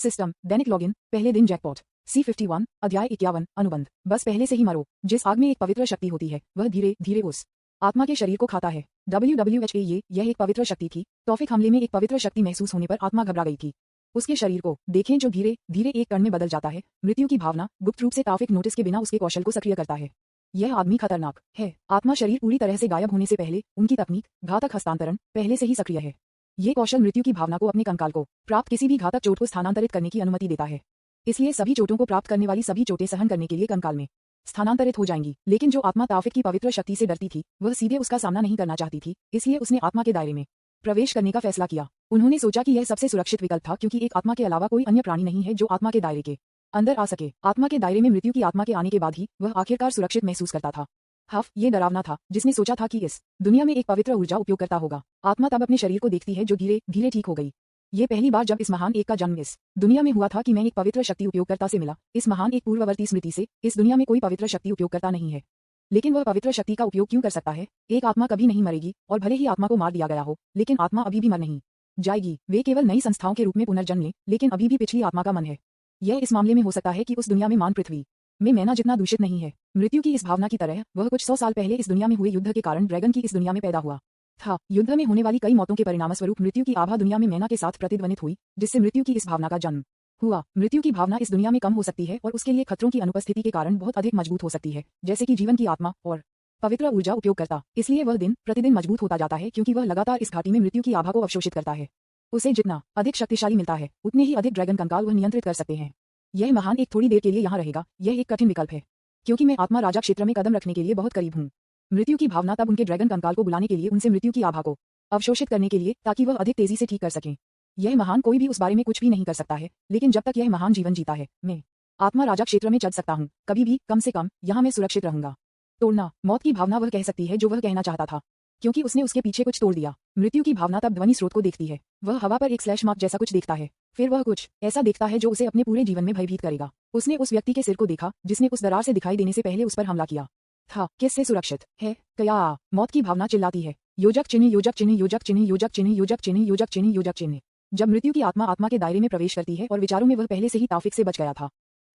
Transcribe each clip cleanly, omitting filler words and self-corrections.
System, दैनिक login, पहले दिन jackpot, C51, अध्याय 51, अनुबंध। बस पहले से ही मरो। जिस आग में एक पवित्र शक्ति होती है वह धीरे धीरे उस आत्मा के शरीर को खाता है। WWHA यह एक पवित्र शक्ति थी। तौफिक हमले में एक पवित्र शक्ति महसूस होने पर आत्मा घबरा गई थी। उसके शरीर को देखें जो धीरे धीरे एक कण में बदल जाता है। मृत्यु की भावना गुप्त रूप से तौफिक नोटिस के बिना उसके कौशल को सक्रिय करता है। यह आदमी खतरनाक है। आत्मा शरीर पूरी तरह से गायब होने से पहले उनकी तकनीक घातक हस्तांतरण पहले से ही सक्रिय है। ये कौशल मृत्यु की भावना को अपने कंकाल को प्राप्त किसी भी घातक चोट को स्थानांतरित करने की अनुमति देता है। इसलिए सभी चोटों को प्राप्त करने वाली सभी चोटें सहन करने के लिए कंकाल में स्थानांतरित हो जाएंगी। लेकिन जो आत्मा तौफिक की पवित्र शक्ति से डरती थी वह सीधे उसका सामना नहीं करना चाहती थी। इसलिए उसने आत्मा के दायरे में प्रवेश करने का फैसला किया। उन्होंने सोचा कि यह सबसे सुरक्षित विकल्प था क्योंकि एक आत्मा के अलावा कोई अन्य प्राणी नहीं है जो आत्मा के दायरे के अंदर आ सके। आत्मा के दायरे में मृत्यु की आत्मा के आने के बाद ही वह आखिरकार सुरक्षित महसूस करता था। ये डरावना था जिसने सोचा था कि इस दुनिया में एक पवित्र ऊर्जा उपयोग करता होगा। आत्मा तब अपने शरीर को देखती है जो धीरे धीरे ठीक हो गई। ये पहली बार जब इस महान एक का जन्म इस दुनिया में हुआ था कि मैं एक पवित्र शक्ति उपयोगकर्ता से मिला। इस महान एक पूर्ववर्ती स्मृति से इस दुनिया में कोई पवित्र शक्ति उपयोगकर्ता नहीं है। लेकिन वह पवित्र शक्ति का उपयोग क्यों कर सकता है? एक आत्मा कभी नहीं मरेगी और भले ही आत्मा को मार दिया गया हो लेकिन आत्मा अभी भी मर नहीं जाएगी। वे केवल नई संस्थाओं के रूप में पुनर्जन्म लें लेकिन अभी भी पिछली आत्मा का मन है। यह इस मामले में हो सकता है कि उस दुनिया में मान पृथ्वी में मैना जितना दूषित नहीं है। मृत्यु की इस भावना की तरह वह कुछ 100 साल पहले इस दुनिया में हुए युद्ध के कारण ड्रैगन की इस दुनिया में पैदा हुआ था। युद्ध में होने वाली कई मौतों के परिणामस्वरूप मृत्यु की आभा दुनिया में मैना के साथ प्रतिध्वनित हुई जिससे मृत्यु की इस भावना का जन्म हुआ। मृत्यु की भावना इस दुनिया में कम हो सकती है और उसके लिए खतरों की अनुपस्थिति के कारण बहुत अधिक मजबूत हो सकती है, जैसे कि जीवन की आत्मा और पवित्र ऊर्जा उपयोग करता। इसलिए वह दिन प्रतिदिन मजबूत होता जाता है क्योंकि वह लगातार इस घाटी में मृत्यु की आभा को अवशोषित करता है। उसे जितना अधिक शक्तिशाली मिलता है उतने ही अधिक ड्रैगन कंकाल वह नियंत्रित कर सकते हैं। यह महान एक थोड़ी देर के लिए यहाँ रहेगा। यह एक कठिन विकल्प है क्योंकि मैं आत्मा राजा क्षेत्र में कदम रखने के लिए बहुत करीब हूँ। मृत्यु की भावना तब उनके ड्रैगन कंकाल को बुलाने के लिए उनसे मृत्यु की आभा को अवशोषित करने के लिए ताकि वह अधिक तेजी से ठीक कर सकें। यह महान कोई भी उस बारे में कुछ भी नहीं कर सकता है लेकिन जब तक यह महान जीवन जीता है मैं आत्मा राजा क्षेत्र में चल सकता हूँ। कभी भी कम से कम यहाँ मैं सुरक्षित रहूंगा। तोड़ना मौत की भावना वह कह सकती है जो वह कहना चाहता था क्योंकि उसने उसके पीछे कुछ तोड़ दिया। मृत्यु की भावना तब ध्वनि स्रोत को देखती है। वह हवा पर एक स्लैश मार्क जैसा कुछ देखता है। फिर वह कुछ ऐसा देखता है जो उसे अपने पूरे जीवन में भयभीत करेगा। उसने उस व्यक्ति के सिर को देखा जिसने उस दरार से दिखाई देने से पहले उस पर हमला किया था। किससे सुरक्षित है? क्या मौत की भावना चिल्लाती है। योजक चिन्ह योजक चिन्ह योजक चिन्ह योजक चिन्ह योजक चिन्ह योजक चिन्ह योजक चिन्ह। जब मृत्यु की आत्मा आत्मा के दायरे में प्रवेश करती है और विचारों में वह पहले से ही तौफिक से बच गया था।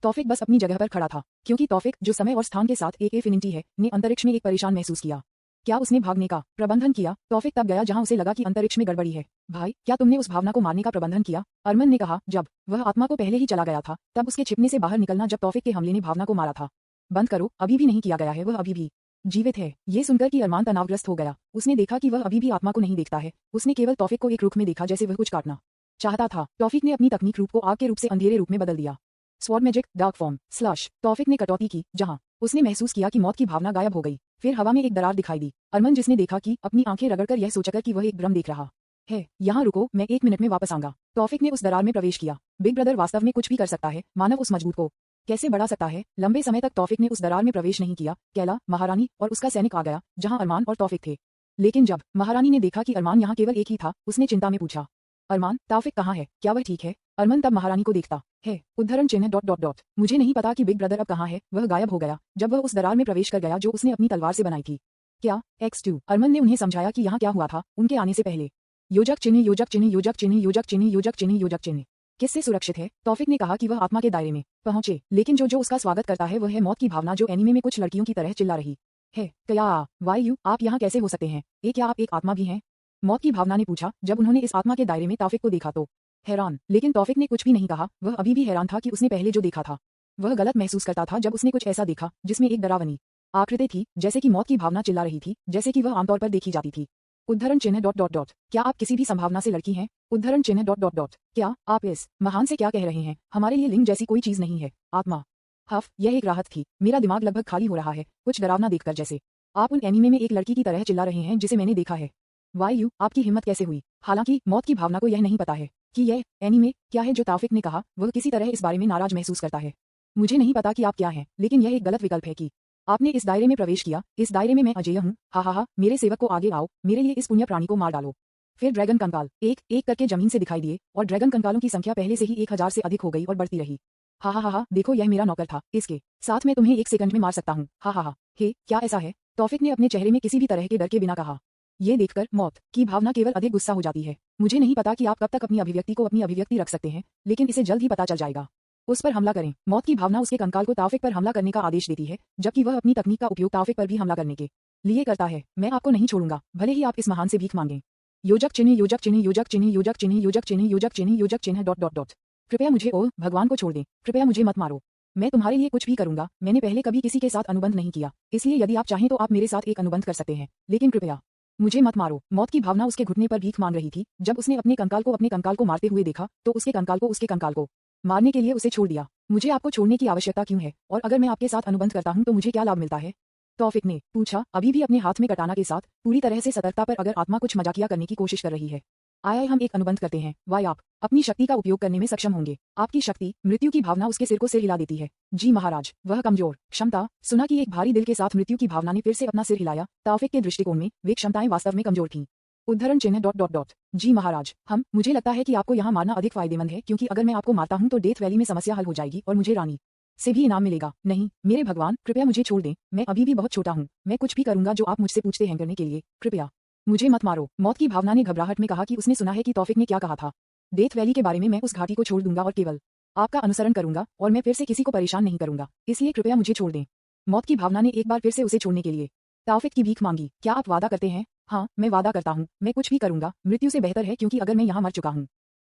तौफिक बस अपनी जगह पर खड़ा था क्योंकि तौफिक जो समय और स्थान के साथ एक इन्फिनिटी है ने अंतरिक्ष में एक परेशान महसूस किया। क्या उसने भागने का प्रबंधन किया? तौफिक तब गया जहां उसे लगा कि अंतरिक्ष में गड़बड़ी है। भाई क्या तुमने उस भावना को मारने का प्रबंधन किया? अरमन ने कहा। जब वह आत्मा को पहले ही चला गया था तब उसके छिपने से बाहर निकलना जब तौफिक के हमले ने भावना को मारा था। बंद करो, अभी भी नहीं किया गया है। वह अभी भी जीवित है। ये सुनकर कि अरमान तनावग्रस्त हो गया। उसने देखा कि वह अभी भी आत्मा को नहीं देखता है। उसने केवल तौफिक को एक रुख में देखा जैसे वह कुछ काटना चाहता था। तौफिक ने अपनी तकनीक रूप को आग के रूप से अंधेरे रूप में बदल दिया। Sword magic dark form slash. Taufiq ने कटौती की जहां उसने महसूस किया कि मौत की भावना गायब हो गई। फिर हवा में एक दरार दिखाई दी। अरमन जिसने देखा कि अपनी आंखें रगड़कर यह सोचकर कि वह एक भ्रम देख रहा है। यहाँ रुको, मैं 1 मिनट में वापस आऊंगा। तौफिक ने उस दरार में प्रवेश किया। बिग ब्रदर वास्तव में कुछ भी कर सकता है। मानव उस मजबूत को कैसे बढ़ा सकता है? लंबे समय तक तौफिक ने उस दरार में प्रवेश नहीं किया। कैला, महारानी और उसका सैनिक आ गया जहां अरमान और तौफिक थे। लेकिन जब महारानी ने देखा कि अरमान यहाँ केवल एक ही था उसने चिंता में पूछा, अरमान, तौफिक कहाँ है? क्या वह ठीक है? अरमान तब महारानी को देखता है। उद्धरण चिन्ह ... मुझे नहीं पता कि बिग ब्रदर अब कहाँ है। वह गायब हो गया जब वह उस दरार में प्रवेश कर गया जो उसने अपनी तलवार से बनाई थी। क्या X2? अरमान ने उन्हें समझाया कि यहाँ क्या हुआ था उनके आने से पहले। योजक चिन्ह योजक चिन्ह योजक चिन्ह योजक चिन्ह योजक चिन्ह योजक चिन्ह। किससे सुरक्षित है? तौफिक ने कहा कि वह आत्मा के दायरे में पहुंचे लेकिन जो उसका स्वागत करता है वह है मौत की भावना जो एनीमे में कुछ लड़कियों की तरह चिल्ला रही है। क्या वाई आप यहाँ कैसे हो सकते हैं? क्या आप एक आत्मा भी हैं? मौत की भावना ने पूछा जब उन्होंने इस आत्मा के दायरे में तौफिक को देखा तो हैरान। लेकिन तौफिक ने कुछ भी नहीं कहा। वह अभी भी हैरान था कि उसने पहले जो देखा था वह गलत महसूस करता था जब उसने कुछ ऐसा देखा जिसमें एक डरावनी आकृति थी जैसे कि मौत की भावना चिल्ला रही थी जैसे कि वह आमतौर पर देखी जाती थी। उद्धरण चिन्ह ... क्या आप किसी भी संभावना से लड़की हैं? उद्धरण चिन्ह ... क्या आप इस महान से क्या कह रहे हैं? हमारे लिए लिंग जैसी कोई चीज नहीं है। आत्मा यह एक राहत थी। मेरा दिमाग लगभग खाली हो रहा है कुछ डरावना देखकर जैसे आप उन एनीमे में एक लड़की की तरह चिल्ला रहे हैं जिसे मैंने देखा है। वाई आपकी हिम्मत कैसे हुई? हालांकि मौत की भावना को यह नहीं पता है कि यह एनीमे क्या है जो तौफिक ने कहा। वह किसी तरह इस बारे में नाराज महसूस करता है। मुझे नहीं पता कि आप क्या हैं लेकिन यह एक गलत विकल्प है कि आपने इस दायरे में प्रवेश किया। इस दायरे में मैं अजेय हूँ। हा मेरे सेवक को आगे आओ, मेरे लिए इस पुण्य प्राणी को मार डालो। फिर ड्रैगन कंकाल एक एक करके जमीन से दिखाई दिए और ड्रैगन कंकालों की संख्या पहले से ही 1000 से अधिक हो गई और बढ़ती रही। हा देखो यह मेरा नौकर था। इसके साथ मैं तुम्हें 1 सेकंड में मार सकता हूँ। हा हे क्या ऐसा है? तौफिक ने अपने चेहरे में किसी भी तरह के डर के बिना कहा। ये देखकर मौत की भावना केवल अधिक गुस्सा हो जाती है। मुझे नहीं पता कि आप कब तक अपनी अभिव्यक्ति को अपनी अभिव्यक्ति रख सकते हैं, लेकिन इसे जल्द ही पता चल जाएगा। उस पर हमला करें। मौत की भावना उसके कंकाल को ताउफिक पर हमला करने का आदेश देती है, जबकि वह अपनी तकनीक का उपयोग ताउफिक पर भी हमला करने के लिए करता है। मैं आपको नहीं छोड़ूंगा, भले ही आप इस महान से भीख मांगें। योजक चिन्ह योजक चिन्ह योजक चिन्ह योजक चिन्ह योजक चिन्ह योजक चिन्ह योजक चिन्ह डॉट डॉट डॉट। कृपया मुझे भगवान को छोड़ दें, कृपया मुझे मत मारो। मैं तुम्हारे लिए कुछ भी करूंगा। मैंने पहले कभी किसी के साथ अनुबंध नहीं किया, इसलिए यदि आप चाहें तो आप मेरे साथ एक अनुबंध कर सकते हैं, लेकिन कृपया मुझे मत मारो। मौत की भावना उसके घुटने पर भीख मांग रही थी। जब उसने अपने कंकाल को मारते हुए देखा तो उसके कंकाल को मारने के लिए उसे छोड़ दिया। मुझे आपको छोड़ने की आवश्यकता क्यों है, और अगर मैं आपके साथ अनुबंध करता हूं तो मुझे क्या लाभ मिलता है? तौफिक ने पूछा, अभी भी अपने हाथ में कटाना के साथ पूरी तरह से सतर्कता पर। अगर आत्मा कुछ मजाकिया करने की कोशिश कर रही है, आया हम एक अनुबंध करते हैं। वाई आप अपनी शक्ति का उपयोग करने में सक्षम होंगे। आपकी शक्ति मृत्यु की भावना उसके सिर को सिर हिला देती है। जी महाराज, वह कमजोर क्षमता। सुना कि एक भारी दिल के साथ मृत्यु की भावना ने फिर से अपना सिर हिलाया। तौफिक के दृष्टिकोण में वे क्षमताएं वास्तव में कमजोर थीं। उद्धरण चिन्ह डॉट डॉट डॉट। जी महाराज, मुझे लगता है कि आपको यहाँ मारना अधिक फायदेमंद है, क्योंकि अगर मैं आपको मारता हूँ तो डेथ वैली में समस्या हल हो जाएगी और मुझे रानी से भी इनाम मिलेगा। नहीं मेरे भगवान, कृपया मुझे छोड़ दें। मैं अभी भी बहुत छोटा हूँ। मैं कुछ भी करूंगा जो आप मुझसे पूछते हैं करने के लिए। कृपया मुझे मत मारो। मौत की भावना ने घबराहट में कहा कि उसने सुना है कि तौफिक ने क्या कहा था। डेथ वैली के बारे में मैं उस घाटी को छोड़ दूंगा और केवल आपका अनुसरण करूंगा, और मैं फिर से किसी को परेशान नहीं करूंगा, इसलिए कृपया मुझे छोड़ दें। मौत की भावना ने एक बार फिर से उसे छोड़ने के लिए तौफिक की भीख मांगी। क्या आप वादा करते हैं? हाँ, मैं वादा करता हूँ। मैं कुछ भी करूंगा। मृत्यु से बेहतर है, क्योंकि अगर मैं यहाँ मर चुका हूँ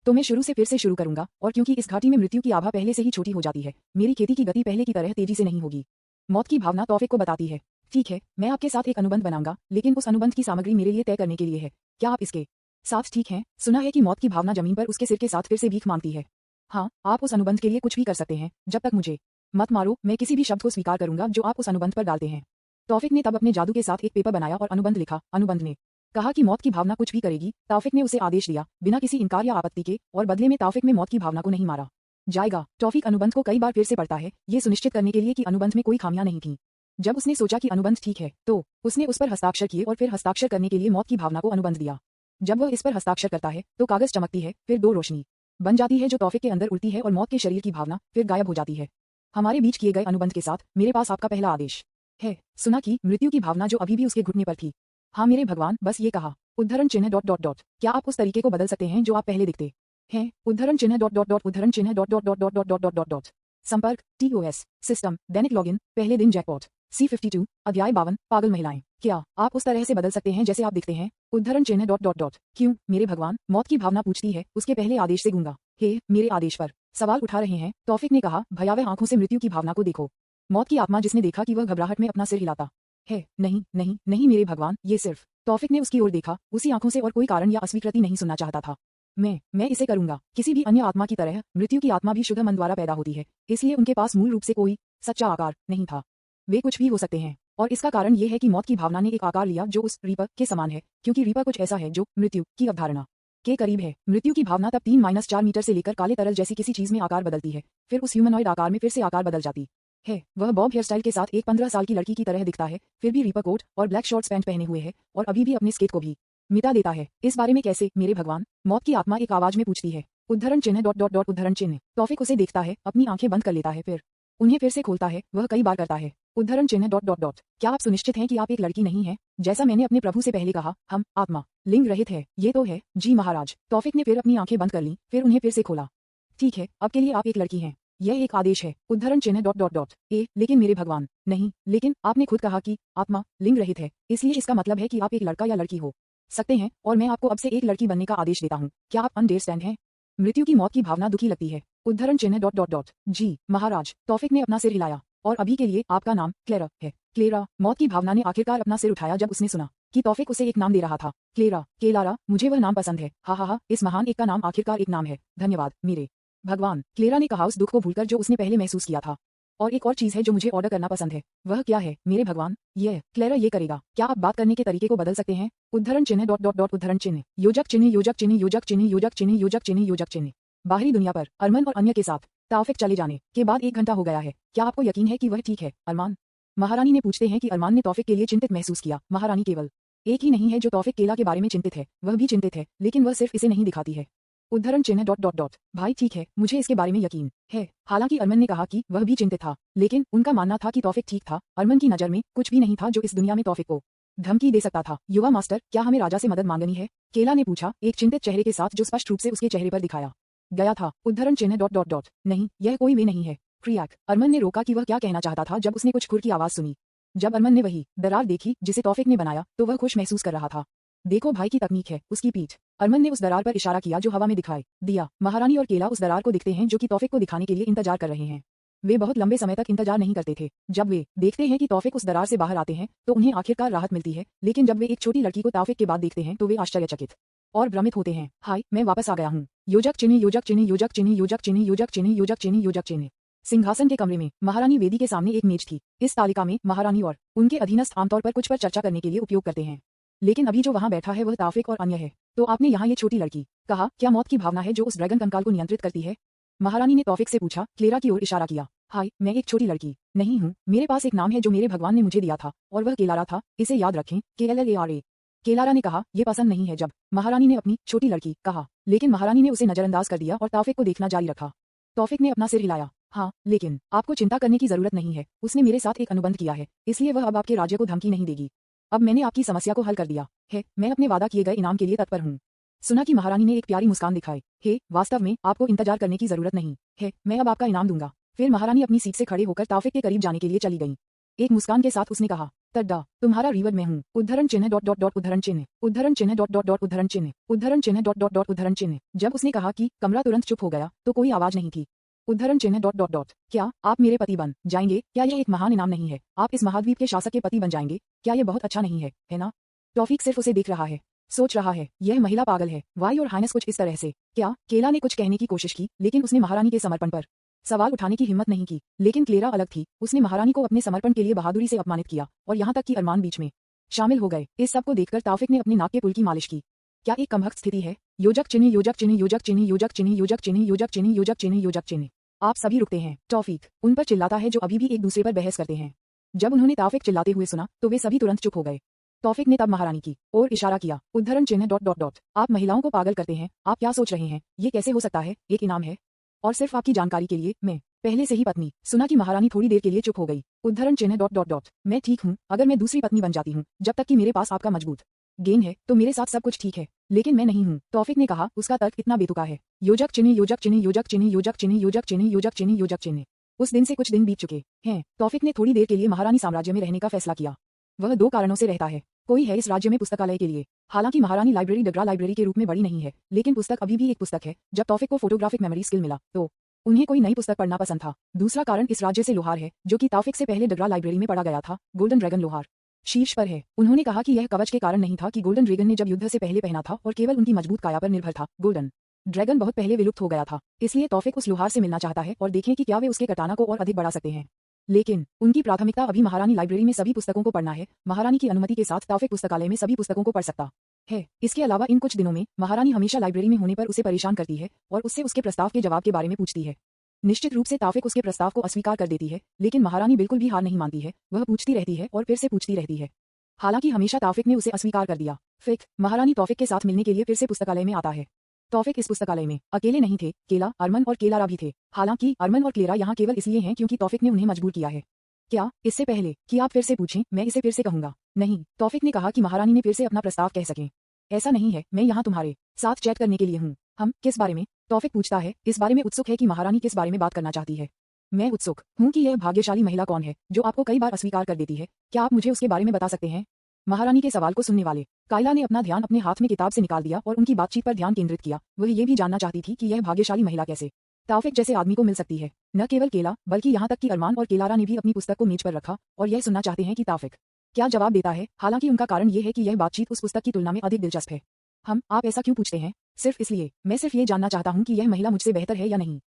तो मैं शुरू से फिर से शुरू करूंगा, और क्योंकि इस घाटी में मृत्यु की आभा पहले से ही छोटी हो जाती है, मेरी खेती की गति पहले की तरह तेजी से नहीं होगी। मौत की भावना तौफिक को बताती है, ठीक है, मैं आपके साथ एक अनुबंध बनाऊंगा, लेकिन उस अनुबंध की सामग्री मेरे लिए तय करने के लिए है। क्या आप इसके साथ ठीक हैं? सुना है कि मौत की भावना जमीन पर उसके सिर के साथ फिर से भीख मांगती है। हाँ, आप उस अनुबंध के लिए कुछ भी कर सकते हैं, जब तक मुझे मत मारो। मैं किसी भी शब्द को स्वीकार करूंगा जो आप उस अनुबंध पर डालते हैं। तौफिक ने तब अपने जादू के साथ एक पेपर बनाया और अनुबंध लिखा। अनुबंध ने कहा कि मौत की भावना कुछ भी करेगी। तौफिक ने उसे आदेश दिया, बिना किसी इनकार या आपत्ति के, और बदले में तौफिक में मौत की भावना को नहीं मारा जाएगा। तौफिक अनुबंध को कई बार फिर से पढ़ता है, ये सुनिश्चित करने के लिए कि अनुबंध में कोई खामियां नहीं थीं। जब उसने सोचा कि अनुबंध ठीक है, तो उसने उस पर हस्ताक्षर किए और फिर हस्ताक्षर करने के लिए मौत की भावना को अनुबंध दिया। जब वह इस पर हस्ताक्षर करता है तो कागज चमकती है, फिर दो रोशनी बन जाती है जो तौफिक के अंदर उड़ती है, और मौत के शरीर की भावना फिर गायब हो जाती है। हमारे बीच किए गए अनुबंध के साथ मेरे पास आपका पहला आदेश है। सुना कि मृत्यु की भावना जो अभी भी उसके घुटने पर थी। हाँ मेरे भगवान, बस ये कहा। उद्धरण चिन्ह डॉट डॉट डॉट। क्या आप उस तरीके को बदल सकते हैं जो आप पहले दिखते हैं? उद्धरण चिन्ह डॉट डॉट डॉट उद्धरण चिन्ह dot dot dot dot dot dot dot dot dot. संपर्क TOS सिस्टम दैनिक लॉगिन पहले दिन जैकपॉट C52 अध्याय 52 पागल महिलाएं। क्या आप उस तरह से बदल सकते हैं जैसे आप दिखते हैं? उद्धरण चिन्ह डॉट डॉट डॉट। क्यों मेरे भगवान? मौत की भावना पूछती है, उसके पहले आदेश से गूंगा। हे मेरे आदेश पर सवाल उठा रहे हैं? तौफिक ने कहा, भयावह आंखों से मृत्यु की भावना को देखो। मौत की आत्मा जिसने देखा कि वह घबराहट में अपना सिर हिलाता है। नहीं नहीं नहीं मेरे भगवान, ये सिर्फ। तौफिक ने उसकी ओर देखा, उसी आंखों से, और कोई कारण या अस्वीकृति नहीं सुनना चाहता था। मैं इसे करूंगा। किसी भी अन्य आत्मा की तरह मृत्यु की आत्मा भी शुद्ध मन द्वारा पैदा होती है, इसलिए उनके पास मूल रूप से कोई सच्चा आकार नहीं था। वे कुछ भी हो सकते हैं, और इसका कारण यह है कि मौत की भावना ने एक आकार लिया जो उस रीपर के समान है, क्योंकि रीपर कुछ ऐसा है जो मृत्यु की अवधारणा के करीब है। मृत्यु की भावना तब 3-4 मीटर से लेकर काले तरल जैसी किसी चीज में आकार बदलती है, फिर उस ह्यूमनॉइड आकार में फिर से आकार बदल जाती है। वह बॉब हेयर स्टाइल के साथ एक 15 साल की लड़की की तरह दिखता है, फिर भी रीपर कोट और ब्लैक शॉर्ट्स पैंट पहने हुए है, और अभी भी अपने स्केट को भी मिटा देता है। इस बारे में कैसे मेरे भगवान? मौत की आत्मा एक आवाज में पूछती है। उद्धरण चिन्ह डॉट डॉट डॉट उद्धरण चिन्ह। तौफिक उसे देखता है, अपनी आंखें बंद कर लेता है, फिर उन्हें फिर से खोलता है। वह कई बार करता है। उद्धरण चिन्ह डॉट डॉट डॉट। क्या आप सुनिश्चित हैं कि आप एक लड़की नहीं हैं? जैसा मैंने अपने प्रभु से पहले कहा, हम आत्मा लिंग रहित है। ये तो है। जी महाराज। तौफिक ने फिर अपनी आंखें बंद कर लीं, फिर उन्हें फिर से खोला। ठीक है, अब के लिए आप एक लड़की हैं। यह एक आदेश है। उद्धरण चिन्ह डॉट डॉट डॉट। लेकिन मेरे भगवान। नहीं, लेकिन आपने खुद कहा कि आत्मा लिंग रहित है, इसलिए इसका मतलब है कि आप एक लड़का या लड़की हो सकते हैं, और मैं आपको अब से एक लड़की बनने का आदेश देता हूँ। क्या आप अंडरस्टैंड हैं? मृत्यु की मौत की भावना दुखी लगती है। उद्धरण चिन्ह डॉट डॉट डॉट। जी महाराज। तौफिक ने अपना सिर हिलाया। और अभी के लिए आपका नाम क्लेरा है। क्लेरा। मौत की भावना ने आखिरकार अपना सिर उठाया जब उसने सुना कि तौफिक उसे एक नाम दे रहा था। क्लेरा, केलारा, मुझे वह नाम पसंद है। हा हा हा, इस महान एक का नाम आखिरकार एक नाम है। धन्यवाद मेरे भगवान। क्लेरा ने कहा, उस दुख को भूलकर जो उसने पहले महसूस किया था। और एक और चीज है जो मुझे ऑर्डर करना पसंद है। वह क्या है मेरे भगवान? क्लेरा ये करेगा। क्या आप बात करने के तरीके को बदल सकते हैं? उद्धरण चिन्ह डॉट डॉट डॉट उद्धरण चिन्ह योजक चिन्ह योजक चिन्ह योजक चिन्ह योजक चिन्ह योजक चिन्ह योजक चिन्ह। बाहरी दुनिया पर अरमान और अन्य के साथ तौफिक चले जाने के बाद 1 घंटा हो गया है। क्या आपको यकीन है कि वह ठीक है अरमान? महारानी ने पूछते हैं कि अरमान ने तौफिक के लिए चिंतित महसूस किया। महारानी केवल एक ही नहीं है जो तौफिक केला के बारे में चिंतित है, वह भी चिंतित है, लेकिन वह सिर्फ इसे नहीं दिखाती है। उद्धरण चिन्ह डॉट डॉट डॉट। भाई ठीक है, मुझे इसके बारे में यकीन है। हालांकि अरमान ने कहा कि वह भी चिंतित था, लेकिन उनका मानना था कि तौफिक ठीक था। अरमान की नजर में कुछ भी नहीं था जो इस दुनिया में तौफिक को धमकी दे सकता था। युवा मास्टर, क्या हमें राजा से मदद मांगनी है? केला ने पूछा, एक चिंतित चेहरे के साथ जो स्पष्ट रूप से उसके चेहरे पर दिखाया गया था। उद्धरण चिन्ह ... नहीं, यह कोई वे नहीं है। क्रियाक। अरमान ने रोका कि वह क्या कहना चाहता था जब उसने कुछ खुर की आवाज सुनी। जब अरमान ने वही दरार देखी जिसे तौफिक ने बनाया तो वह खुश महसूस कर रहा था। देखो भाई की तकनीक है, उसकी पीठ। अरमान ने उस दरार पर इशारा किया जो हवा में दिखाई दिया। महारानी और केला उस दरार को दिखते हैं जो कि तौफिक को दिखाने के लिए इंतजार कर रहे हैं। वे बहुत लंबे समय तक इंतजार नहीं करते थे। जब वे देखते हैं कि तौफिक उस दरार से बाहर आते हैं तो उन्हें आखिरकार राहत मिलती है, लेकिन जब वे एक छोटी लड़की को तौफिक के बाद देखते हैं तो वे आश्चर्यचकित और भ्रमित होते हैं। हाय, मैं वापस आ गया हूँ। योजक चिन्ह योजक चिन्ह योजक चिन्ह योजक चिन्ह योजक चिन्ह योजक चिन्ह योजक चिन्ह। सिंहासन के कमरे में महारानी वेदी के सामने एक मेज थी। इस तालिका में महारानी और उनके अधीनस्थ आमतौर पर कुछ पर चर्चा करने के लिए उपयोग करते हैं, लेकिन अभी जो वहां बैठा है वह तौफिक और अन्य है। तो आपने यहाँ ये छोटी लड़की कहा, क्या मौत की भावना है जो उस ड्रैगन कंकाल को नियंत्रित करती है? महारानी ने तौफिक से पूछा। क्लेरा की ओर इशारा किया। हाय, मैं एक छोटी लड़की नहीं हूँ। मेरे पास एक नाम है जो मेरे भगवान ने मुझे दिया था और वह केलारा था। इसे याद रखें, KLLARA। केलारा ने कहा, यह पसंद नहीं है जब महारानी ने अपनी छोटी लड़की कहा, लेकिन महारानी ने उसे नजरअंदाज कर दिया और तौफिक को देखना जारी रखा। तौफिक ने अपना सिर हिलाया। हाँ, लेकिन आपको चिंता करने की जरूरत नहीं है। उसने मेरे साथ एक अनुबंध किया है, इसलिए वह अब आपके राज्य को धमकी नहीं देगी। अब मैंने आपकी समस्या को हल कर दिया है। मैं अपने वादा किए गए इनाम के लिए तत्पर हूँ। सुना कि महारानी ने एक प्यारी मुस्कान दिखाई। हे, वास्तव में आपको इंतजार करने की जरूरत नहीं है, मैं अब आपका इनाम दूंगा। फिर महारानी अपनी सीट से खड़े होकर तौफिक के करीब जाने के लिए चली गईं। एक मुस्कान के साथ उसने कहा, तड्डा, तुम्हारा रिवट में हूँ। उद्धरण चिन्ह ... उद्धरण चिन्ह उद्धरण चिन्ह ... उद्धरण चिन्ह उद्धरण चिन्ह ... उद्धरण चिन्ह। जब उसने कहा कि कमरा तुरंत चुप हो गया तो कोई आवाज नहीं थी। उद्धरण चिन्ह ... क्या आप मेरे पति बन जाएंगे? क्या यह एक महान इनाम नहीं है? आप इस महाद्वीप के शासक के पति बन जाएंगे? क्या यह बहुत अच्छा नहीं है ना? तौफिक सिर्फ उसे देख रहा है, सोच रहा है, यह महिला पागल है। वाई और हाइनेस कुछ इस तरह से। क्या? केला ने कुछ कहने की कोशिश की, लेकिन उसने महारानी के समर्पण पर सवाल उठाने की हिम्मत नहीं की। लेकिन क्लेरा अलग थी। उसने महारानी को अपने समर्पण के लिए बहादुरी से अपमानित किया और यहाँ तक कि अरमान बीच में शामिल हो गए। इस सब को देखकर तौफिक ने अपने नाक के पुल की मालिश की। क्या एक कमबख्त स्थिति है? योजक चिन्ह योजक चिन्ह योजक चिन्ह योजक चिन्ह योजक चिन्ह योजक चिन्ह योजक चिन्ह योजक चिन्ह। आप सभी रुकते हैं। तौफिक उन पर चिल्लाता है जो अभी भी एक दूसरे पर बहस करते हैं। जब उन्होंने तौफिक चिल्लाते हुए सुना तो वे सभी तुरंत चुप हो गए। तौफिक ने तब महारानी की ओर इशारा किया। उद्धरण चिन्ह ... आप महिलाओं को पागल करते हैं। आप क्या सोच रहे हैं? ये कैसे हो सकता है? एक इनाम है। और सिर्फ आपकी जानकारी के लिए, मैं पहले से ही पत्नी। सुना कि महारानी थोड़ी देर के लिए चुप हो गई। उद्धरण चिन्ह ... मैं ठीक हूँ। अगर मैं दूसरी पत्नी बन जाती हूँ, जब तक कि मेरे पास आपका मजबूत गेन है तो मेरे साथ सब कुछ ठीक है, लेकिन मैं नहीं हूँ। तौफिक ने कहा, उसका तर्क इतना बेतुका है। योजक चिन्ह योजक चिन्ह योजक चिन्ह योजक चिन्ह योजक चिन्ह योजक चिन्ह योजक चिन्ह। उस दिन से कुछ दिन बीत चुके हैं। तौफिक ने थोड़ी देर के लिए महारानी साम्राज्य में रहने का फैसला किया। वह 2 कारणों से रहता है। कोई है इस राज्य में पुस्तकालय के लिए। हालांकि महारानी लाइब्रेरी डगरा लाइब्रेरी के रूप में बड़ी नहीं है, लेकिन पुस्तक अभी भी एक पुस्तक है। जब तौफिक को फोटोग्राफिक मेमोरी स्किल मिला तो उन्हें कोई नई पुस्तक पढ़ना पसंद था। दूसरा कारण इस राज्य से लोहार है, जो कि तौफिक से पहले डगरा लाइब्रेरी में पढ़ा गया था। गोल्डन ड्रैगन लोहार शीर्ष पर है। उन्होंने कहा कि यह कवच के कारण नहीं था कि गोल्डन ड्रैगन ने जब युद्ध से पहले पहना था और केवल उनकी मजबूत काया पर निर्भर था। गोल्डन ड्रैगन बहुत पहले विलुप्त हो गया था, इसलिए तौफिक उस लोहार से मिलना चाहता है और देखें कि क्या वे उसके कटाना को और अधिक बढ़ा सकते हैं। लेकिन उनकी प्राथमिकता अभी महारानी लाइब्रेरी में सभी पुस्तकों को पढ़ना है। महारानी की अनुमति के साथ तौफिक पुस्तकालय में सभी पुस्तकों को पढ़ सकता है। इसके अलावा इन कुछ दिनों में महारानी हमेशा लाइब्रेरी में होने पर उसे परेशान करती है और उससे उसके प्रस्ताव के जवाब के बारे में पूछती है। निश्चित रूप से तौफिक उसके प्रस्ताव को अस्वीकार कर देती है, लेकिन महारानी बिल्कुल भी हार नहीं मानती है। वह पूछती रहती है और फिर से पूछती रहती है। हालांकि हमेशा तौफिक ने उसे अस्वीकार कर दिया। फिर महारानी तौफिक के साथ मिलने के लिए फिर से पुस्तकालय में आता है। तौफिक इस पुस्तकालय में अकेले नहीं थे। केला, अरमान और केलारा भी थे। हालांकि अरमान और क्लेरा यहाँ केवल इसलिए हैं क्योंकि तौफिक ने उन्हें मजबूर किया है। क्या? इससे पहले कि आप फिर से पूछें, मैं इसे फिर से कहूंगा। नहीं, तौफिक ने कहा कि महारानी ने फिर से अपना प्रस्ताव कह सकें। ऐसा नहीं है, मैं यहाँ तुम्हारे साथ चैट करने के लिए हूँ। हम किस बारे में? तौफिक पूछता है, इस बारे में उत्सुक है कि महारानी किस बारे में बात करना चाहती है। मैं उत्सुक हूँ कि यह भाग्यशाली महिला कौन है जो आपको कई बार अस्वीकार कर देती है। क्या आप मुझे उसके बारे में बता सकते हैं? महारानी के सवाल को सुनने वाले कायला ने अपना ध्यान अपने हाथ में किताब से निकाल दिया और उनकी बातचीत पर ध्यान केंद्रित किया। वह ये भी जानना चाहती थी कि यह भाग्यशाली महिला कैसे तौफिक जैसे आदमी को मिल सकती है। न केवल केला, बल्कि यहाँ तक कि अरमान और केलारा ने भी अपनी पुस्तक को मेज पर रखा और यह सुनना चाहते हैं कि तौफिक क्या जवाब देता है। हालांकि उनका कारण ये है कि यह बातचीत उस पुस्तक की तुलना में अधिक दिलचस्प है। आप ऐसा क्यों पूछते हैं? सिर्फ इसलिए, मैं सिर्फ ये जानना चाहता हूँ कि यह महिला मुझसे बेहतर है या नहीं।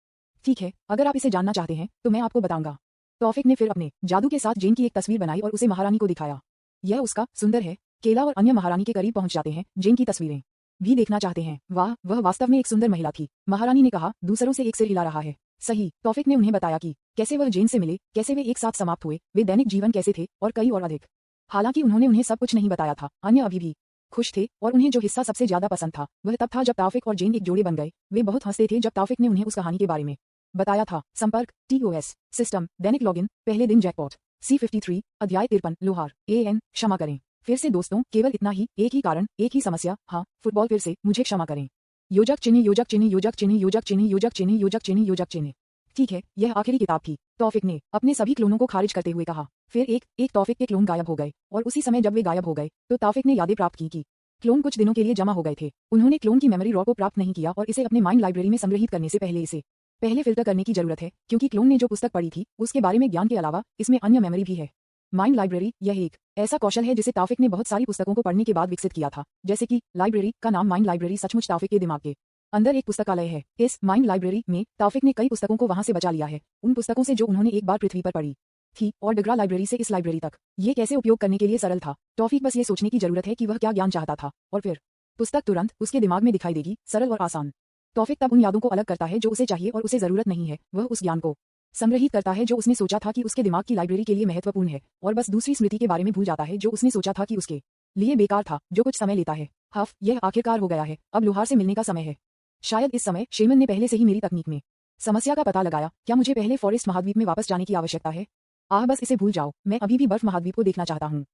ठीक है, अगर आप इसे जानना चाहते हैं तो मैं आपको बताऊंगा। तौफिक ने फिर अपने जादू के साथ जेन की एक तस्वीर बनाई और उसे महारानी को दिखाया। यह उसका सुंदर है। केला और अन्य महारानी के करीब पहुंच जाते हैं, जेन की तस्वीरें भी देखना चाहते हैं। वाह, वह वास्तव में एक सुंदर महिला थी। महारानी ने कहा, दूसरों से एक सिर हिला रहा है। सही। तौफिक ने उन्हें बताया कि कैसे वह जेन से मिले, कैसे वे एक साथ समाप्त हुए, वे दैनिक जीवन कैसे थे और कई और अधिक। हालांकि उन्होंने उन्हें सब कुछ नहीं बताया था। अन्य अभी भी खुश थे और उन्हें जो हिस्सा सबसे ज्यादा पसंद था वह तब था जब तौफिक और जेन एक जोड़े बन गए। वे बहुत हंसते थे जब तौफिक ने उन्हें उस कहानी के बारे में बताया था। संपर्क TOS सिस्टम दैनिक लॉगिन पहले दिन जैकपॉट C53 अध्याय 53 लोहार AN क्षमा करें। फिर से दोस्तों, केवल इतना ही, एक ही कारण, एक ही समस्या, हाँ, फुटबॉल। फिर से, मुझे क्षमा करें। योजक चिन्ह, योजक चिन्ह, योजक चिन्ह, योजक चिन्ह, योजक चिन्ह, योजक चिन्ह, योजक चिन्ह। ठीक है, यह आखिरी किताब थी। तौफिक ने अपने सभी क्लोनों को खारिज करते हुए कहा। फिर एक एक तौफिक के क्लोन गायब हो गए, और उसी समय जब वे गायब हो गए तो तौफिक ने यादें प्राप्त की कि क्लोन कुछ दिनों के लिए जमा हो गए थे। उन्होंने क्लोन की मेमोरी रॉ को प्राप्त नहीं किया और इसे अपने माइंड लाइब्रेरी में संग्रहित करने से पहले इसे पहले फिल्टर करने की जरूरत है, क्योंकि क्लोन ने जो पुस्तक पढ़ी थी उसके बारे में ज्ञान के अलावा इसमें अन्य मेमोरी भी है। माइंड लाइब्रेरी, यह एक ऐसा कौशल है जिसे तौफिक ने बहुत सारी पुस्तकों को पढ़ने के बाद विकसित किया था। जैसे कि लाइब्रेरी का नाम माइंड लाइब्रेरी सचमुच तौफिक के दिमाग के अंदर एक पुस्तकालय है। इस माइंड लाइब्रेरी में तौफिक ने कई पुस्तकों को वहां से बचा लिया है, उन पुस्तकों से जो उन्होंने एक बार पृथ्वी पर पढ़ी थी, और डिग्रा लाइब्रेरी से इस लाइब्रेरी तक। ये कैसे उपयोग करने के लिए सरल था। तौफिक बस ये सोचने की जरूरत है कि वह क्या ज्ञान चाहता था, और फिर पुस्तक तुरंत उसके दिमाग में दिखाई देगी, सरल और आसान। तौफिक तब उन यादों को अलग करता है जो उसे चाहिए और उसे जरूरत नहीं है। वह उस ज्ञान को संग्रहित करता है जो उसने सोचा था कि उसके दिमाग की लाइब्रेरी के लिए महत्वपूर्ण है, और बस दूसरी स्मृति के बारे में भूल जाता है जो उसने सोचा था कि उसके लिए बेकार था, जो कुछ समय लेता है। हफ, यह आखिरकार हो गया है। अब लोहार से मिलने का समय है। शायद इस समय शेमन ने पहले से ही मेरी तकनीक में समस्या का पता लगाया। क्या मुझे पहले फॉरेस्ट महाद्वीप में वापस जाने की आवश्यकता है? बस इसे भूल जाओ। मैं अभी भी बर्फ महाद्वीप को देखना चाहता हूँ।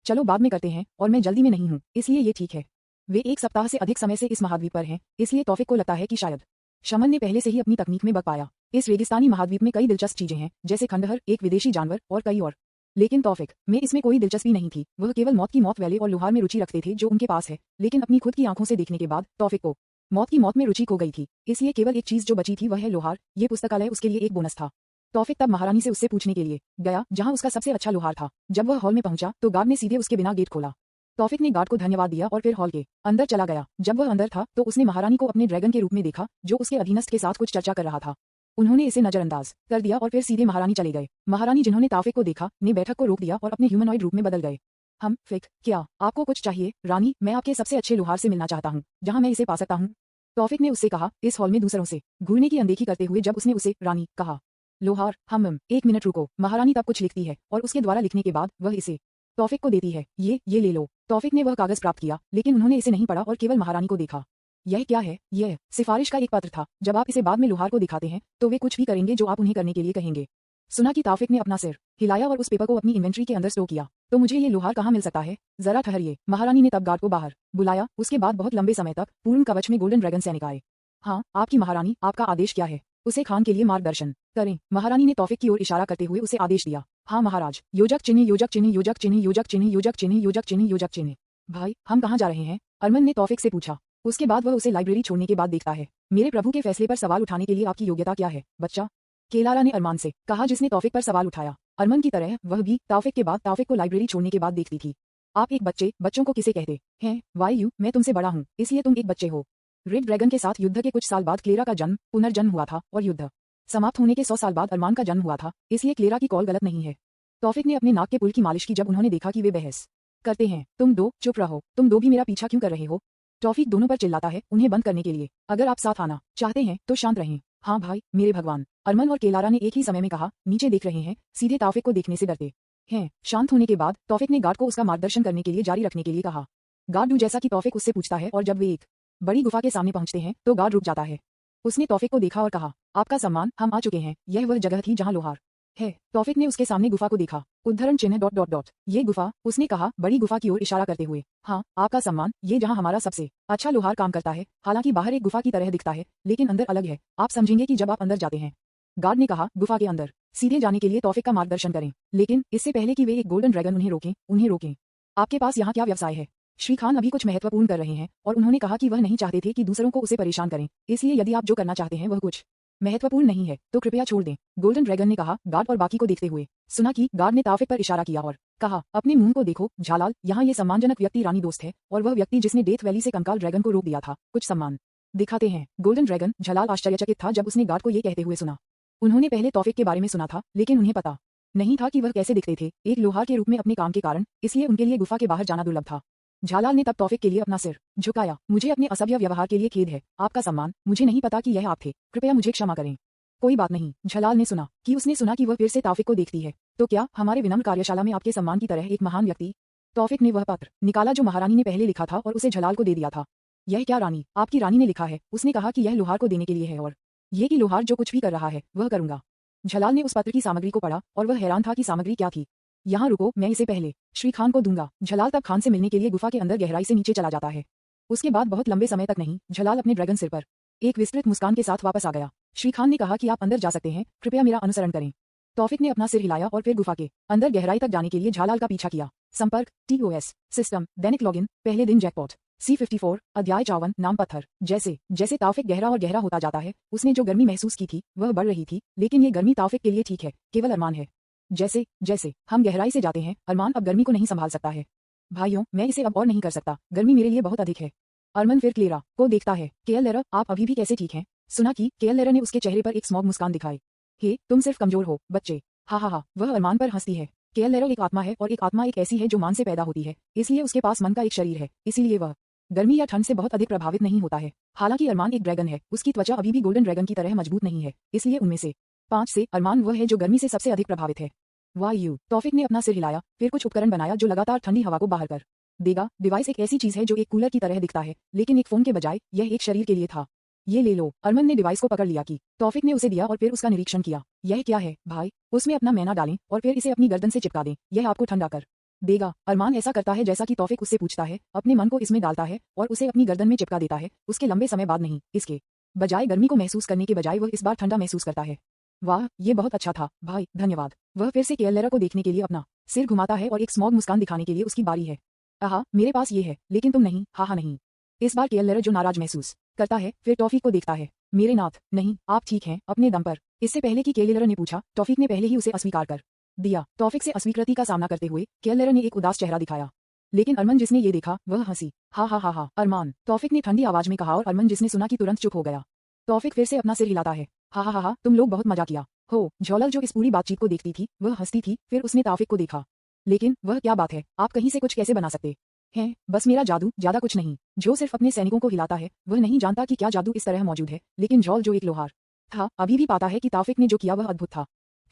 चलो बाद में करते हैं, और मैं जल्दी में नहीं हूँ, इसलिए ये ठीक है। वे एक सप्ताह से अधिक समय से इस महाद्वीप पर हैं, इसलिए तौफिक को लगता है कि शायद शमन ने पहले से ही अपनी तकनीक में बग पाया। इस रेगिस्तानी महाद्वीप में कई दिलचस्प चीजें हैं, जैसे खंडहर, एक विदेशी जानवर और कई और। लेकिन तौफिक में इसमें कोई दिलचस्पी नहीं थी। वह केवल मौत की मौत वाले और लोहार में रुचि रखते थे जो उनके पास है। लेकिन अपनी खुद की आंखों से देखने के बाद तौफिक को मौत की मौत में रुचि खो गई थी। इसलिए केवल एक चीज जो बची थी वह है लोहार। ये पुस्तकालय उसके लिए एक बोनस था। तौफिक तब महारानी से उससे पूछने के लिए गया जहां उसका सबसे अच्छा लोहार था। जब वह हॉल में पहुंचा तो गार्ड ने सीधे उसके बिना गेट खोला। तौफिक ने गार्ड को धन्यवाद दिया और फिर हॉल के अंदर चला गया। जब वह अंदर था तो उसने महारानी को अपने ड्रैगन के रूप में देखा, जो उसके अधीनस्थ के साथ कुछ चर्चा कर रहा था। उन्होंने इसे नजरअंदाज कर दिया और फिर सीधे महारानी चले गए। महारानी, जिन्होंने तौफिक को देखा, ने बैठक को रोक दिया और अपने ह्यूमनॉइड रूप में बदल गए। हम फिक, क्या आपको कुछ चाहिए? रानी, मैं आपके सबसे अच्छे लोहार से मिलना चाहता हूँ, जहाँ मैं इसे पा सकता हूँ। तौफिक ने उससे कहा, इस हॉल में दूसरों से घूरने की अनदेखी करते हुए जब उसने उसे रानी कहा। लोहार, हम एक मिनट रुको। महारानी तब कुछ लिखती है और उसके द्वारा लिखने के बाद वह इसे तौफिक को देती है। ये ले लो। तौफिक ने वह कागज प्राप्त किया, लेकिन उन्होंने इसे नहीं पढ़ा और केवल महारानी को देखा। यह क्या है? यह सिफारिश का एक पत्र था। जब आप इसे बाद में लोहार को दिखाते हैं तो वे कुछ भी करेंगे जो आप उन्हें करने के लिए कहेंगे। सुना कि तौफिक ने अपना सिर हिलाया और उस पेपर को अपनी इन्वेंट्री के अंदर स्टोर किया। तो मुझे ये लोहार कहाँ मिल सकता है? जरा ठहरिए। महारानी ने तब गार्ड को बाहर बुलाया। उसके बाद बहुत लंबे समय तक पूर्ण कवच में गोल्डन ड्रैगन सैनिक आए। हाँ, आपकी महारानी, आपका आदेश क्या है? उसे खान के लिए मार्गदर्शन करें। महारानी ने तौफिक की ओर इशारा करते हुए उसे आदेश दिया। हाँ महाराज। योजक चिन्ह, योजक चिन्ह, योजक चिन्ह, योजक चिन्ह, योजक चिन्ह, योजक चिन्ह, योजक चिन्ह। भाई, हम कहाँ जा रहे हैं? अरमन ने तौफिक से पूछा। उसके बाद वह उसे लाइब्रेरी छोड़ने के बाद देखता है। मेरे प्रभु के फैसले पर सवाल उठाने के लिए आपकी योग्यता क्या है, बच्चा? केलारा ने अरमान से कहा, जिसने तौफिक पर सवाल उठाया। अरमन की तरह वह भी तौफिक के बाद तौफिक को लाइब्रेरी छोड़ने के बाद देखती थी। आप एक बच्चों को किसे कहते हैं? वाई यू, मैं तुमसे बड़ा हूँ, इसलिए तुम एक बच्चे हो। रेड ड्रैगन के साथ युद्ध के कुछ साल बाद क्लेरा का पुनर्जन्म हुआ था, और युद्ध समाप्त होने के 100 साल बाद अरमान का जन्म हुआ था। इसलिए क्लेरा की कॉल गलत नहीं है। तौफिक ने अपने नाक के पुल की मालिश की जब उन्होंने देखा कि वे बहस करते हैं। तुम दो चुप रहो। तुम दो भी मेरा पीछा क्यों कर रहे हो? तौफिक दोनों पर चिल्लाता है, उन्हें बंद करने के लिए। अगर आप साथ आना चाहते हैं तो शांत रहें। हाँ भाई, मेरे भगवान। अरमन और केलारा ने एक ही समय में कहा। नीचे देख रहे हैं, सीधे तौफिक को देखने से डरते हैं। शांत होने के बाद तौफिक ने गार्ड को उसका मार्गदर्शन करने के लिए जारी रखने के लिए कहा। गार्ड डू जैसा कि तौफिक उससे पूछता है, और जब वे एक बड़ी गुफा के सामने पहुंचते हैं तो गार्ड रुक जाता है। उसने तौफिक को देखा और कहा, आपका सम्मान, हम आ चुके हैं। यह वह जगह थी जहां लोहार है। तौफिक ने उसके सामने गुफा को देखा। उद्धरण चिन्ह ... ये गुफा, उसने कहा, बड़ी गुफा की ओर इशारा करते हुए। हाँ, आपका सम्मान, ये जहां हमारा सबसे अच्छा लोहार काम करता है। हालांकि बाहर एक गुफा की तरह दिखता है, लेकिन अंदर अलग है। आप समझेंगे कि जब आप अंदर जाते हैं। गार्ड ने कहा, गुफा के अंदर सीधे जाने के लिए तौफिक का मार्गदर्शन करें, लेकिन इससे पहले कि वे एक गोल्डन ड्रैगन उन्हें रोकें। आपके पास यहाँ क्या व्यवसाय है? श्री खान अभी कुछ महत्वपूर्ण कर रहे हैं, और उन्होंने कहा कि वह नहीं चाहते थे कि दूसरों को उसे परेशान करें। इसलिए यदि आप जो करना चाहते हैं वह कुछ महत्वपूर्ण नहीं है तो कृपया छोड़ दें। गोल्डन ड्रैगन ने कहा, गार्ड और बाकी को देखते हुए। सुना कि गार्ड ने तौफिक पर इशारा किया और कहा, अपने मुंह को देखो झालाल। यहाँ ये सम्मानजनक व्यक्ति रानी दोस्त है, और वह व्यक्ति जिसने डेथ वैली से कंकाल ड्रैगन को रोक दिया था, कुछ सम्मान दिखाते हैं। गोल्डन ड्रैगन झलाल आश्चर्यचकित था जब उसने गार्ड को ये कहते हुए सुना। उन्होंने पहले तौफिक के बारे में सुना था, लेकिन उन्हें पता नहीं था कि वह कैसे दिखते थे, एक लोहार के रूप में अपने काम के कारण, इसलिए उनके लिए गुफा के बाहर जाना दुर्लभ था। झालाल ने तब तौफिक के लिए अपना सिर झुकाया। मुझे अपने असभ्य व्यवहार के लिए खेद है, आपका सम्मान। मुझे नहीं पता कि यह आप थे, कृपया मुझे क्षमा करें। कोई बात नहीं। झलाल ने सुना कि उसने सुना कि वह फिर से तौफिक को देखती है। तो क्या हमारे विनम्र कार्यशाला में आपके सम्मान की तरह एक महान व्यक्ति? तौफिक ने वह पत्र निकाला जो महारानी ने पहले लिखा था और उसे झलाल को दे दिया था। यह क्या रानी? आपकी रानी ने लिखा है। उसने कहा कि यह लोहार को देने के लिए है, और ये कि लोहार जो कुछ भी कर रहा है वह करूंगा। झलाल ने उस पत्र की सामग्री को पढ़ा और वह हैरान था कि सामग्री क्या थी। यहाँ रुको, मैं इसे पहले श्री खान को दूंगा। झलाल तब खान से मिलने के लिए गुफा के अंदर गहराई से नीचे चला जाता है। उसके बाद बहुत लंबे समय तक नहीं, झलाल अपने ड्रैगन सिर पर एक विस्तृत मुस्कान के साथ वापस आ गया। श्री खान ने कहा कि आप अंदर जा सकते हैं, कृपया मेरा अनुसरण करें। तौफिक ने अपना सिर हिलाया और फिर गुफा के अंदर गहराई तक जाने के लिए झालाल का पीछा किया। संपर्क TOS सिस्टम दैनिक लॉगिन पहले दिन जैकपॉट C54 अध्याय 54 नाम पत्थर। जैसे जैसे तौफिक गहरा और गहरा होता जाता है, उसने जो गर्मी महसूस की थी वह बढ़ रही थी, लेकिन ये गर्मी तौफिक के लिए ठीक है, केवल अरमान है। जैसे जैसे हम गहराई से जाते हैं, अरमान अब गर्मी को नहीं संभाल सकता है। भाइयों, मैं इसे अब और नहीं कर सकता, गर्मी मेरे लिए बहुत अधिक है। अरमान फिर क्लेरा को देखता है। केएल लेरा, आप अभी भी कैसे ठीक हैं? सुना कि केएल लेरा ने उसके चेहरे पर एक स्मॉग मुस्कान दिखाई। हे, तुम सिर्फ कमजोर हो बच्चे। हा हा हा, वह अरमान पर हंसती है। केएल लेरा एक आत्मा है और एक आत्मा एक ऐसी है जो मान से पैदा होती है, इसलिए उसके पास मन का एक शरीर है, इसीलिए वह गर्मी या ठंड से बहुत अधिक प्रभावित नहीं होता है। हालांकि अरमान एक ड्रैगन है, उसकी त्वचा अभी भी गोल्डन ड्रैगन की तरह मजबूत नहीं है, इसलिए उनमें से 5 से अरमान वह है जो गर्मी से सबसे अधिक प्रभावित है। वायु तौफिक ने अपना सिर हिलाया, फिर कुछ उपकरण बनाया जो लगातार ठंडी हवा को बाहर कर देगा। डिवाइस एक ऐसी चीज है जो एक कूलर की तरह दिखता है, लेकिन एक फोन के बजाय यह एक शरीर के लिए था। ये ले लो। अरमान ने डिवाइस को पकड़ लिया कि तौफिक ने उसे दिया और फिर उसका निरीक्षण किया। यह क्या है भाई? उसमें अपना मैना डालें और फिर इसे अपनी गर्दन से चिपका दें, यह आपको ठंडा कर देगा। अरमान ऐसा करता है जैसा कि तौफिक उससे पूछता है, अपने मन को इसमें डालता है और उसे अपनी गर्दन में चिपका देता है। उसके लंबे समय बाद नहीं, इसके बजाय गर्मी को महसूस करने के बजाय वह इस बार ठंडा महसूस करता है। वाह, ये बहुत अच्छा था भाई, धन्यवाद। वह फिर से केएल लेरा को देखने के लिए अपना सिर घुमाता है और एक स्मॉग मुस्कान दिखाने के लिए उसकी बारी है। आहा, मेरे पास ये है, लेकिन तुम नहीं। हा नहीं। इस बार केएल लेरा जो नाराज महसूस करता है, फिर टॉफिक को देखता है। मेरे नाथ, नहीं, आप ठीक हैं अपने दम पर। इससे पहले कि केएल लेरा ने पूछा, टॉफिक ने पहले ही उसे अस्वीकार कर दिया। टॉफिक से अस्वीकृति का सामना करते हुए केएल लेरा ने एक उदास चेहरा दिखाया, लेकिन अरमान जिसने ये देखा वह हंसी। हा हा हा हा, अरमान, टॉफिक ने ठंडी आवाज में कहा और अरमान जिसने सुना कि तुरंत चुप हो गया। टॉफिक फिर से अपना सिर हिलाता है। हा हा हा हा, तुम लोग बहुत मजा किया हो। झोलल जो इस पूरी बातचीत को देखती थी वह हंसती थी, फिर उसने टॉफिक को देखा। लेकिन वह क्या बात है, आप कहीं से कुछ कैसे बना सकते हैं? बस मेरा जादू, ज्यादा कुछ नहीं। जो सिर्फ अपने सैनिकों को हिलाता है वह नहीं जानता कि क्या जादू इस तरह मौजूद है, लेकिन झोल जो एक लोहार था अभी भी पाता है कि टॉफिक ने जो किया वह अद्भुत था।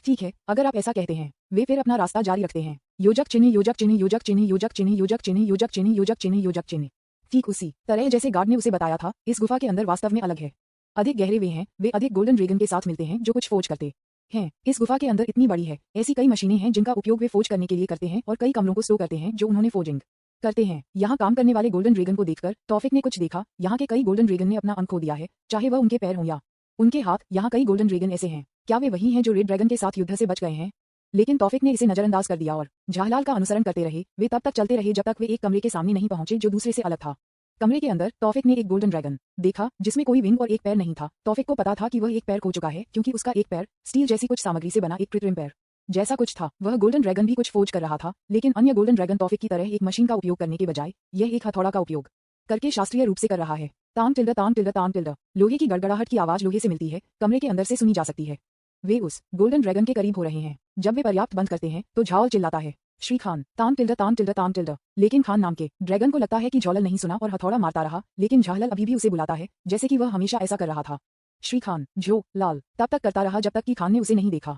ठीक है, अगर आप ऐसा कहते हैं। वे फिर अपना रास्ता जारी रखते हैं। योजक चिन्ह योजक चिन्ह योजक चिन्ह योजक चिन्ह योजक चिन्ह योजक चिन्ह योजक चिन्ह योजक चिन्ह। ठीक उसी तरह जैसे गार्ड ने उसे बताया था, इस गुफा के अंदर वास्तव में अलग है। अधिक गहरे वे हैं, वे अधिक गोल्डन ड्रैगन के साथ मिलते हैं जो कुछ फोज करते हैं। इस गुफा के अंदर इतनी बड़ी है, ऐसी कई मशीनें हैं जिनका उपयोग वे फोज करने के लिए करते हैं और कई कमरों को स्टोर करते हैं जो उन्होंने फोजिंग करते हैं। यहाँ काम करने वाले गोल्डन ड्रैगन को देखकर टॉफिक ने कुछ देखा। यहाँ के कई गोल्डन ड्रैगन ने अपना अंत खो दिया है, चाहे वह उनके पैर हों या उनके हाथ। यहाँ कई गोल्डन ड्रैगन ऐसे हैं, क्या वे वही हैं जो रेड ड्रैगन के साथ युद्ध से बच गए हैं? लेकिन टॉफिक ने इसे नजरअंदाज कर दिया और झालाल का अनुसरण करते रहे। वे तब तक चलते रहे जब तक वे एक कमरे के सामने नहीं पहुंचे जो दूसरे से अलग था। कमरे के अंदर टॉफिक ने एक गोल्डन ड्रैगन देखा जिसमें कोई विंग और एक पैर नहीं था। टॉफिक को पता था कि वह एक पैर खो चुका है क्योंकि उसका एक पैर स्टील जैसी कुछ सामग्री से बना एक कृत्रिम पैर जैसा कुछ था। वह गोल्डन ड्रैगन भी कुछ फोज कर रहा था, लेकिन अन्य गोल्डन ड्रैगन टॉफिक की तरह एक मशीन का उपयोग करने के बजाय यह एक हथौड़ा का उपयोग करके शास्त्रीय रूप से कर रहा है। ताम टिल्डा ताम टिल्डा ताम टिल्डा। लोहे की गड़गड़ाहट की आवाज लोहे से मिलती है, कमरे के अंदर से सुनी जा सकती है। वे उस गोल्डन ड्रैगन के करीब हो रहे हैं। जब वे पर्याप्त बंद करते हैं तो झाओल चिल्लाता है, श्री खान, ताम टिल्डा ताम टिल्डा ताम टिल्डा। लेकिन खान नाम के ड्रैगन को लगता है कि झोलल नहीं सुना और हथौड़ा मारता रहा, लेकिन झालल अभी भी उसे बुलाता है जैसे कि वह हमेशा ऐसा कर रहा था। श्री खान, जो लाल तब तक करता रहा जब तक कि खान ने उसे नहीं देखा।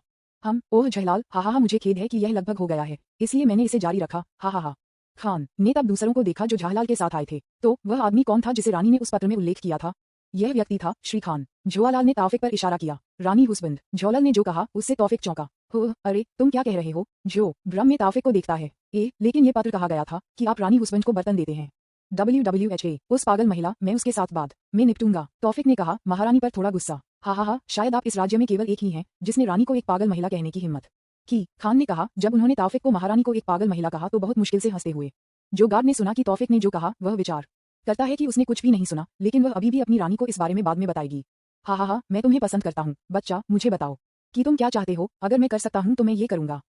ओह झलाल, हा हा, मुझे खेद है कि यह लगभग हो गया है, इसलिए मैंने इसे जारी रखा। हा हा हा। खान ने तब दूसरों को देखा जो झालाल के साथ आए थे। तो वह आदमी कौन था जिसे रानी ने उस पत्र में उल्लेख किया था? यह व्यक्ति था श्री खान। झोलाल ने तौफिक पर इशारा किया। रानी हुस्बंद। झोलल ने जो कहा उससे तौफिक चौंका। हो, अरे तुम क्या कह रहे हो? जो ब्रह्म में तौफिक को देखता है। लेकिन ये पत्र कहा गया था कि आप रानी हुस्बंद को बर्तन देते हैं। WWHA, उस पागल महिला, मैं उसके साथ बाद में निपटूंगा। तौफिक ने कहा, महारानी पर थोड़ा गुस्सा। हा हा हा, शायद आप इस राज्य में केवल एक ही हैं जिसने रानी को एक पागल महिला कहने की हिम्मत की। खान ने कहा। जब उन्होंने तौफिक को महारानी को एक पागल महिला कहा तो बहुत मुश्किल से हंसते हुए। जो गार्ड ने सुना कि तौफिक ने जो कहा वह विचार करता है कि उसने कुछ भी नहीं सुना, लेकिन वह अभी भी अपनी रानी को इस बारे में बाद में बताएगी। हा हा हा, मैं तुम्हें पसंद करता हूँ बच्चा, मुझे बताओ कि तुम क्या चाहते हो। अगर मैं कर सकता हूँ तो मैं ये करूंगा।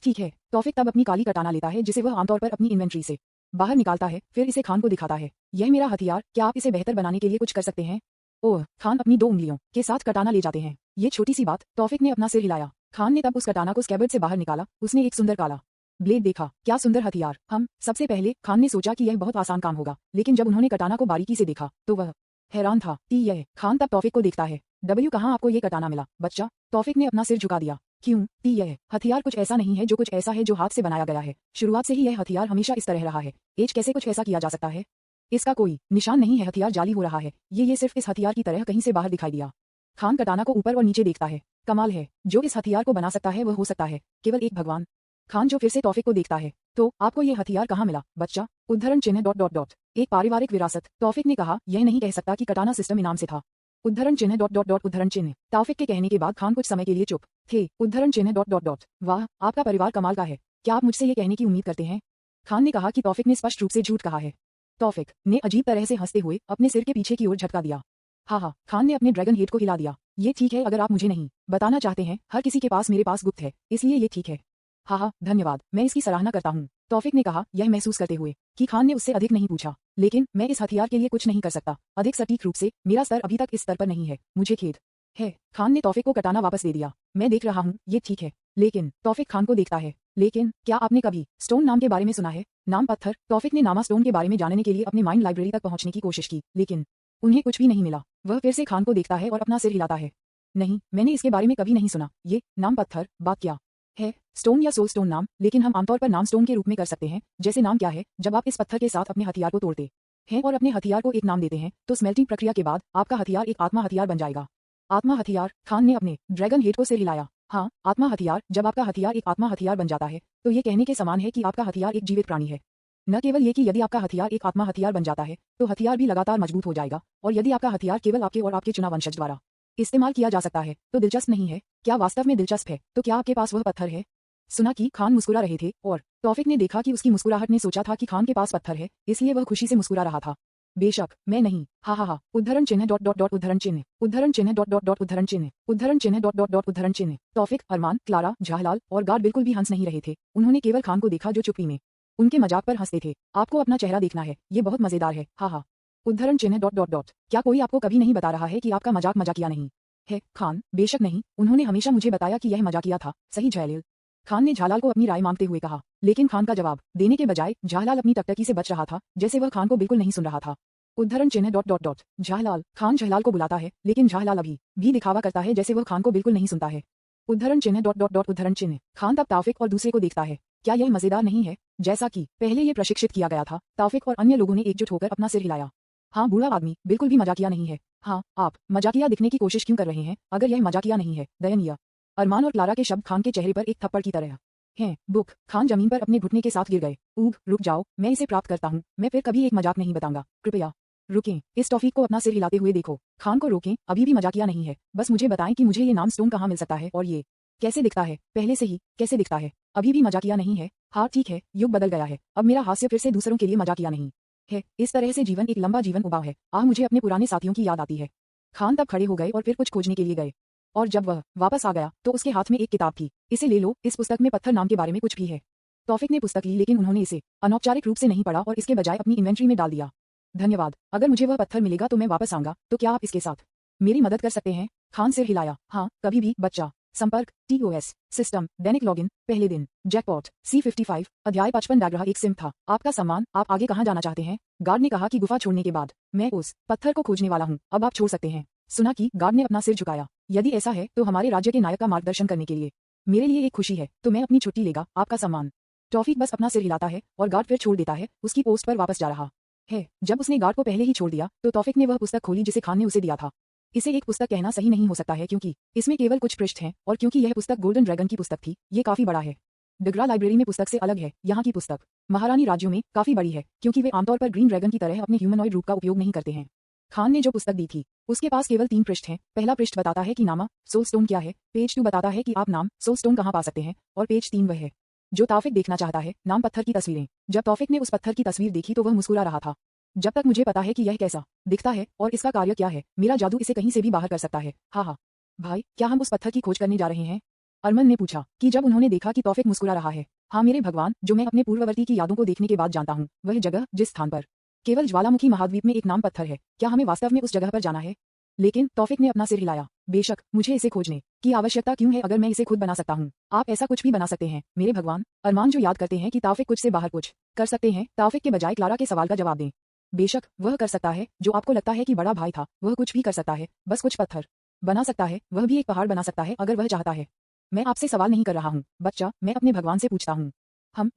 ठीक है। तौफिक तब अपनी काली कटाना लेता है जिसे वह आमतौर पर अपनी इन्वेंट्री से बाहर निकालता है, फिर इसे खान को दिखाता है। यह मेरा हथियार, क्या आप इसे बेहतर बनाने के लिए कुछ कर सकते हैं? ओह, खान अपनी 2 उंगलियों के साथ कटाना ले जाते हैं। ये छोटी सी बात। तौफिक ने अपना सिर हिलाया। खान ने तब उस कटाना को स्कैबर्ड से बाहर निकाला। उसने एक सुंदर काला ब्लेड देखा। क्या सुंदर हथियार। सबसे पहले खान ने सोचा कि यह बहुत आसान काम होगा, लेकिन जब उन्होंने कटाना को बारीकी से देखा तो वह हैरान था। यह खान तब तौफिक को देखता है। कहाँ आपको ये कटाना मिला बच्चा? तौफिक ने अपना सिर झुका दिया। क्यों? यह हथियार कुछ ऐसा नहीं है जो कुछ ऐसा है जो हाथ से बनाया गया है। शुरुआत से ही यह हथियार हमेशा इस तरह रहा है। एज कैसे कुछ ऐसा किया जा सकता है? इसका कोई निशान नहीं है। हथियार जाली हो रहा है। ये सिर्फ इस हथियार की तरह कहीं से बाहर दिखाई दिया। खान कटाना को ऊपर और नीचे देखता है। कमाल है, जो इस हथियार को बना सकता है वह हो सकता है केवल एक भगवान। खान जो फिर से तौफिक को देखता है, तो आपको ये हथियार कहाँ मिला बच्चा? उद्धरण चिन्ह डॉट डॉट डॉट। एक पारिवारिक विरासत। तौफिक ने कहा, यह नहीं कह सकता कि कटाना सिस्टम इनाम से था। उद्धरण चिन्ह डॉट डॉट डॉट। उद्धरण चिन्ह। तौफिक के कहने के बाद खान कुछ समय के लिए चुप थे। उद्धरण चिन्ह डॉट डॉट डॉट। वाह, आपका परिवार कमाल का है। क्या आप मुझसे ये कहने की उम्मीद करते हैं? खान ने कहा कि तौफिक ने स्पष्ट रूप से झूठ कहा है। तौफिक ने अजीब तरह से हंसते हुए अपने सिर के पीछे की ओर झटका दिया। हाँ, खान ने अपने ड्रैगन हेड को हिला दिया। ये ठीक है, अगर आप मुझे नहीं बताना चाहते हैं, हर किसी के पास मेरे पास गुप्त है, इसलिए ये ठीक है। हाँ, धन्यवाद, मैं इसकी सराहना करता हूँ। तौफिक ने कहा, यह महसूस करते हुए कि खान ने उससे अधिक नहीं पूछा। लेकिन मैं इस हथियार के लिए कुछ नहीं कर सकता, अधिक सटीक रूप से मेरा स्तर अभी तक इस स्तर पर नहीं है, मुझे खेद है। खान ने तौफिक को कटाना वापस दे दिया। मैं देख रहा हूँ, ये ठीक है। लेकिन तौफिक खान को देखता है। लेकिन क्या आपने कभी स्टोन नाम के बारे में सुना है? नाम पत्थर। तौफिक ने नामा स्टोन के बारे में जानने के लिए अपने माइंड लाइब्रेरी तक पहुंचने की कोशिश की, लेकिन उन्हें कुछ भी नहीं मिला। वह फिर से खान को देखता है और अपना सिर हिलाता है। नहीं, मैंने इसके बारे में कभी नहीं सुना। ये नाम पत्थर बात क्या है? स्टोन या सोल स्टोन नाम, लेकिन हम आमतौर पर नाम स्टोन के रूप में कर सकते हैं। जैसे नाम क्या है? जब आप इस पत्थर के साथ अपने हथियार को तोड़ते हैं और अपने हथियार को एक नाम देते हैं, तो स्मेल्टिंग प्रक्रिया के बाद आपका हथियार एक आत्मा हथियार बन जाएगा। आत्मा हथियार। खान ने अपने ड्रैगन हेड को सिर हिलाया। हाँ, आत्मा हथियार। जब आपका हथियार एक आत्मा हथियार बन जाता है, तो ये कहने के समान है कि आपका हथियार एक जीवित प्राणी है। न केवल ये कि यदि आपका हथियार एक आत्मा हथियार बन जाता है, तो हथियार भी लगातार मजबूत हो जाएगा, और यदि आपका हथियार केवल आपके और आपके चुना वंशज द्वारा इस्तेमाल किया जा सकता है, तो दिलचस्प नहीं है। क्या वास्तव में दिलचस्प है? तो क्या आपके पास वह पत्थर है? सुना कि खान मुस्कुरा रहे थे, और तौफिक ने देखा कि उसकी मुस्कुराहट ने सोचा था कि खान के पास पत्थर है, इसलिए वह खुशी से मुस्कुरा रहा था। बेशक, मैं नहीं। हा। उद्धरण चिन्ह डॉट डॉट डॉट। उद्धरण चिन्ह। उद्धरण चिन्ह डॉट डॉट डॉट। उद्धरण चिन्ह। उद्धरण चिन्ह डॉट डॉट डॉट। उद्धरण चिन्ह। तौफिक, अरमान, क्लारा, जवाहरलाल और गार्ड बिल्कुल भी हंस नहीं रहे थे। उन्होंने केवल खान को देखा जो चुप्पी में उनके मजाक पर हंसते थे। आपको अपना चेहरा देखना है, ये बहुत मजेदार है। हा। उद्धरण चिन्ह डॉट डॉट डॉट। क्या कोई आपको कभी नहीं बता रहा है कि आपका मजाक मजाकिया नहीं है? खान, बेशक नहीं, उन्होंने हमेशा मुझे बताया कि यह मजाकिया था। सही जयलील। खान ने झालाल को अपनी राय मांगते हुए कहा, लेकिन खान का जवाब देने के बजाय झालाल अपनी टकटकी से बच रहा था, जैसे वह खान को बिल्कुल नहीं सुन रहा था। उद्धरण चिन्ह डॉट डॉट डॉट। झालाल। खान झालाल को बुलाता है, लेकिन झालाल अभी भी दिखावा करता है जैसे वह खान को बिल्कुल नहीं सुनता है। उद्धरण चिन्ह डॉट डॉट डॉट। उद्धरण चिन्ह। खान तब तौफिक और दूसरे को देखता है। क्या यह मजेदार नहीं है? जैसा कि पहले ये प्रशिक्षित किया गया था, तौफिक और अन्य लोगों ने एकजुट होकर अपना सिर हिलाया। हाँ, बूढ़ा आदमी बिल्कुल भी मजाकिया नहीं है। हाँ, आप मजाकिया दिखने की कोशिश क्यों कर रहे हैं? अगर यह मजाकिया नहीं है, दयनीय। अरमान और क्लारा के शब्द खान के चेहरे पर एक थप्पड़ की तरह हैं। बुक। खान जमीन पर अपने घुटने के साथ गिर गए। ऊह, रुक जाओ, मैं इसे प्राप्त करता हूँ। मैं फिर कभी एक मजाक नहीं बताऊंगा, कृपया रुकें। इस टॉफिक को अपना सिर हिलाते हुए देखो। खान को रोकें, अभी भी मजाकिया नहीं है। बस मुझे बताएं कि मुझे ये नाम स्टोन कहाँ मिल सकता है और ये कैसे दिखता है? पहले से ही कैसे दिखता है? अभी भी मजाकिया नहीं है? हाँ ठीक है, युग बदल गया है। अब मेरा हास्य फिर से दूसरों के लिए मजाकिया नहीं है। इस तरह से जीवन एक लंबा जीवन उबाव है। मुझे अपने पुराने साथियों की याद आती है। खान तब खड़े हो गए और फिर कुछ खोजने के लिए गए, और जब वह वापस आ गया तो उसके हाथ में एक किताब थी। इसे ले लो, इस पुस्तक में पत्थर नाम के बारे में कुछ भी है। तौफिक ने पुस्तक ली, लेकिन उन्होंने इसे अनौपचारिक रूप से नहीं पढ़ा और इसके बजाय अपनी इन्वेंट्री में डाल दिया। धन्यवाद, अगर मुझे वह पत्थर मिलेगा तो मैं वापस आऊंगा। तो क्या आप इसके साथ मेरी मदद कर सकते हैं? खान सिर हिलाया। हाँ, कभी भी बच्चा। संपर्क TOS सिस्टम दैनिक लॉगिन पहले दिन जैकपॉट C55 अध्याय 55 डायग्राह एक सिम था। आपका सम्मान, आप आगे कहाँ जाना चाहते हैं? गार्ड ने कहा कि गुफा छोड़ने के बाद मैं उस पत्थर को खोजने वाला हूँ। अब आप छोड़ सकते हैं। सुना कि गार्ड ने अपना सिर झुकाया। यदि ऐसा है तो हमारे राज्य के नायक का मार्गदर्शन करने के लिए मेरे लिए एक खुशी है, तो मैं अपनी छुट्टी लेगा। आपका सम्मान। टॉफिक बस अपना सिर हिलाता है और गार्ड फिर छोड़ देता है, उसकी पोस्ट पर वापस जा रहा है। जब उसने गार्ड को पहले ही छोड़ दिया तो तौफिक ने वह पुस्तक खोली जिसे खान ने उसे दिया था। इसे एक पुस्तक कहना सही नहीं हो सकता है क्योंकि इसमें केवल कुछ पृष्ठ हैं, और क्योंकि यह पुस्तक गोल्डन ड्रैगन की पुस्तक थी, ये काफी बड़ा है। डिग्रा लाइब्रेरी में पुस्तक से अलग है। यहाँ की पुस्तक महारानी राज्यों में काफी बड़ी है, क्योंकि वे आमतौर पर ग्रीन ड्रैगन की तरह अपने ह्यूमनॉइड रूप का उपयोग नहीं करते हैं। खान ने जो पुस्तक दी थी उसके पास केवल 3 पृष्ठ हैं। पहला पृष्ठ बताता है कि नामा सोल स्टोन क्या है, पेज 2 बताता है कि आप नाम सोल स्टोन कहाँ पा सकते हैं, और पेज 3 वह है जो तौफिक देखना चाहता है, नाम पत्थर की तस्वीरें। जब तौफिक ने उस पत्थर की तस्वीर देखी तो वह मुस्कुरा रहा था। जब तक मुझे पता है कि यह कैसा दिखता है और इसका कार्य क्या है, मेरा जादू इसे कहीं से भी बाहर कर सकता है। हाँ, भाई, क्या हम उस पत्थर की खोज करने जा रहे हैं? अरमान ने पूछा कि जब उन्होंने देखा कि तौफिक मुस्कुरा रहा है। हाँ मेरे भगवान, जो मैं अपने पूर्ववर्ती की यादों को देखने के बाद जानता हूँ, वह जगह जिस स्थान पर केवल ज्वालामुखी महाद्वीप में एक नाम पत्थर है, क्या हमें वास्तव में उस जगह पर जाना है? लेकिन तौफिक ने अपना सिर हिलाया। बेशक, मुझे इसे खोजने की आवश्यकता क्यों है अगर मैं इसे खुद बना सकता हूँ? आप ऐसा कुछ भी बना सकते हैं मेरे भगवान। अरमान जो याद करते हैं कि तौफिक कुछ से बाहर कुछ कर सकते हैं, तौफिक के बजाय क्लारा के सवाल का जवाब दें। बेशक, वह कर सकता है जो आपको लगता है कि बड़ा भाई था, वह कुछ भी कर सकता है, बस कुछ पत्थर बना सकता है, वह भी एक पहाड़ बना सकता है अगर वह चाहता है। मैं आपसे सवाल नहीं कर रहा हूँ बच्चा, मैं अपने भगवान से पूछता हूँ।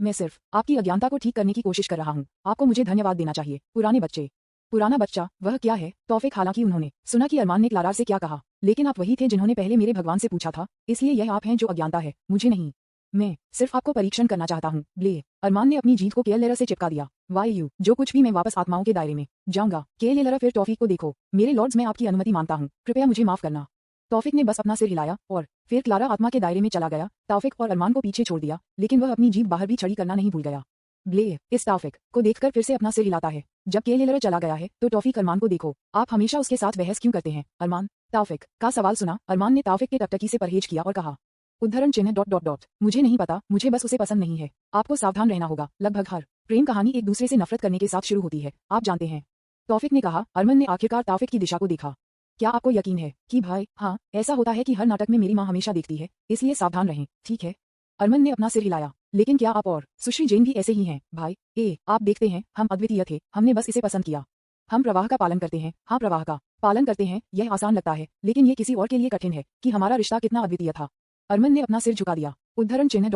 मैं सिर्फ आपकी अज्ञानता को ठीक करने की कोशिश कर रहा हूँ। आपको मुझे धन्यवाद देना चाहिए। पुराने बच्चे। पुराना बच्चा, वह क्या है? तौफिक, हालांकि उन्होंने सुना कि अरमान ने क्लारा से क्या कहा, लेकिन आप वही थे जिन्होंने पहले मेरे भगवान से पूछा था, इसलिए यह आप हैं जो अज्ञानता है, मुझे नहीं। मैं सिर्फ आपको परीक्षण करना चाहता हूँ। ब्ले। अरमान ने अपनी जीत को केएल लेरा से चिपका दिया। वाई यू, जो कुछ भी मैं वापस आत्माओं के दायरे में जाऊंगा। केएल लेरा, फिर टॉफिक को देखो। मेरे लॉर्ड्स, मैं आपकी अनुमति मांगता हूँ, कृपया मुझे माफ करना। तौफिक ने बस अपना सिर हिलाया और फिर क्लारा आत्मा के दायरे में चला गया। तौफिक और अरमान को पीछे छोड़ दिया, लेकिन वह अपनी जीभ बाहर भी छड़ी करना नहीं भूल गया। ब्ले इस तौफिक को देखकर फिर से अपना सिर हिलाता है। जब केएल लेरा चला गया है तो टॉफिक अरमान को देखो, आप हमेशा उसके साथ बहस क्यों करते हैं अरमान? तौफिक का सवाल सुना अरमान ने तौफिक के टकटकी से परहेज किया और कहा, उद्धरण चिन्ह ... मुझे नहीं पता, मुझे बस उसे पसंद नहीं है। आपको सावधान रहना होगा। लगभग हर प्रेम कहानी एक दूसरे से नफरत करने के साथ शुरू होती है, आप जानते हैं। तौफिक ने कहा। अरमान ने आखिरकार तौफिक की दिशा को देखा। क्या आपको यकीन है कि भाई? हाँ, ऐसा होता है कि हर नाटक में मेरी माँ हमेशा देखती है, इसलिए सावधान रहें, ठीक है? अरमान ने अपना सिर हिलाया। लेकिन क्या आप और सुश्री जैन भी ऐसे ही हैं भाई? आप देखते हैं, हम अद्वितीय थे, हमने बस इसे पसंद किया। हम प्रवाह का पालन करते हैं। हाँ, प्रवाह का पालन करते हैं, यह आसान लगता है, लेकिन ये किसी और के लिए कठिन है कि हमारा रिश्ता कितना अद्वितीय था। अरमान ने अपना सिर झुका दिया। उद्धरण चिन्ह ...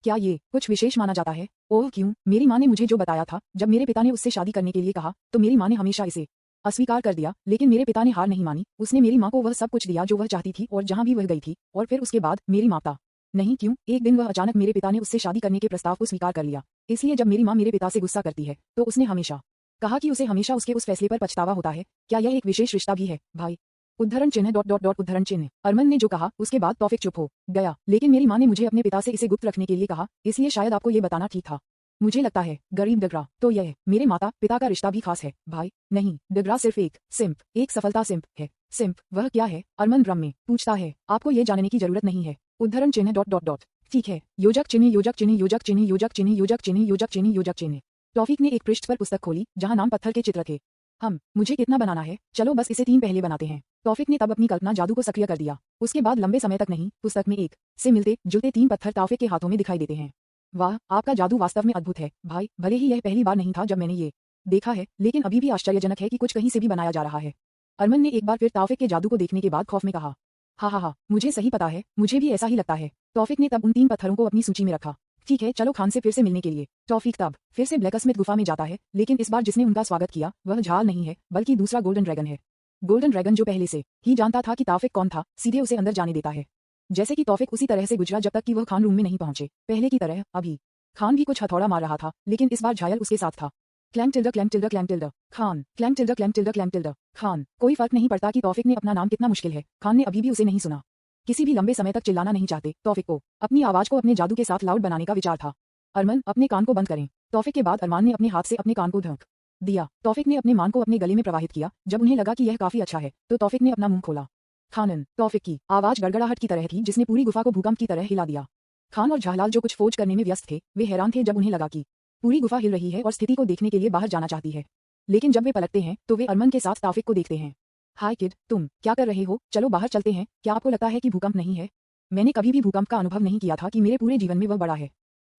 क्या ये कुछ विशेष माना जाता है? ओह क्यों, मेरी माँ ने मुझे जो बताया था, जब मेरे पिता ने उससे शादी करने के लिए कहा तो मेरी माँ ने हमेशा इसे अस्वीकार कर दिया, लेकिन मेरे पिता ने हार नहीं मानी। उसने मेरी माँ को वह सब कुछ दिया जो वह चाहती थी और जहाँ भी वह गई थी, और फिर उसके बाद मेरी माता नहीं क्यों, एक दिन वह अचानक मेरे पिता ने उससे शादी करने के प्रस्ताव को स्वीकार कर लिया। इसलिए जब मेरी माँ मेरे पिता से गुस्सा करती है तो उसने हमेशा कहा कि उसे हमेशा उसके उस फैसले पर पछतावा होता है। क्या यह एक विशेष रिश्ता भी है भाई? उद्धरण चिन्ह ... उद्धरण चिन्ह। अरमान ने जो कहा उसके बाद तौफिक चुप हो गया। लेकिन मेरी माँ ने मुझे अपने पिता से इसे गुप्त रखने के लिए कहा, इसलिए शायद आपको ये बताना ठीक था। मुझे लगता है गरीब डगरा, तो यह मेरे माता पिता का रिश्ता भी खास है भाई? नहीं, डगरा सिर्फ एक सिंप, एक सफलता सिंप है। सिंप वह क्या है? अरमान भ्रम में पूछता है। आपको ये जानने की जरूरत नहीं है। उद्धरण चिन्ह ... ठीक है। योजक चिन्ह योजक चिन्ह योजक चिन्ह योजक चिन्ह योजक चिन्ह योजक चिन्ह योजक चिन्ह। टॉफिक ने एक पृष्ठ पर पुस्तक खोली जहां नाम पत्थर के चित्र थे। मुझे कितना बनाना है? चलो बस इसे 3 पहले बनाते हैं। टॉफिक ने तब अपनी कल्पना जादू को सक्रिय कर दिया। उसके बाद लंबे समय तक नहीं, पुस्तक में एक से मिलते जुलते 3 पत्थर टॉफिक के हाथों में दिखाई देते हैं। वाह, आपका जादू वास्तव में अद्भुत है भाई। भले ही यह पहली बार नहीं था जब मैंने ये देखा है, लेकिन अभी भी आश्चर्यजनक है कि कुछ कहीं से भी बनाया जा रहा है। अरमान ने एक बार फिर टॉफिक के जादू को देखने के बाद खौफ में कहा, हाँ, मुझे सही पता है, मुझे भी ऐसा ही लगता है। टॉफिक ने तब उन 3 पत्थरों को अपनी सूची में रखा। ठीक है, चलो खान से फिर से मिलने के लिए। टॉफिक तब फिर से ब्लैकस्मिथ गुफा में जाता है, लेकिन इस बार जिसने उनका स्वागत किया वह झाल नहीं है, बल्कि दूसरा गोल्डन ड्रैगन है। गोल्डन ड्रैगन जो पहले से ही जानता था कि टॉफिक कौन था, सीधे उसे अंदर जाने देता है। जैसे कि टॉफिक उसी तरह से गुजरा जब तक कि वह खान रूम में नहीं पहुंचे। पहले की तरह अभी खान भी कुछ हथौड़ा मार रहा था, लेकिन इस बार झायल उसके साथ था। क्लैंग टिल्डर क्लैंग टिल्डर क्लैंग टिल्डर खान, क्लैंग टिल्डर क्लैंग टिल्डर क्लैंग टिल्डर खान। कोई फर्क नहीं पड़ता कि टॉफिक ने अपना नाम कितना मुश्किल है, खान ने अभी भी उसे नहीं सुना। किसी भी लंबे समय तक चिल्लाना नहीं चाहते। टॉफिक को अपनी आवाज को अपने जादू के साथ लाउड बनाने का विचार था। अरमान, अपने कान को बंद करें। टॉफिक के बाद अरमान ने अपने हाथ से अपने कान को ढक दिया। टॉफिक ने अपने मान को अपने गले में प्रवाहित किया। जब उन्हें लगा कि यह काफी अच्छा है तो टॉफिक ने अपना मुंह खोला। खानन। टॉफिक की आवाज गड़गड़ाहट की तरह थी जिसने पूरी गुफा को भूकंप की तरह हिला दिया। खान और झालाल जो कुछ खोज करने में व्यस्त थे, वे हैरान थे जब उन्हें लगा कि पूरी गुफा हिल रही है और स्थिति को देखने के लिए बाहर जाना चाहती है। लेकिन जब वे पलटते हैं तो वे अरमान के साथ टॉफिक को देखते हैं। हाय किड, तुम क्या कर रहे हो? चलो बाहर चलते हैं। क्या आपको लगता है कि भूकंप नहीं है? मैंने कभी भी भूकंप का अनुभव नहीं किया था कि मेरे पूरे जीवन में वह बड़ा है।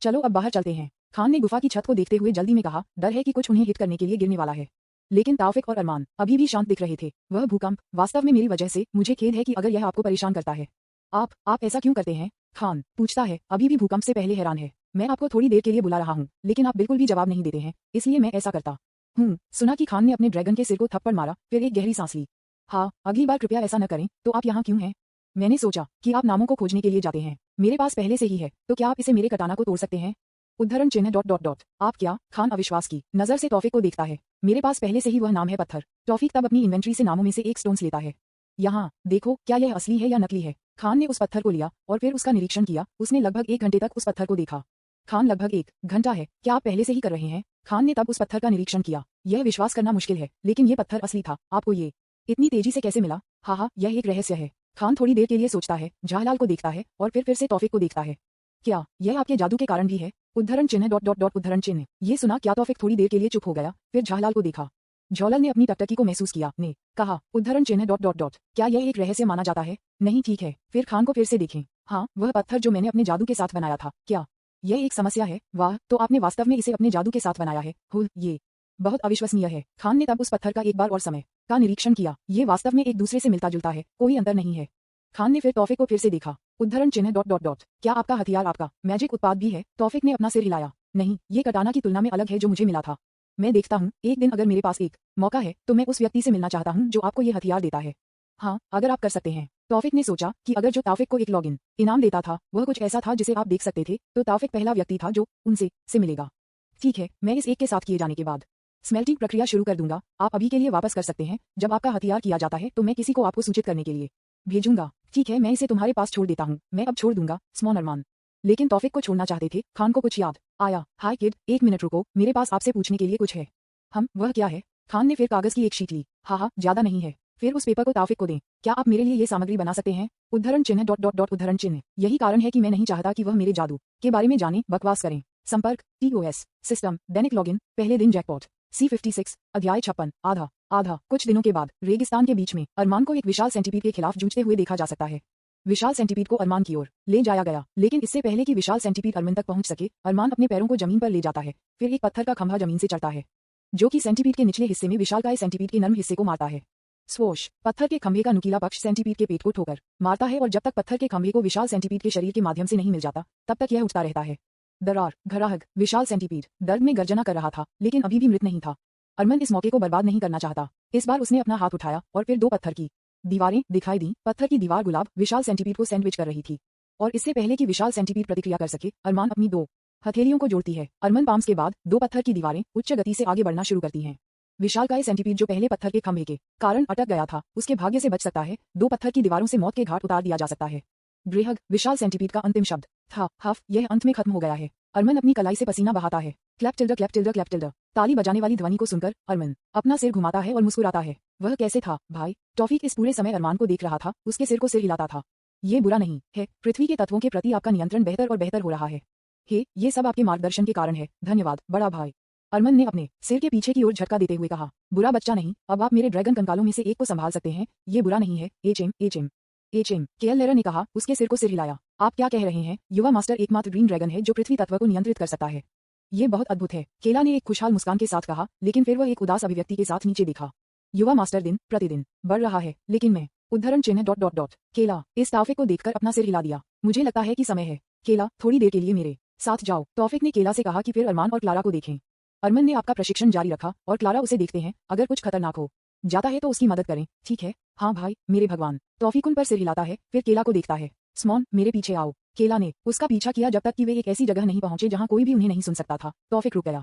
चलो अब बाहर चलते हैं। खान ने गुफा की छत को देखते हुए जल्दी में कहा, डर है कि कुछ उन्हें हिट करने के लिए गिरने वाला है। लेकिन टॉफिक और अरमान अभी भी शांत दिख रहे थे। वह भूकंप वास्तव में मेरी वजह से, मुझे खेद है कि अगर यह आपको परेशान करता है। आप ऐसा क्यों करते हैं? खान पूछता है, अभी भी भूकंप से पहले हैरान है। मैं आपको थोड़ी देर के लिए बुला रहा हूँ, लेकिन आप बिल्कुल भी जवाब नहीं देते हैं, इसलिए मैं ऐसा करता हूँ। सुना कि खान ने अपने ड्रैगन के सिर को थप्पड़ मारा, फिर एक गहरी सांस ली। हाँ, अगली बार कृपया ऐसा न करें। तो आप यहाँ क्यों हैं? मैंने सोचा कि आप नामों को खोजने के लिए जाते हैं। मेरे पास पहले से ही है, तो क्या आप इसे मेरे कटाना को तोड़ सकते हैं? उद्धरण चिन्ह ... आप क्या? खान अविश्वास की नजर से टॉफिक को देखता है। मेरे पास पहले से ही वह नाम है पत्थर। टॉफिक तब अपनी इन्वेंट्री से नामों में से एक स्टोन्स लेता है। यहाँ देखो, क्या यह असली है या नकली है? खान ने उस पत्थर को लिया और फिर उसका निरीक्षण किया। उसने लगभग 1 घंटे तक उस पत्थर को देखा। खान, लगभग 1 घंटा है? क्या आप पहले से ही कर रहे हैं? खान ने तब उस पत्थर का निरीक्षण किया। यह विश्वास करना मुश्किल है, लेकिन ये पत्थर असली था। आपको ये इतनी तेजी से कैसे मिला? हाँ, यह एक रहस्य है। खान थोड़ी देर के लिए सोचता है, झालाल को देखता है और फिर से टॉफिक को देखता है। क्या यह आपके जादू के कारण भी है? उद्धरण चिन्ह ... उद्धरण चिन्ह। ये सुना क्या टॉफिक थोड़ी देर के लिए चुप हो गया, फिर झालाल को देखा। झोलल ने अपनी टकटकी को महसूस किया, ने कहा, उद्धरण चिन्ह ... क्या यह एक रहस्य माना जाता है? नहीं, ठीक है, फिर खान को फिर से देखें। हाँ, वह पत्थर जो मैंने अपने जादू के साथ बनाया था, क्या यह एक समस्या है? वाह, तो आपने वास्तव में इसे अपने जादू के साथ बनाया है। ये बहुत अविश्वसनीय है। खान ने तब उस पत्थर का एक बार और समय का निरीक्षण किया। ये वास्तव में एक दूसरे से मिलता जुलता है, कोई अंतर नहीं है। खान ने फिर टॉफिक को फिर से देखा। उद्धरण चिन्ह ... क्या आपका हथियार आपका मैजिक उत्पाद भी है? टॉफिक ने अपना सिर हिलाया। नहीं, ये कटाना की तुलना में अलग है जो मुझे मिला था। मैं देखता हूँ, एक दिन अगर मेरे पास एक मौका है तो मैं उस व्यक्ति से मिलना चाहता हूँ जो आपको ये हथियार देता है। हाँ, अगर आप कर सकते हैं तौफिक ने सोचा कि अगर जो तौफिक को एक लॉगिन इनाम देता था वह कुछ ऐसा था जिसे आप देख सकते थे तो तौफिक पहला व्यक्ति था जो उनसे मिलेगा। ठीक है, मैं इस एक के साथ किए जाने के बाद स्मेल्टिंग प्रक्रिया शुरू कर दूंगा। आप अभी के लिए वापस कर सकते हैं। जब आपका हथियार किया जाता है तो मैं किसी को आपको सूचित करने के लिए भेजूंगा। ठीक है, मैं इसे तुम्हारे पास छोड़ देता हूँ। मैं अब छोड़ दूंगा स्मॉन अरमान। लेकिन तौफिक को छोड़ना चाहते थे। खान को कुछ याद आया। हाय किड, एक मिनट रुको, मेरे पास आपसे पूछने के लिए कुछ है। वह क्या है? खान ने फिर कागज की एक शीट ली। हाँ, ज्यादा नहीं है। फिर उस पेपर को तौफिक को दें। क्या आप मेरे लिए ये सामग्री बना सकते हैं? उद्धरण चिन्ह डॉट डॉट डॉट उद्धरण चिन्ह। यही कारण है कि मैं नहीं चाहता कि वह मेरे जादू के बारे में जाने, बकवास करें। संपर्क TOS सिस्टम दैनिक लॉगिन पहले दिन जैकपॉट C56 अध्याय 56 आधा। कुछ दिनों के बाद रेगिस्तान के बीच में अरमान को एक विशाल सेंटीपीड के खिलाफ जूझते हुए देखा जा सकता है। विशाल सेंटीपीड को अरमान की ओर ले जाया गया, लेकिन इससे पहले कि विशाल सेंटीपीड अरमान तक पहुंच सके अरमान अपने पैरों को जमीन पर ले जाता है। फिर एक पत्थर का खंभा जमीन से चढ़ता है जो कि सेंटीपीड के निचले हिस्से में विशालकाय सेंटीपीड के नर्म हिस्से को मारता है। स्वोश, पत्थर के खंभे का नुकीला पक्ष सेंटीपीड के पेट को ठोकर मारता है और जब तक पत्थर के खंभे को विशाल सेंटीपीड के शरीर के माध्यम से नहीं मिल जाता तब तक यह उठता रहता है। दरार, घराहग, विशाल सेंटीपीड दर्द में गर्जना कर रहा था लेकिन अभी भी मृत नहीं था। अरमान इस मौके को बर्बाद नहीं करना चाहता। इस बार उसने अपना हाथ उठाया और फिर दो पत्थर की दीवारें दिखाई दी। पत्थर की दीवार गुलाब विशाल सेंटीपीड को सैंडविच कर रही थी और इससे पहले कि विशाल सेंटीपीड प्रतिक्रिया कर सके अरमान अपनी दो हथेलियों को जोड़ती है। अरमान पाम्स के बाद दो पत्थर की दीवारें उच्च गति से आगे बढ़ना शुरू करती हैं। विशालकाय सेंटीपीड जो पहले पत्थर के खंभे के कारण अटक गया था उसके भाग्य से बच सकता है। दो पत्थर की दीवारों से मौत के घाट उतार दिया जा सकता है। गृहग, विशाल सेंटीपीड का अंतिम शब्द था। हफ, यह अंत में खत्म हो गया है। अरमान अपनी कलाई से पसीना बहाता है। क्लैप टिल्डर क्लैप टिल्डर क्लैप टिल्डर। ताली बजाने वाली ध्वनि को सुनकर अरमान अपना सिर घुमाता है और मुस्कुराता है। वह कैसे था भाई? तौफीक इस पूरे समय अरमान को देख रहा था, उसके सिर को सिर हिलाता था। ये बुरा नहीं है, पृथ्वी के तत्वों के प्रति आपका नियंत्रण बेहतर और बेहतर हो रहा है। हे, ये सब आपके मार्गदर्शन के कारण है। धन्यवाद बड़ा भाई। अरमान ने अपने सिर के पीछे की ओर झटका देते हुए कहा। बुरा बच्चा नहीं, अब आप मेरे ड्रैगन कंकालों में से एक को संभाल सकते हैं। ये बुरा नहीं है। एचएम केएल लेरा ने कहा, उसके सिर को सिर हिलाया। आप क्या कह रहे हैं? युवा मास्टर एकमात्र ग्रीन ड्रैगन है जो पृथ्वी तत्व को नियंत्रित कर सकता है। ये बहुत अद्भुत है, केला ने एक खुशहाल मुस्कान के साथ कहा, लेकिन फिर वह एक उदास अभिव्यक्ति के साथ नीचे देखा। युवा मास्टर दिन प्रतिदिन बढ़ रहा है, लेकिन मैं उद्धरण चिन्ह डॉट डॉट डॉट केला इस तौफिक को देखकर अपना सिर हिला दिया। मुझे लगता है कि समय है। केला, थोड़ी देर के लिए मेरे साथ जाओ। तौफिक ने केला से कहा कि फिर अरमान और क्लारा को देखें। अरमान ने आपका प्रशिक्षण जारी रखा और क्लारा उसे देखते हैं। अगर कुछ खतरनाक हो जाता है तो उसकी मदद करें। ठीक है? हाँ भाई मेरे भगवान। तौफीक उन पर सिर हिलाता है, फिर केला को देखता है। स्मॉन, मेरे पीछे आओ। केला ने उसका पीछा किया जब तक कि वे एक ऐसी जगह नहीं पहुंचे जहां कोई भी उन्हें नहीं सुन सकता था। तौफीक रुक गया।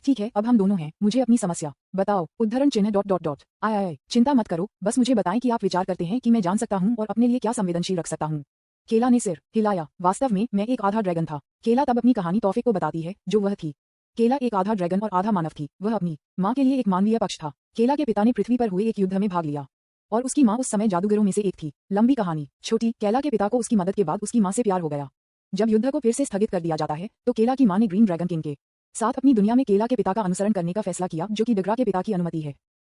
ठीक है, अब हम दोनों हैं। मुझे अपनी समस्या बताओ। उद्धरण चिन्ह डॉट डॉट डॉट आय चिंता मत करो, बस मुझे बताएं कि आप विचार करते हैं कि मैं जान सकता हूं और अपने लिए क्या संवेदनशील रख सकता हूं। केला ने सिर हिलाया। वास्तव में मैं एक आधा ड्रैगन था। केला तब अपनी कहानी तौफीक को बताती है जो वह थी। केला एक आधा ड्रैगन और आधा मानव थी। वह अपनी माँ के लिए एक मानवीय पक्ष था। केला के पिता ने पृथ्वी पर हुए एक युद्ध में भाग लिया और उसकी माँ उस समय जादूगरों में से एक थी। लंबी कहानी छोटी, केला के पिता को उसकी मदद के बाद उसकी माँ से प्यार हो गया। जब युद्ध को फिर से स्थगित कर दिया जाता है तो केला की माँ ने ग्रीन ड्रैगन किंग के साथ अपनी दुनिया में केला के पिता का अनुसरण करने का फैसला किया, जो कि डगरा के पिता की अनुमति है।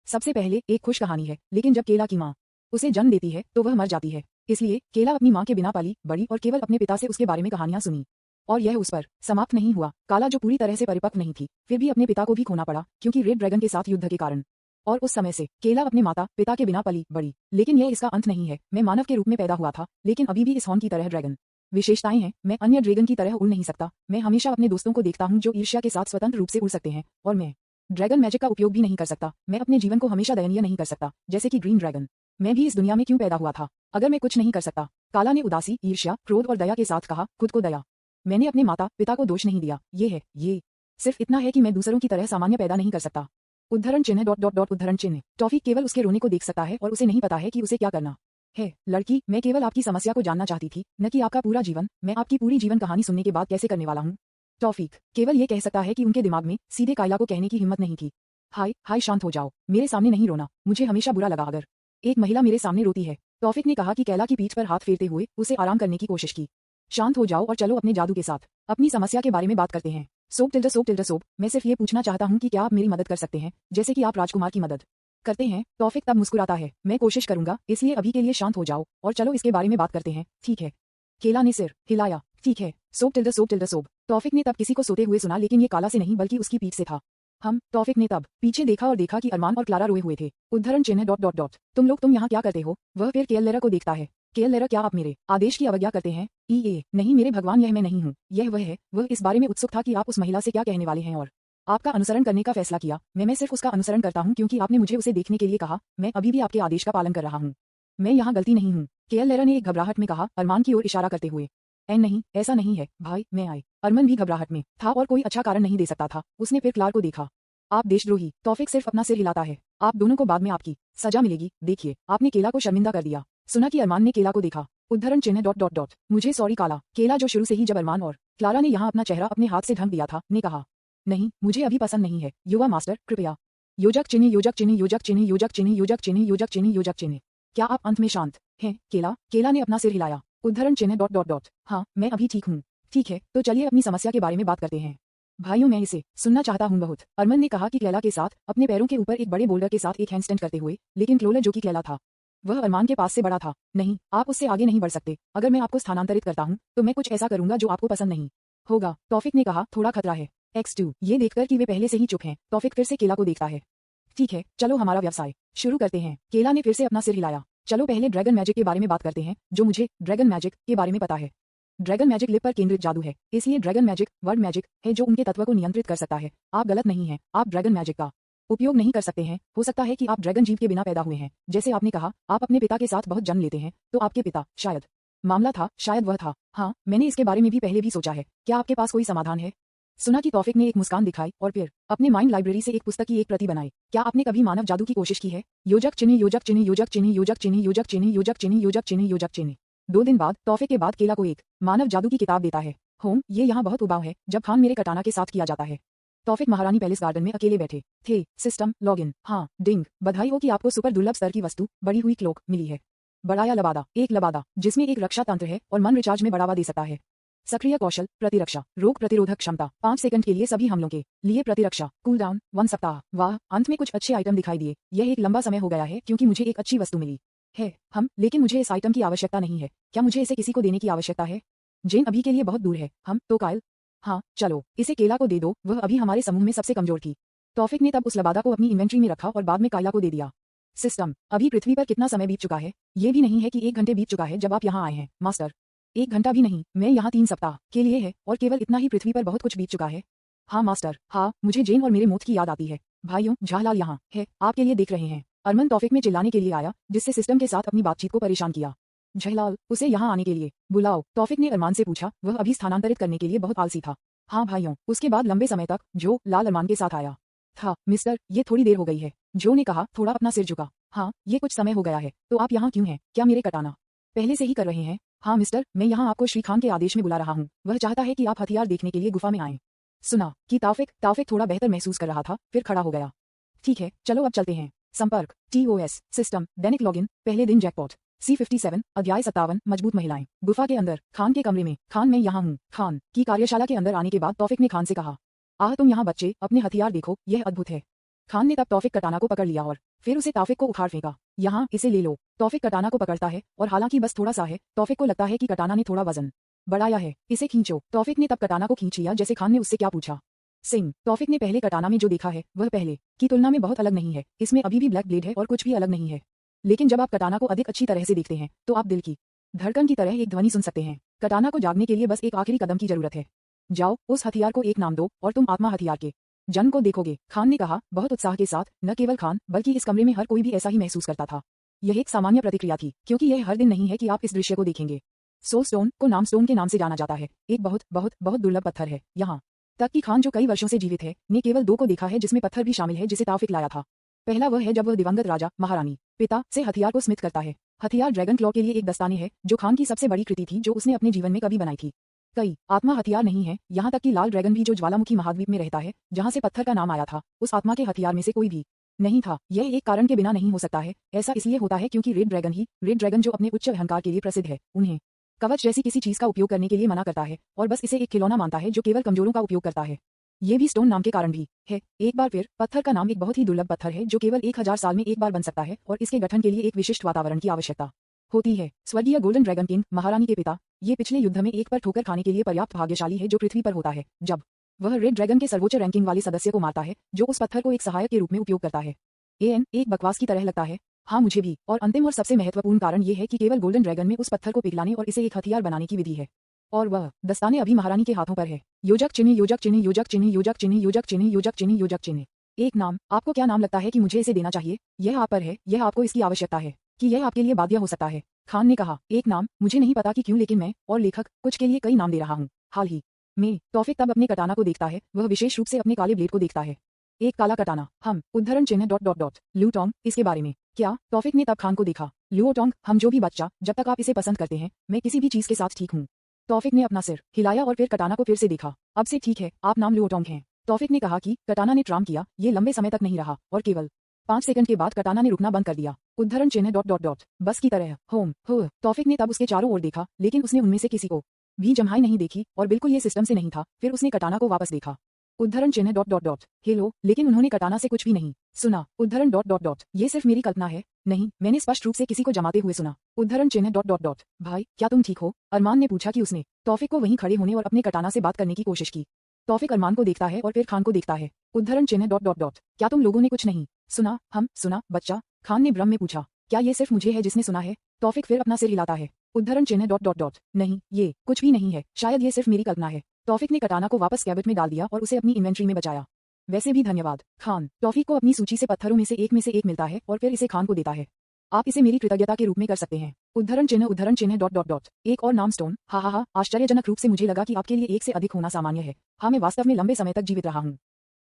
सबसे पहले एक खुश कहानी है, लेकिन जब केला की माँ उसे जन्म देती है तो वह मर जाती है। इसलिए केला अपनी माँ के बिना पली बड़ी और केवल अपने पिता से उसके बारे में कहानियां सुनी। और यह उस पर समाप्त नहीं हुआ। काला, जो पूरी तरह से परिपक्व नहीं थी, फिर भी अपने पिता को भी खोना पड़ा क्योंकि रेड ड्रैगन के साथ युद्ध के कारण। और उस समय से केला अपने माता पिता के बिना पली बड़ी। लेकिन यह इसका अंत नहीं है। मैं मानव के रूप में पैदा हुआ था, लेकिन अभी भी इस हॉर्न की तरह ड्रैगन विशेषताएं हैं। मैं अन्य ड्रैगन की तरह उड़ नहीं सकता। मैं हमेशा अपने दोस्तों को देखता हूं जो ईर्ष्या के साथ स्वतंत्र रूप से उड़ सकते हैं, और मैं ड्रैगन मैजिक का उपयोग भी नहीं कर सकता। मैं अपने जीवन को हमेशा दयनीय नहीं कर सकता, जैसे कि ग्रीन ड्रैगन। मैं भी इस दुनिया में क्यों पैदा हुआ था अगर मैं कुछ नहीं कर सकता? काला ने उदासी, ईर्ष्या, क्रोध और दया के साथ कहा, खुद को दया। मैंने अपने माता पिता को दोष नहीं दिया। ये सिर्फ इतना है कि मैं दूसरों की तरह सामान्य पैदा नहीं कर सकता। उद्धरण चिन्ह डॉट डॉट डॉट उद्धरण चिन्ह। तौफीक केवल उसके रोने को देख सकता है और उसे नहीं पता है कि उसे क्या करना है। लड़की, मैं केवल आपकी समस्या को जानना चाहती थी, न कि आपका पूरा जीवन। मैं आपकी पूरी जीवन कहानी सुनने के बाद कैसे करने वाला हूँ। तौफीक केवल ये कह सकता है कि उनके दिमाग में सीधे कायला को कहने की हिम्मत नहीं थी। हाय शांत हो जाओ, मेरे सामने नहीं रोना। मुझे हमेशा बुरा लगा अगर एक महिला मेरे सामने रोती है। तौफीक ने कहा कि कैला की पीठ पर हाथ फेरते हुए उसे आराम करने की कोशिश की। शांत हो जाओ और चलो अपने जादू के साथ अपनी समस्या के बारे में बात करते हैं। सोप। मैं सिर्फ ये पूछना चाहता हूँ कि क्या आप मेरी मदद कर सकते हैं, जैसे कि आप राजकुमार की मदद करते हैं। तौफीक तब मुस्कुराता है। मैं कोशिश करूंगा, इसलिए अभी के लिए शांत हो जाओ और चलो इसके बारे में बात करते हैं। ठीक है? केला ने सिर हिलाया। ठीक है। सोप। तौफीक ने तब किसी को सोते हुए सुना, लेकिन ये काला से नहीं बल्कि उसकी पीठ से था। तौफीक ने तब पीछे देखा और देखा कि अरमान और क्लारा रोए हुए थे। उद्धरण चिन्ह डॉट डॉट डॉट तुम यहाँ क्या करते हो? वह फिर केएल लेरा को देखता है। केएल लेरा, क्या आप मेरे आदेश की अवज्ञा करते हैं? नहीं मेरे भगवान, यह मैं नहीं हूँ। यह वह है। वह इस बारे में उत्सुक था कि आप उस महिला से क्या कहने वाले हैं और आपका अनुसरण करने का फैसला किया। मैं सिर्फ उसका अनुसरण करता हूँ क्योंकि आपने मुझे उसे देखने के लिए कहा। मैं अभी भी आपके आदेश का पालन कर रहा हूँ। मैं यहाँ गलती नहीं हूँ। केएल लेरा ने एक घबराहट में कहा, अरमान की ओर इशारा करते हुए। नहीं, ऐसा नहीं है भाई, मैं आई। अरमान भी घबराहट में था और कोई अच्छा कारण नहीं दे सकता था। उसने फिर क्लार को देखा। आप देशद्रोही। तौफिक सिर्फ अपना सिर हिलाता है। आप दोनों को बाद में आपकी सजा मिलेगी। देखिए, आपने केला को शर्मिंदा कर दिया। सुना कि अरमान ने केला को देखा। उद्धरण चिन्ह डॉट डॉट डॉट। मुझे सॉरी काला। केला जो शुरू से ही जब अरमान और क्लारा ने यहाँ अपना चेहरा अपने हाथ से ढक दिया था, ने कहा, नहीं, मुझे अभी पसंद नहीं है। युवा मास्टर, कृपया। योजक चिन्ह योजक चिन्ह योजक चिन्ह योजक चिन्ह योजक चिन्ह योजक चिन्ह योजक चिन्ह। क्या आप अंत में शांत हैं, केला? केला ने अपना सिर हिलाया। उद्धरण चिन्ह डॉट डॉट डॉट। हाँ, मैं अभी ठीक हूँ। ठीक है, तो चलिए अपनी समस्या के बारे में बात करते हैं। भाइयों, मैं इसे सुनना चाहता हूँ बहुत। अरमान ने कहा कि क्लेला के साथ अपने पैरों के ऊपर एक बड़े बोल्डर के साथ एक हैंडस्टैंड करते हुए, लेकिन क्लोलर जो कि क्लेला था, वह अरमान के पास से बड़ा था। नहीं, आप उससे आगे नहीं बढ़ सकते। अगर मैं आपको स्थानांतरित करता हूँ तो मैं कुछ ऐसा करूंगा जो आपको पसंद नहीं होगा। तौफिक ने कहा, थोड़ा खतरा है। X2। ये देखकर कि वे पहले से ही चुप हैं, तौफिक फिर से केला को देखता है। ठीक है, चलो हमारा व्यवसाय शुरू करते हैं। केला ने फिर से अपना सिर हिलाया। चलो पहले ड्रैगन मैजिक के बारे में बात करते हैं, जो मुझे ड्रैगन मैजिक के बारे में पता है। ड्रैगन मैजिक लिप पर केंद्रित जादू है, इसलिए ड्रैगन मैजिक वर्ड मैजिक है जो उनके तत्व को नियंत्रित कर सकता है। आप गलत नहीं हैं, आप ड्रैगन मैजिक का उपयोग नहीं कर सकते हैं। हो सकता है कि आप ड्रैगन जीव के बिना पैदा हुए हैं। जैसे आपने कहा, आप अपने पिता के साथ बहुत जन्म लेते हैं, तो आपके पिता शायद मामला था, शायद वह था। हाँ, मैंने इसके बारे में भी पहले भी सोचा है। क्या आपके पास कोई समाधान है? सुना कि तौफिक ने एक मुस्कान दिखाई और फिर अपने माइंड लाइब्रेरी से एक पुस्तक की एक प्रति बनाई। क्या आपने कभी मानव जादू की कोशिश की है? योजक चिन्ह योजक चिन्ह योजक चिन्ह योजक चिन्ह योजक चिन्ह योजक चिन्ह योजक चिन्ह योजक चिन्ह। 2 दिन बाद तौफिक के बाद केला को एक मानव जादू की किताब देता है। होम, ये यहाँ बहुत उबाऊ है जब खान मेरे कटाना के साथ किया जाता है। तौफिक महारानी पैलेस गार्डन में अकेले बैठे थे। System login. हाँ, डिंग, बधाई हो कि आपको सुपर दुर्लभ स्तर की वस्तु, बड़ी हुई क्लोक, मिली है। बढ़ाया लबादा, एक लबादा जिसमें एक रक्षा तंत्र है और मन रिचार्ज में बढ़ावा दे सकता है। सक्रिय कौशल, प्रतिरक्षा, रोग प्रतिरोधक क्षमता, 5 सेकंड के लिए सभी हमलों के लिए प्रतिरक्षा, कूल डाउन 1 सप्ताह। वाह, अंत में कुछ अच्छे आइटम दिखाई दिए। यह एक लंबा समय हो गया है क्योंकि मुझे एक अच्छी वस्तु मिली है। लेकिन मुझे इस आइटम की आवश्यकता नहीं है। क्या मुझे इसे किसी को देने की आवश्यकता है? जेन अभी के लिए बहुत दूर है। तो कायल। हाँ, चलो इसे केला को दे दो, वह अभी हमारे समूह में सबसे कमजोर थी। तौफिक ने तब उस लबादा को अपनी इन्वेंट्री में रखा और बाद में कायला को दे दिया। सिस्टम, अभी पृथ्वी पर कितना समय बीत चुका है? ये भी नहीं है कि 1 घंटे बीत चुका है जब आप यहाँ आए हैं, मास्टर। 1 घंटा भी नहीं, मैं यहाँ 3 सप्ताह के लिए है और केवल इतना ही पृथ्वी पर बहुत कुछ बीत चुका है। हाँ मास्टर, हाँ, मुझे जेन और मेरे मौत की याद आती है। भाइयों, झालाल यहाँ है, आपके लिए देख रहे हैं। अरमान तौफिक में चिल्लाने के लिए आया, जिससे सिस्टम के साथ अपनी बातचीत को परेशान किया। झलाल, उसे यहाँ आने के लिए बुलाओ, तौफिक ने अरमान से पूछा। वह अभी स्थानांतरित करने के लिए बहुत आलसी था। हाँ भाइयों। उसके बाद लंबे समय तक जो लाल अरमान के साथ आया था। मिस्टर, ये थोड़ी देर हो गई है, जो ने कहा, थोड़ा अपना सिर झुका। हाँ, ये कुछ समय हो गया है, तो आप यहाँ क्यों हैं? क्या मेरे कटाना पहले से ही कर रहे हैं? हाँ मिस्टर, मैं यहाँ आपको श्री खान के आदेश में बुला रहा हूँ। वह चाहता है कि आप हथियार देखने के लिए गुफा में आएं। सुना कि तौफिक थोड़ा बेहतर महसूस कर रहा था, फिर खड़ा हो गया। ठीक है, चलो अब चलते हैं। संपर्क TOS सिस्टम, दैनिक लॉगिन, पहले दिन जैकपॉट, C57, अध्याय 57, मजबूत महिलाएं। गुफा के अंदर, खान के कमरे में। खान, मैं यहाँ हूँ। खान की कार्यशाला के अंदर आने के बाद तौफिक ने खान से कहा, तुम यहाँ बच्चे, अपने हथियार देखो, यह अद्भुत है। खान ने तब तौफिक कटाना को पकड़ लिया और फिर उसे तौफिक को उखाड़ फेंका। यहाँ, इसे ले लो। तौफिक कटाना को पकड़ता है और हालांकि बस थोड़ा सा है, तौफिक को लगता है कि कटाना ने थोड़ा वजन बढ़ाया है। इसे खींचो। तौफिक ने तब कटाना को खींच लिया जैसे खान ने उससे क्या पूछा। सिंह, तौफिक ने पहले कटाना में जो देखा है वह पहले की तुलना में बहुत अलग नहीं है। इसमें अभी भी ब्लैक ब्लेड है और कुछ भी अलग नहीं है। लेकिन जब आप कटाना को अधिक अच्छी तरह से देखते हैं तो आप दिल की धड़कन की तरह एक ध्वनि सुन सकते हैं। कटाना को जागने के लिए बस एक आखिरी कदम की जरूरत है। जाओ, उस हथियार को एक नाम दो और तुम आत्मा हथियार के जन्म को देखोगे। खान ने कहा, बहुत उत्साह के साथ। न केवल खान बल्कि इस कमरे में हर कोई भी ऐसा ही महसूस करता था। यह एक सामान्य प्रतिक्रिया थी, क्योंकि यह हर दिन नहीं है कि आप इस दृश्य को देखेंगे। सोल स्टोन को नाम स्टोन के नाम से जाना जाता है। एक बहुत बहुत बहुत दुर्लभ पत्थर है। यहाँ तक कि खान, जो कई वर्षों से जीवित है, ने केवल 2 को देखा है जिसमें पत्थर भी शामिल है जिसे तौफिक लाया था। पहला वह है जब वह दिवंगत राजा महारानी पिता से हथियार को स्मिथ करता है। हथियार ड्रैगन क्लॉ के लिए एक दस्ताने है, जो खान की सबसे बड़ी कृति थी जो उसने अपने जीवन में कभी बनाई थी। कई आत्मा हथियार नहीं है, यहाँ तक कि लाल ड्रैगन भी, जो ज्वालामुखी महाद्वीप में रहता है, जहाँ से पत्थर का नाम आया था, उस आत्मा के हथियार में से कोई भी नहीं था। यह एक कारण के बिना नहीं हो सकता है। ऐसा इसलिए होता है क्योंकि रेड ड्रैगन जो अपने उच्च अहंकार के लिए प्रसिद्ध है, उन्हें कवच जैसी किसी चीज का उपयोग करने के लिए मना करता है और बस इसे एक खिलौना मानता है जो केवल कमजोरों का उपयोग करता है। ये भी स्टोन नाम के कारण भी है। एक बार फिर, पत्थर का नाम एक बहुत ही दुर्लभ पत्थर है जो केवल 1000 साल में एक बार बन सकता है और इसके गठन के लिए एक विशिष्ट वातावरण की आवश्यकता होती है। स्वर्गीय गोल्डन ड्रैगन किंग महारानी के पिता, ये पिछले युद्ध में एक पर ठोकर खाने के लिए पर्याप्त भाग्यशाली है जो पृथ्वी पर होता है जब वह रेड ड्रैगन के सर्वोच्च रैंकिंग वाले सदस्य को मारता है, जो उस पत्थर को एक सहायक के रूप में उपयोग करता है। एक बकवास की तरह लगता है। हाँ, मुझे भी। और अंतिम और सबसे महत्वपूर्ण कारण ये है कि केवल गोल्डन ड्रैगन में उस पत्थर को पिघलाने और इसे एक हथियार बनाने की विधि है, और वह दस्ताने अभी महारानी के हाथों पर है। योजक चिन्ह योजक चिन्ह योजक चिन्ह योजक चिन्ह योजक चिन्ह योजक चिन्ह योजक चिन्ह। एक नाम। आपको क्या नाम लगता है कि मुझे इसे देना चाहिए? यह आप पर है, यह आपको इसकी आवश्यकता है। कि यह आपके लिए बाध्य हो सकता है। खान ने कहा, एक नाम, मुझे नहीं पता कि क्यों, लेकिन मैं और लेखक कुछ के लिए कई नाम दे रहा हूँ। हाल ही में तौफिक तब अपने कटाना को देखता है, वह विशेष रूप से अपने काले ब्लेड को देखता है। एक काला कटाना, हम उद्धरण चिन्ह डॉट डॉट डॉट लूटोंग, इसके बारे में क्या? तौफिक ने तब खान को देखा। लुओटोंग, हम जो भी बच्चा, जब तक आप इसे पसंद करते हैं, मैं किसी भी चीज के साथ ठीक हूँ। तौफिक ने अपना सिर हिलाया और फिर कटाना को फिर से देखा। अब से ठीक है, आप नाम लुओटोंग हैं। तौफिक ने कहा कि कटाना ने ट्राम किया, ये लंबे समय तक नहीं रहा और केवल 5 सेकंड के बाद कटाना ने रुकना बंद कर दिया। उद्धरण चिन्ह डॉट डॉट डॉट बस की तरह होम हो। तौफिक ने तब उसके चारों ओर देखा, लेकिन उसने उनमें से किसी को भी जम्हाई नहीं देखी और बिल्कुल ये सिस्टम से नहीं था। फिर उसने कटाना को वापस देखा। उद्धरण चिन्ह डॉट डॉट डॉट हेलो, लेकिन उन्होंने कटाना से कुछ भी नहीं सुना। उद्धरण डॉट डॉट डॉट ये सिर्फ मेरी कल्पना है। नहीं, मैंने स्पष्ट रूप से किसी को जमाते हुए सुना। उद्धरण चिन्ह डॉट डॉट डॉट भाई, क्या तुम ठीक हो? अरमान ने पूछा कि उसने तौफिक को वहीं खड़े होने और अपने कटाना से बात करने की कोशिश की। तौफिक अरमान को देखता है और फिर खान को देखता है। उद्धरण चिन्ह डॉट डॉट डॉट क्या तुम लोगों ने कुछ नहीं सुना? हम सुना बच्चा, खान ने भ्रम में पूछा। क्या ये सिर्फ मुझे है जिसने सुना है? तौफिक फिर अपना सिर हिलाता है। उद्धरण चिन्ह डॉट डॉट डॉट नहीं, ये कुछ भी नहीं है, शायद ये सिर्फ मेरी कल्पना है। तौफिक ने कटाना को वापस कैबिनेट में डाल दिया और उसे अपनी इन्वेंट्री में बचाया। वैसे भी धन्यवाद, खान। तौफिक को अपनी सूची से पत्थरों में से एक मिलता है और फिर इसे खान को देता है। आप इसे मेरी कृतज्ञता के रूप में कर सकते हैं। उद्धरण चिन्ह डॉट डॉट डॉट एक और नाम स्टोन। हा हा हा, आश्चर्यजनक रूप से मुझे लगा कि आपके लिए एक से अधिक होना सामान्य है। हाँ, मैं वास्तव में लंबे समय तक जीवित रहा हूँ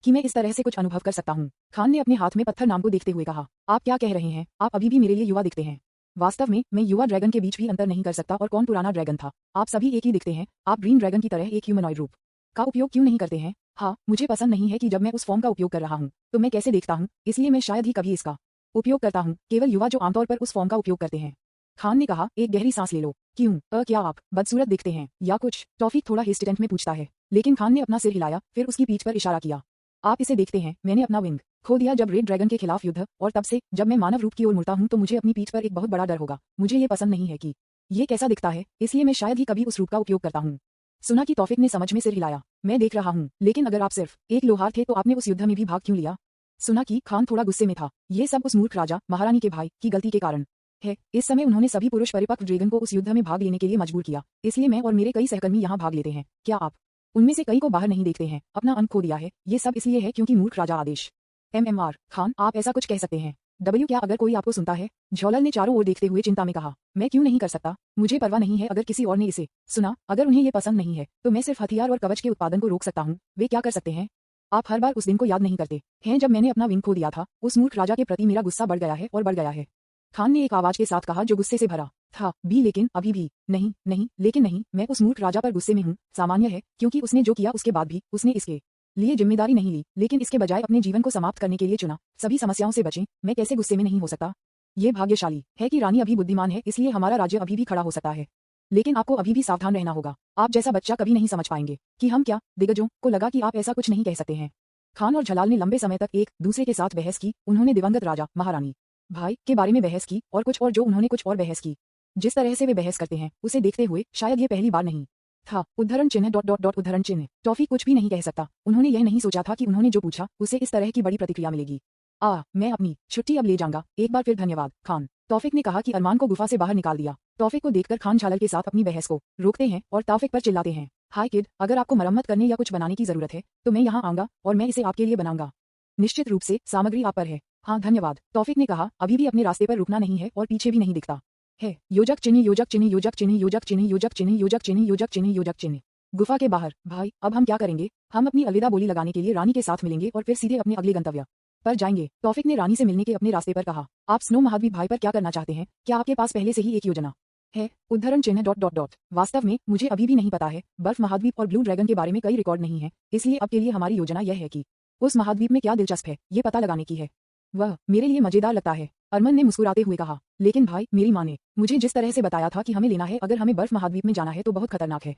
कि मैं इस तरह से कुछ अनुभव कर सकता हूँ। खान ने अपने हाथ में पत्थर नाम को देखते हुए कहा, आप क्या कह रहे हैं? आप अभी भी मेरे लिए युवा दिखते हैं। वास्तव में मैं युवा ड्रैगन के बीच भी अंतर नहीं कर सकता और कौन पुराना ड्रैगन था। आप सभी एक ही दिखते हैं। आप ग्रीन ड्रैगन की तरह एक ह्यूमनॉइड रूप का उपयोग क्यों नहीं करते हैं? हाँ, मुझे पसंद नहीं है कि जब मैं उस फॉर्म का उपयोग कर रहा हूँ तो मैं कैसे देखता हूँ, इसलिए मैं शायद ही कभी इसका उपयोग करता हूँ। केवल युवा जो आमतौर पर उस फॉर्म का उपयोग करते हैं। खान ने कहा, एक गहरी सांस ले लो। क्यों? क्या आप बदसूरत दिखते हैं या कुछ? तौफिक थोड़ा हेस्टिटेंट में पूछता है, लेकिन खान ने अपना सिर हिलाया, फिर उसकी पीठ पर इशारा किया। आप इसे देखते हैं, मैंने अपना विंग खो दिया जब रेड ड्रैगन के खिलाफ युद्ध, और तब से जब मैं मानव रूप की ओर मुड़ता हूँ तो मुझे अपनी पीठ पर एक बहुत बड़ा डर होगा। मुझे ये पसंद नहीं है कि ये कैसा दिखता है, इसलिए मैं शायद ही कभी उस रूप का उपयोग करता हूँ। सुना कि तौफिक ने समझ में सिर हिलाया। मैं देख रहा हूँ, लेकिन अगर आप सिर्फ एक लोहार थे तो आपने उस युद्ध में भी भाग क्यों लिया? सुना कि खान थोड़ा गुस्से में था। ये सब उस मूर्ख राजा महारानी के भाई की गलती के कारण है। इस समय उन्होंने सभी पुरुष परिपक्व ड्रैगन को उस युद्ध में भाग लेने के लिए मजबूर किया, इसलिए मैं और मेरे कई सहकर्मी यहाँ भाग लेते हैं। क्या आप उनमें से कई को बाहर नहीं देखते हैं? अपना अंक खो दिया है। ये सब इसलिए है क्योंकि मूर्ख राजा आदेश। MMR खान, आप ऐसा कुछ कह सकते हैं। क्या अगर कोई आपको सुनता है? झोलर ने चारों ओर देखते हुए चिंता में कहा, मैं क्यों नहीं कर सकता? मुझे परवाह नहीं है अगर किसी और ने इसे सुना। अगर उन्हें ये पसंद नहीं है तो मैं सिर्फ हथियार और कवच के उत्पादन को रोक सकता हूँ। वे क्या कर सकते हैं? आप हर बार उस दिन को याद नहीं करते हैं जब मैंने अपना विंग खो दिया था। उस मूर्ख राजा के प्रति मेरा गुस्सा बढ़ गया है और बढ़ गया है। खान ने एक आवाज के साथ कहा जो गुस्से से भरा था भी, लेकिन अभी भी नहीं नहीं, लेकिन नहीं, मैं उस मूर्ख राजा पर गुस्से में हूँ। सामान्य है क्योंकि उसने जो किया उसके बाद भी उसने इसके लिए जिम्मेदारी नहीं ली, लेकिन इसके बजाय अपने जीवन को समाप्त करने के लिए चुना। सभी समस्याओं से बचें। मैं कैसे गुस्से में नहीं हो सकता? ये भाग्यशाली है कि रानी अभी बुद्धिमान है, इसलिए हमारा राज्य अभी भी खड़ा हो सकता है। लेकिन आपको अभी भी सावधान रहना होगा। आप जैसा बच्चा कभी नहीं समझ पाएंगे कि हम क्या। दिग्गजों को लगा कि आप ऐसा कुछ नहीं कह सकते हैं। खान और झलाल ने लंबे समय तक एक दूसरे के साथ बहस की। उन्होंने दिवंगत राजा महारानी भाई के बारे में बहस की और कुछ और जो उन्होंने कुछ और बहस की। जिस तरह से वे बहस करते हैं उसे देखते हुए शायद ये पहली बार नहीं था। उद्धरण चिन्ह डॉट डॉट डॉट उद्धरण चिन्ह। टॉफी कुछ भी नहीं कह सकता। उन्होंने यह नहीं सोचा था कि उन्होंने जो पूछा उसे इस तरह की बड़ी प्रतिक्रिया मिलेगी। मैं अपनी छुट्टी अब ले जाऊंगा। एक बार फिर धन्यवाद, खान। तौफिक ने कहा कि अरमान को गुफा से बाहर निकाल दिया। तौफिक को देखकर खान झालर के साथ अपनी बहस को रोकते हैं और तौफिक पर चिल्लाते हैं, हाय किड, अगर आपको मरम्मत करने या कुछ बनाने की जरूरत है तो मैं यहाँ आऊंगा और मैं इसे आपके लिए बनाऊंगा। निश्चित रूप से सामग्री आप पर है। हाँ धन्यवाद, तौफिक ने कहा, अभी भी अपने रास्ते पर रुकना नहीं है और पीछे भी नहीं दिखता है। योजक चिन्ह योजक चिन्ह योजक चिन्ह योजक चिन्ह योजक चिन्ह योजक चिन्ह योजक चिन्ह योजक चिन्ह। गुफा के बाहर, भाई अब हम क्या करेंगे? हम अपनी अलविदा बोली लगाने के लिए रानी के साथ मिलेंगे और फिर सीधे अपने अगले गंतव्य पर जाएंगे। तौफिक ने रानी से मिलने के अपने रास्ते पर कहा, आप स्नो महाद्वीप भाई पर क्या करना चाहते हैं? क्या आपके पास पहले से ही एक योजना है? उद्धरण चिन्ह डॉट डॉट डॉट वास्तव में मुझे अभी भी नहीं पता है। बर्फ महाद्वीप और ब्लू ड्रैगन के बारे में कई रिकॉर्ड नहीं है, इसलिए अब के लिए हमारी योजना यह है कि उस महाद्वीप में क्या दिलचस्प है ये पता लगाने की है। वह मेरे लिए मजेदार लगता है, अरमान ने मुस्कुराते हुए कहा। लेकिन भाई, मेरी माँ ने मुझे जिस तरह से बताया था कि हमें लेना है अगर हमें बर्फ महाद्वीप में जाना है तो बहुत खतरनाक है।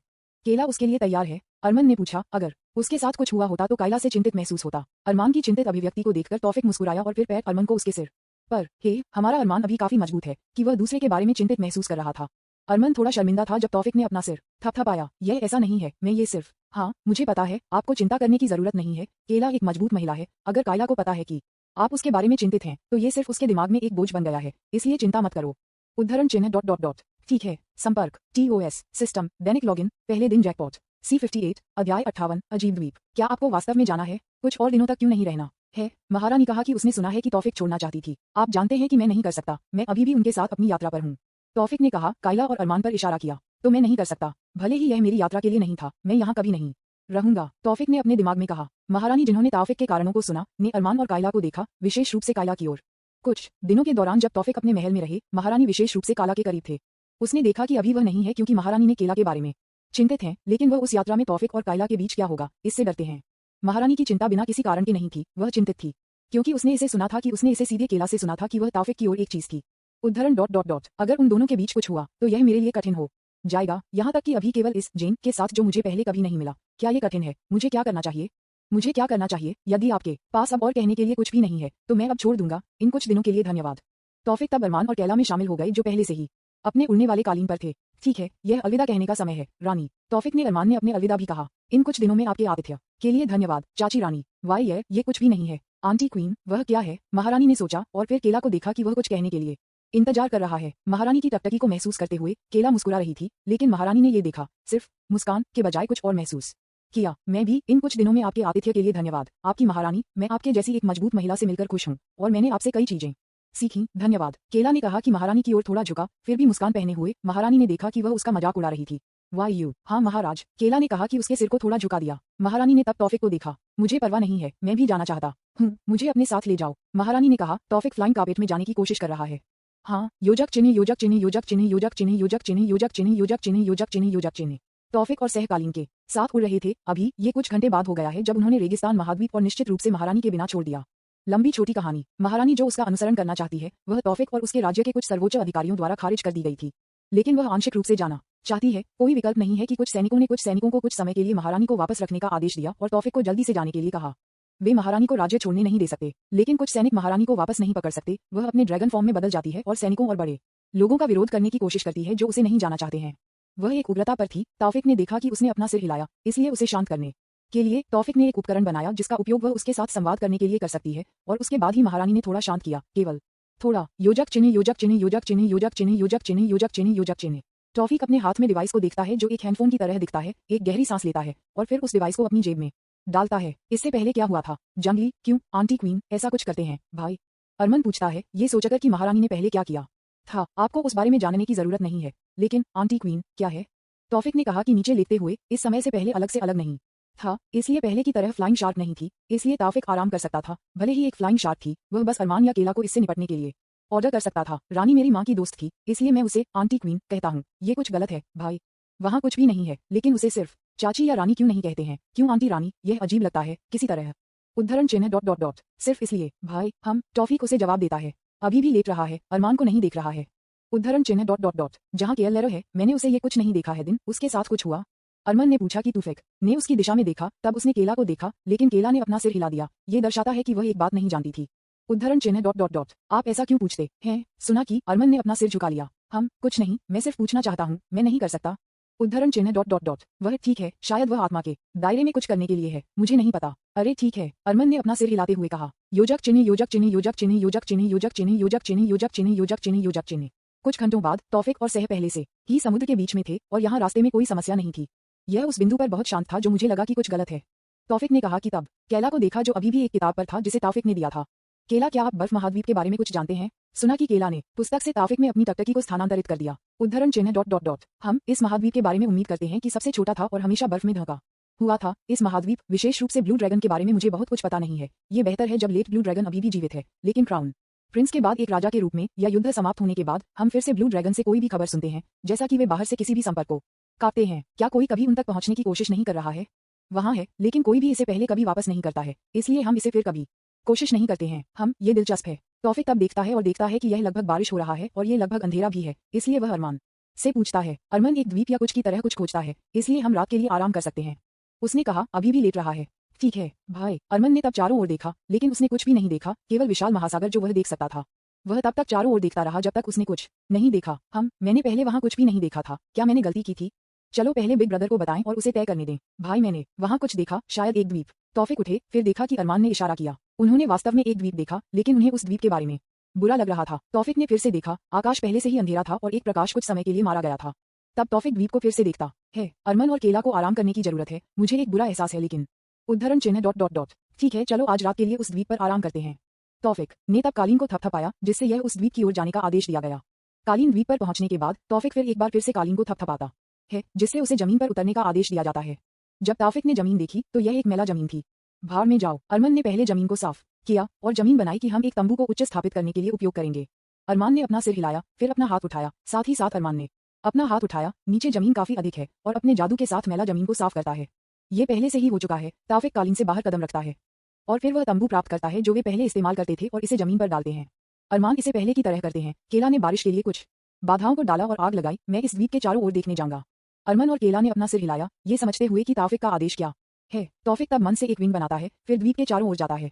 केला उसके लिए तैयार है? अरमान ने पूछा। अगर उसके साथ कुछ हुआ होता तो कायला से चिंतित महसूस होता। अरमान की चिंतित अभिव्यक्ति को देखकर तौफिक मुस्कुराया और फिर पैर अरमान को उसके सिर पर। हे, हमारा अरमान अभी काफी मजबूत है कि वह दूसरे के बारे में चिंतित महसूस कर रहा था। अरमान थोड़ा शर्मिंदा था जब तौफिक ने अपना सिर थपथपाया। यह ऐसा नहीं है, मैं ये सिर्फ। हाँ मुझे पता है, आपको चिंता करने की जरूरत नहीं है। केला एक मजबूत महिला है। अगर कायला को पता है कि आप उसके बारे में चिंतित हैं तो ये सिर्फ उसके दिमाग में एक बोझ बन गया है, इसलिए चिंता मत करो। उद्धरण चिन्ह डॉट डॉट डॉट ठीक है। संपर्क TOS सिस्टम दैनिक लॉगिन पहले दिन जैकपॉट C58 अध्याय 58 अजीब द्वीप। क्या आपको वास्तव में जाना है? कुछ और दिनों तक क्यों नहीं रहना? है। महारा ने कहा कि उसने सुना है कि तौफिक छोड़ना चाहती थी। आप जानते हैं कि मैं नहीं कर सकता, मैं अभी भी उनके साथ अपनी यात्रा पर हूँ। तौफिक ने कहा, कायला और अरमान पर इशारा किया। तो मैं नहीं कर सकता, भले ही यह मेरी यात्रा के लिए नहीं था, मैं यहाँ कभी नहीं रहूंगा। तौफिक ने अपने दिमाग में कहा। महारानी जिन्होंने तौफिक के कारणों को सुना ने अरमान और कायला को देखा, विशेष रूप से कायला की ओर। कुछ दिनों के दौरान जब तौफिक अपने महल में रहे, महारानी विशेष रूप से कायला के करीब थे। उसने देखा कि अभी वह नहीं है क्योंकि महारानी ने केला के बारे में चिंतित हैं, लेकिन वह उस यात्रा में तौफिक और कायला के बीच क्या होगा इससे डरते हैं। महारानी की चिंता बिना किसी कारण के नहीं थी, वह चिंतित थी क्योंकि उसने इसे सुना था कि उसने इसे सीधे केला से सुना था कि वह तौफिक की ओर एक चीज की उद्धरण ... अगर उन दोनों के बीच कुछ हुआ तो यह मेरे लिए कठिन हो जाएगा, यहाँ तक कि अभी केवल इस जेन के साथ जो मुझे पहले कभी नहीं मिला। क्या ये कठिन है? मुझे क्या करना चाहिए? मुझे क्या करना चाहिए? यदि आपके पास अब और कहने के लिए कुछ भी नहीं है तो मैं अब छोड़ दूंगा। इन कुछ दिनों के लिए धन्यवाद। तौफिक तब अरमान और कैला में शामिल हो गए जो पहले से ही अपने उड़ने वाले कालीन पर थे। ठीक है, यह अलविदा कहने का समय है रानी। तौफिक ने अरमान ने अपने अलविदा भी कहा। इन कुछ दिनों में आपके आतिथ्य के लिए धन्यवाद चाची रानी। वाई ये कुछ भी नहीं है आंटी क्वीन। वह क्या है? महारानी ने सोचा और फिर केला को देखा कि वह कुछ कहने के लिए इंतजार कर रहा है। महारानी की टकटकी को महसूस करते हुए केला मुस्कुरा रही थी, लेकिन महारानी ने ये देखा, सिर्फ मुस्कान के बजाय कुछ और महसूस किया। मैं भी इन कुछ दिनों में आपके आतिथ्य के लिए धन्यवाद आपकी महारानी। मैं आपके जैसी एक मजबूत महिला से मिलकर खुश हूँ और मैंने आपसे कई चीजें सीखी। धन्यवाद। केला ने कहा कि महारानी की ओर थोड़ा झुका, फिर भी मुस्कान पहने हुए। महारानी ने देखा कि वह उसका मजाक उड़ा रही थी। Why you? हाँ महाराज। केला ने कहा कि उसके सिर को थोड़ा झुका दिया। महारानी ने तब तौफिक को देखा। मुझे परवाह नहीं है, मैं भी जाना चाहता हूँ, मुझे अपने साथ ले जाओ। महारानी ने कहा। तौफिक फ्लाइंग कार्पेट में जाने की कोशिश कर रहा है। हाँ, योजक चिन्ह योजक चिन्ह योजक चिन्ह योजक चिन्ह योजक चिन्ह योजक चिन्ह योजक चिन्ह योजक चिन्ह योजक चिन्ह। तौफिक और सहकालीन के साथ उड़ रहे थे। अभी ये कुछ घंटे बाद हो गया है जब उन्होंने रेगिस्तान महाद्वीप और निश्चित रूप से महारानी के बिना छोड़ दिया। लंबी छोटी कहानी। महारानी जो उसका अनुसरण करना चाहती है वह तौफिक और उसके राज्य के कुछ सर्वोच्च अधिकारियों द्वारा खारिज कर दी गई थी, लेकिन वह आंशिक रूप से जाना चाहती है। कोई विकल्प नहीं है कि कुछ सैनिकों को कुछ समय के लिए महारानी को वापस रखने का आदेश दिया और तौफिक को जल्दी से जाने के लिए कहा। वे महारानी को राज्य छोड़ने नहीं दे सकते, लेकिन कुछ सैनिक महारानी को वापस नहीं पकड़ सकते। वह अपने ड्रैगन फॉर्म में बदल जाती है और सैनिकों और बड़े लोगों का विरोध करने की कोशिश करती है जो उसे नहीं जाना चाहते हैं। वह एक उग्रता पर थी। तौफिक ने देखा कि उसने अपना सिर हिलाया, इसलिए उसे शांत करने के लिए तौफिक ने एक उपकरण बनाया जिसका उपयोग वह उसके साथ संवाद करने के लिए कर सकती है, और उसके बाद ही महारानी ने थोड़ा शांत किया, केवल थोड़ा। योजक चिन्ह योजक चिन्ह योजक चिन्ह योजक चिन्ह योजक चिन्ह योजक चिन्ह योजक चिन्ह। तौफिक अपने हाथ में डिवाइस को देखता है जो एक हैंडफोन की तरह दिखता है, एक गहरी सांस लेता है और फिर उस डिवाइस को अपनी जेब में डालता है। इससे पहले क्या हुआ था? जंगली क्यों आंटी क्वीन ऐसा कुछ करते हैं भाई? अरमान पूछता है, ये सोचकर कि महारानी ने पहले क्या किया था। आपको उस बारे में जानने की जरूरत नहीं है, लेकिन आंटी क्वीन क्या है? तौफिक ने कहा कि नीचे लेटते हुए इस समय से पहले अलग से अलग नहीं था, इसलिए पहले की तरह फ्लाइंग शार्क नहीं थी, इसलिए तौफिक आराम कर सकता था। भले ही एक फ्लाइंग शार्क थी, वह बस अरमान या केला को इससे निपटने के लिए ऑर्डर कर सकता था। रानी मेरी माँ की दोस्त थी, इसलिए मैं उसे आंटी क्वीन कहता हूँ। ये कुछ गलत है भाई? वहाँ कुछ भी नहीं है, लेकिन उसे सिर्फ चाची या रानी क्यों नहीं कहते हैं? क्यों आंटी रानी? यह अजीब लगता है किसी तरह। उद्धरण चिन्ह ... सिर्फ इसलिए भाई हम। तौफिक उसे जवाब देता है। अभी भी लेट रहा है, अरमान को नहीं देख रहा है। उद्धरण चिन्ह ... जहाँ केएल लेरो है, मैंने उसे ये कुछ नहीं देखा है। दिन उसके साथ कुछ हुआ? अरमान ने पूछा कि तौफिक ने उसकी दिशा में देखा, तब उसने केला को देखा, लेकिन केला ने अपना सिर हिला दिया। ये दर्शाता है कि वह एक बात नहीं जानती थी। उद्धरण चिन्ह ... आप ऐसा क्यों पूछते हैं? सुना कि अरमान ने अपना सिर झुका लिया। हम कुछ नहीं, मैं सिर्फ पूछना चाहता हूँ, मैं नहीं कर सकता। उद्धरण चिन्ह ... वह ठीक है, शायद वह आत्मा के दायरे में कुछ करने के लिए है, मुझे नहीं पता। अरे ठीक है, अरमान ने अपना सिर हिलाते हुए कहा। योजक चिन्ह योजक चिन्ह योजक चिन्ह योजक चिन्ह योजक चिन्ह योजक चिन्ह योजक चिन्ह योजक चिन्ह योजक चिन्ह। कुछ घंटों बाद तौफिक और सह पहले से ही समुद्र के बीच में थे और यहाँ रास्ते में कोई समस्या नहीं थी। यह उस बिंदु पर बहुत शांत था जो मुझे लगा कि कुछ गलत है। तौफिक ने कहा कि तब केला को देखा जो अभी भी एक किताब पर था जिसे तौफिक ने दिया था। केला, क्या आप बर्फ महाद्वीप के बारे में कुछ जानते हैं? सुना कि केला ने पुस्तक से तौफिक में अपनी टकटकी को स्थानांतरित कर दिया। उद्धरण चिन्ह ... हम इस महाद्वीप के बारे में उम्मीद करते हैं कि सबसे छोटा था और हमेशा बर्फ में ढका हुआ था। इस महाद्वीप, विशेष रूप से ब्लू ड्रैगन के बारे में मुझे बहुत कुछ पता नहीं है। ये बेहतर है जब लेट ब्लू ड्रैगन अभी भी जीवित है, लेकिन क्राउन प्रिंस के बाद एक राजा के रूप में या युद्ध समाप्त होने के बाद हम फिर से ब्लू ड्रैगन से कोई भी खबर सुनते हैं, जैसा कि वे बाहर से किसी भी संपर्क को काटते हैं। क्या कोई कभी उन तक पहुंचने की कोशिश नहीं कर रहा है? वहाँ है, लेकिन कोई भी इसे पहले कभी वापस नहीं करता है, इसलिए हम इसे फिर कभी कोशिश नहीं करते हैं। हम ये दिलचस्प है। तौफिक तब देखता है और देखता है कि यह लगभग बारिश हो रहा है और ये लगभग अंधेरा भी है, इसलिए वह अरमान से पूछता है। अरमान एक द्वीप या कुछ की तरह कुछ खोजता है, इसलिए हम रात के लिए आराम कर सकते हैं। उसने कहा, अभी भी लेट रहा है। ठीक है भाई। अरमान ने तब चारों ओर देखा, लेकिन उसने कुछ भी नहीं देखा, केवल विशाल महासागर जो वह देख सकता था। वह तब तक चारों ओर देखता रहा जब तक उसने कुछ नहीं देखा। मैंने पहले वहाँ कुछ भी नहीं देखा था। क्या मैंने गलती की थी? चलो पहले बिग ब्रदर को बताएं और उसे तय करने दें। भाई मैंने वहाँ कुछ देखा, शायद एक द्वीप। तौफिक उठे, फिर देखा कि अरमान ने इशारा किया। उन्होंने वास्तव में एक द्वीप देखा, लेकिन उन्हें उस द्वीप के बारे में बुरा लग रहा था। तौफिक ने फिर से देखा, आकाश पहले से ही अंधेरा था और एक प्रकाश कुछ समय के लिए मारा गया था। तब तौफिक द्वीप को फिर से देखता है। अरमान और केला को आराम करने की जरूरत है, मुझे एक बुरा एहसास है, लेकिन। उद्धरण चिन्ह ... ठीक है, चलो आज रात के लिए उस द्वीप पर आराम करते हैं। तौफिक ने तब कालीन को थपथपाया जिससे यह उस द्वीप की ओर जाने का आदेश दिया गया। कालीन द्वीप पर पहुंचने के बाद तौफिक फिर एक बार फिर से कालीन को थपथपाता है जिससे उसे जमीन पर उतरने का आदेश दिया जाता है। जब तौफिक ने जमीन देखी तो यह एक मैला जमीन थी। भाड़ में जाओ। अरमान ने पहले जमीन को साफ किया और जमीन बनाई कि हम एक तंबू को उच्च स्थापित करने के लिए उपयोग करेंगे। अरमान ने अपना सिर हिलाया, फिर अपना हाथ उठाया, साथ ही साथ अरमान ने अपना हाथ उठाया। नीचे जमीन काफी अधिक है और अपने जादू के साथ मैला जमीन को साफ करता है। ये पहले से ही हो चुका है। तौफिक कालीन से बाहर कदम रखता है और फिर वह तंबू प्राप्त करता है जो वे पहले इस्तेमाल करते थे और इसे जमीन पर डालते हैं। अरमान इसे पहले की तरह करते हैं। केला ने बारिश के लिए कुछ बाधाओं को डाला और आग लगाई। मैं इस द्वीप के चारों ओर देखने जाऊंगा। अरमान और केला ने अपना सिर हिलाया, ये समझते हुए कि तौफिक का आदेश क्या है। तौफिक तब मन से एक विंग बनाता है, फिर द्वीप के चारों ओर जाता है।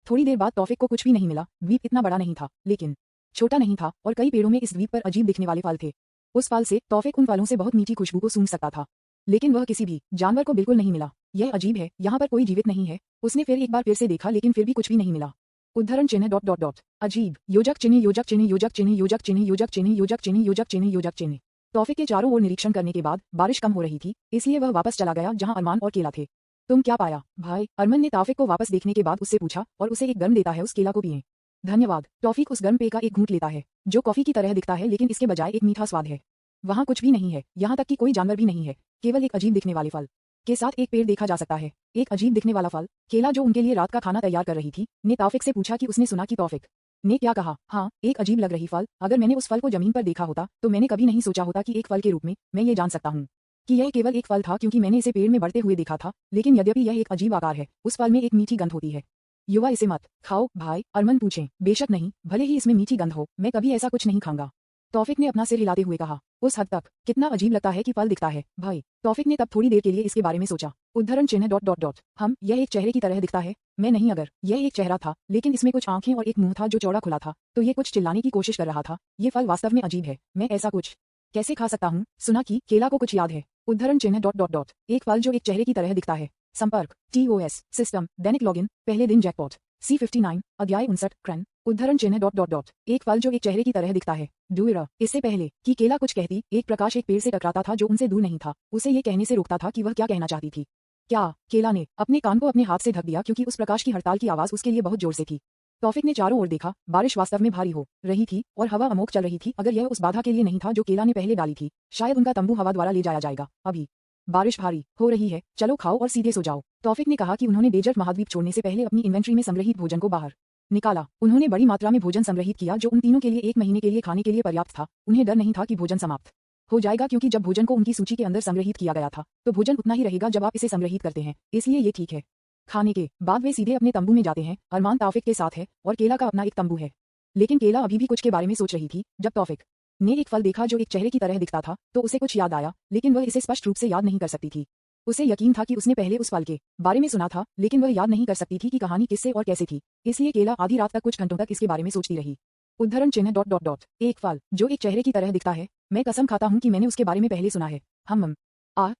थोड़ी देर बाद तौफिक को कुछ भी नहीं मिला। द्वीप इतना बड़ा नहीं था, लेकिन छोटा नहीं था और कई पेड़ों में इस द्वीप पर अजीब दिखने वाले फल थे। उस फल से तौफिक उन फलों से बहुत मीठी खुशबू को सूंघ सकता था, लेकिन वह किसी भी जानवर को बिल्कुल नहीं मिला। यह अजीब है, यहाँ पर कोई जीवित नहीं है। उसने फिर एक बार फिर से देखा लेकिन फिर भी कुछ भी नहीं मिला। उद्धरण चिन्ह डॉट डॉट डॉट अजीब योजक चिन्ह योजक चिन्ह योजक चिन्ह योजक चिन्ह योजक चिन्ह योजक चिन्ह योजक चिन्ह योजक चिन्ह। तौफिक के चारों ओर निरीक्षण करने के बाद बारिश कम हो रही थी, इसलिए वह वापस चला गया जहां अरमान और केला थे। तुम क्या पाया भाई? अरमान ने तौफिक को वापस देखने के बाद उससे पूछा और उसे एक गर्म देता है। उस केला को पिए। धन्यवाद। तौफिक उस गर्म पेय का एक घूंट लेता है जो कॉफी की तरह दिखता है लेकिन इसके बजाय एक मीठा स्वाद है। वहाँ कुछ भी नहीं है, यहाँ तक कि कोई जानवर भी नहीं है, केवल एक अजीब दिखने वाले फल के साथ एक पेड़ देखा जा सकता है। एक अजीब दिखने वाला फल। केला जो उनके लिए रात का खाना तैयार कर रही थी ने तौफिक से पूछा कि उसने सुना कि तौफिक ने क्या कहा। हाँ, एक अजीब लग रही फल। अगर मैंने उस फल को जमीन पर देखा होता तो मैंने कभी नहीं सोचा होता कि एक फल के रूप में मैं ये जान सकता हूँ कि यह केवल एक फल था, क्योंकि मैंने इसे पेड़ में बढ़ते हुए देखा था। लेकिन यद्यपि यह एक अजीब आकार है, उस फल में एक मीठी गंध होती है। युवा, इसे मत खाओ भाई। अरमान पूछे। बेशक नहीं, भले ही इसमें मीठी गंध हो, मैं कभी ऐसा कुछ नहीं खाऊंगा। तौफिक ने अपना सिर हिलाते हुए कहा। उस हद तक कितना अजीब लगता है कि फल दिखता है भाई। तौफिक ने तब थोड़ी देर के लिए इसके बारे में सोचा। उद्धरण चिन्ह डॉट डॉट डॉट हम यह एक चेहरे की तरह दिखता है। मैं नहीं, अगर यह एक चेहरा था लेकिन इसमें कुछ आंखें और एक मुंह था जो चौड़ा खुला था, तो ये कुछ चिल्लाने की कोशिश कर रहा था। ये फल वास्तव में अजीब है, मैं ऐसा कुछ कैसे खा सकता हूँ? सुना कि केला को कुछ याद है। उद्धरण चिन्ह डॉट डॉट डॉट एक फल जो एक चेहरे की तरह दिखता है। संपर्क TOS सिस्टम दैनिक लॉगिन पहले दिन जैकपॉट C59 अध्याय 59 क्रैन। उद्धरण चिन्ह डॉट डॉट डॉट एक फल जो एक चेहरे की तरह दिखता है। डुइरा। इससे पहले कि केला कुछ कहती, एक प्रकाश एक पेड़ से टकराता था जो उनसे दूर नहीं था। उसे ये कहने से रोकता था कि वह क्या कहना चाहती थी। क्या? केला ने अपने कान को अपने हाथ से ढक दिया क्योंकि उस प्रकाश की हड़ताल की आवाज उसके लिए बहुत जोर से थी। तौफिक ने चारों ओर देखा। बारिश वास्तव में भारी हो रही थी और हवा अमोघ चल रही थी। अगर यह उस बाधा के लिए नहीं था जो केला ने पहले डाली थी, शायद उनका तंबू हवा द्वारा ले जाया जाएगा। अभी बारिश भारी हो रही है, चलो खाओ और सीधे सो जाओ। तौफिक ने कहा कि उन्होंने डेजर्ट महाद्वीप छोड़ने से पहले अपनी इन्वेंट्री में संग्रहित भोजन को बाहर निकाला। उन्होंने बड़ी मात्रा में भोजन संग्रहित किया जो उन तीनों के लिए 1 महीने के लिए खाने के लिए पर्याप्त था। उन्हें डर नहीं था कि भोजन समाप्त हो जाएगा, क्योंकि जब भोजन को उनकी सूची के अंदर संग्रहित किया गया था तो भोजन उतना ही रहेगा जब आप इसे संग्रहित करते हैं, इसलिए ये ठीक है। खाने के बाद वे सीधे अपने तंबू में जाते हैं। अरमान तौफिक के साथ है और केला का अपना एक तंबू है, लेकिन केला अभी भी कुछ के बारे में सोच रही थी। जब तौफिक ने एक फल देखा जो एक चेहरे की तरह दिखता था तो उसे कुछ याद आया, लेकिन वह इसे स्पष्ट रूप से याद नहीं कर सकती थी। उसे यकीन था कि उसने पहले उस फल के बारे में सुना था, लेकिन वह याद नहीं कर सकती थी कि कहानी किससे और कैसे थी। इसलिए केला आधी रात तक कुछ घंटों तक इसके बारे में सोचती रही। उद्धरण चिन्ह डॉट डॉट डॉट एक फल जो एक चेहरे की तरह दिखता है। मैं कसम खाता हूँ कि मैंने उसके बारे में पहले सुना है।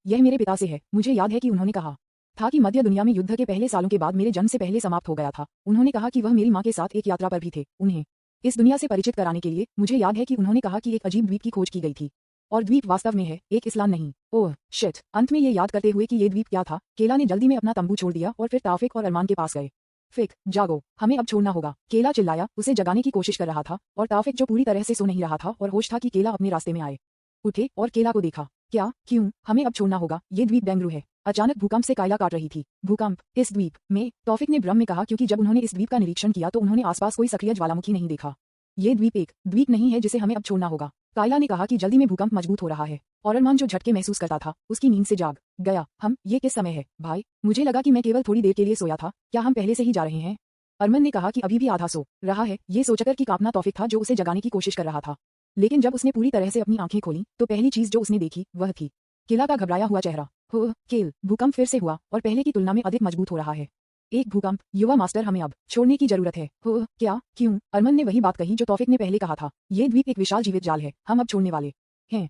यह मेरे पिता से है। मुझे याद है कि उन्होंने कहा था कि मध्य दुनिया में युद्ध के पहले सालों के बाद मेरे जन्म से पहले समाप्त हो गया था। उन्होंने कहा कि वह मेरी माँ के साथ एक यात्रा पर भी थे। उन्हें इस दुनिया से परिचित कराने के लिए मुझे याद है कि उन्होंने कहा कि एक अजीब द्वीप की खोज की गई थी और द्वीप वास्तव में है एक इस्लाम नहीं। Oh shit. अंत में ये याद करते हुए कि ये द्वीप क्या था, केला ने जल्दी में अपना तंबू छोड़ दिया और फिर तौफिक और अरमान के पास गए। फिक, जागो, हमें अब छोड़ना होगा। केला चिल्लाया, उसे जगाने की कोशिश कर रहा था और तौफिक जो पूरी तरह से सो नहीं रहा था और होश था कि केला अपने रास्ते में आए, उठे और केला को देखा। क्या? क्यों? हमें अब छोड़ना होगा, ये द्वीप डेंगरू है। अचानक भूकंप से कायला काट रही थी। भूकंप इस द्वीप में? तौफिक ने भ्रम में कहा, क्योंकि जब उन्होंने इस द्वीप का निरीक्षण किया तो उन्होंने आसपास कोई सक्रिय ज्वालामुखी नहीं देखा। ये द्वीप एक द्वीप नहीं है जिसे हमें अब छोड़ना होगा। कायला ने कहा कि जल्दी में भूकंप मजबूत हो रहा है और अरमान जो झटके महसूस करता था उसकी नींद से जाग गया। ये किस समय है भाई? मुझे लगा कि मैं केवल थोड़ी देर के लिए सोया था। क्या हम पहले से ही जा रहे हैं? अरमान ने कहा कि अभी भी आधा सो रहा है। ये सोचकर कि कांपना तौफिक था जो उसे जगाने की कोशिश कर रहा था, लेकिन जब उसने पूरी तरह से अपनी आंखें खोली तो पहली चीज जो उसने देखी वह थी केला का घबराया हुआ चेहरा। हो केल, भूकंप फिर से हुआ और पहले की तुलना में अधिक मजबूत हो रहा है। एक भूकंप। युवा मास्टर, हमें अब छोड़ने की जरूरत है। हो क्या? क्यों? अरमान ने वही बात कही जो तौफिक ने पहले कहा था। ये द्वीप एक विशाल जीवित जाल है, हम अब छोड़ने वाले हैं।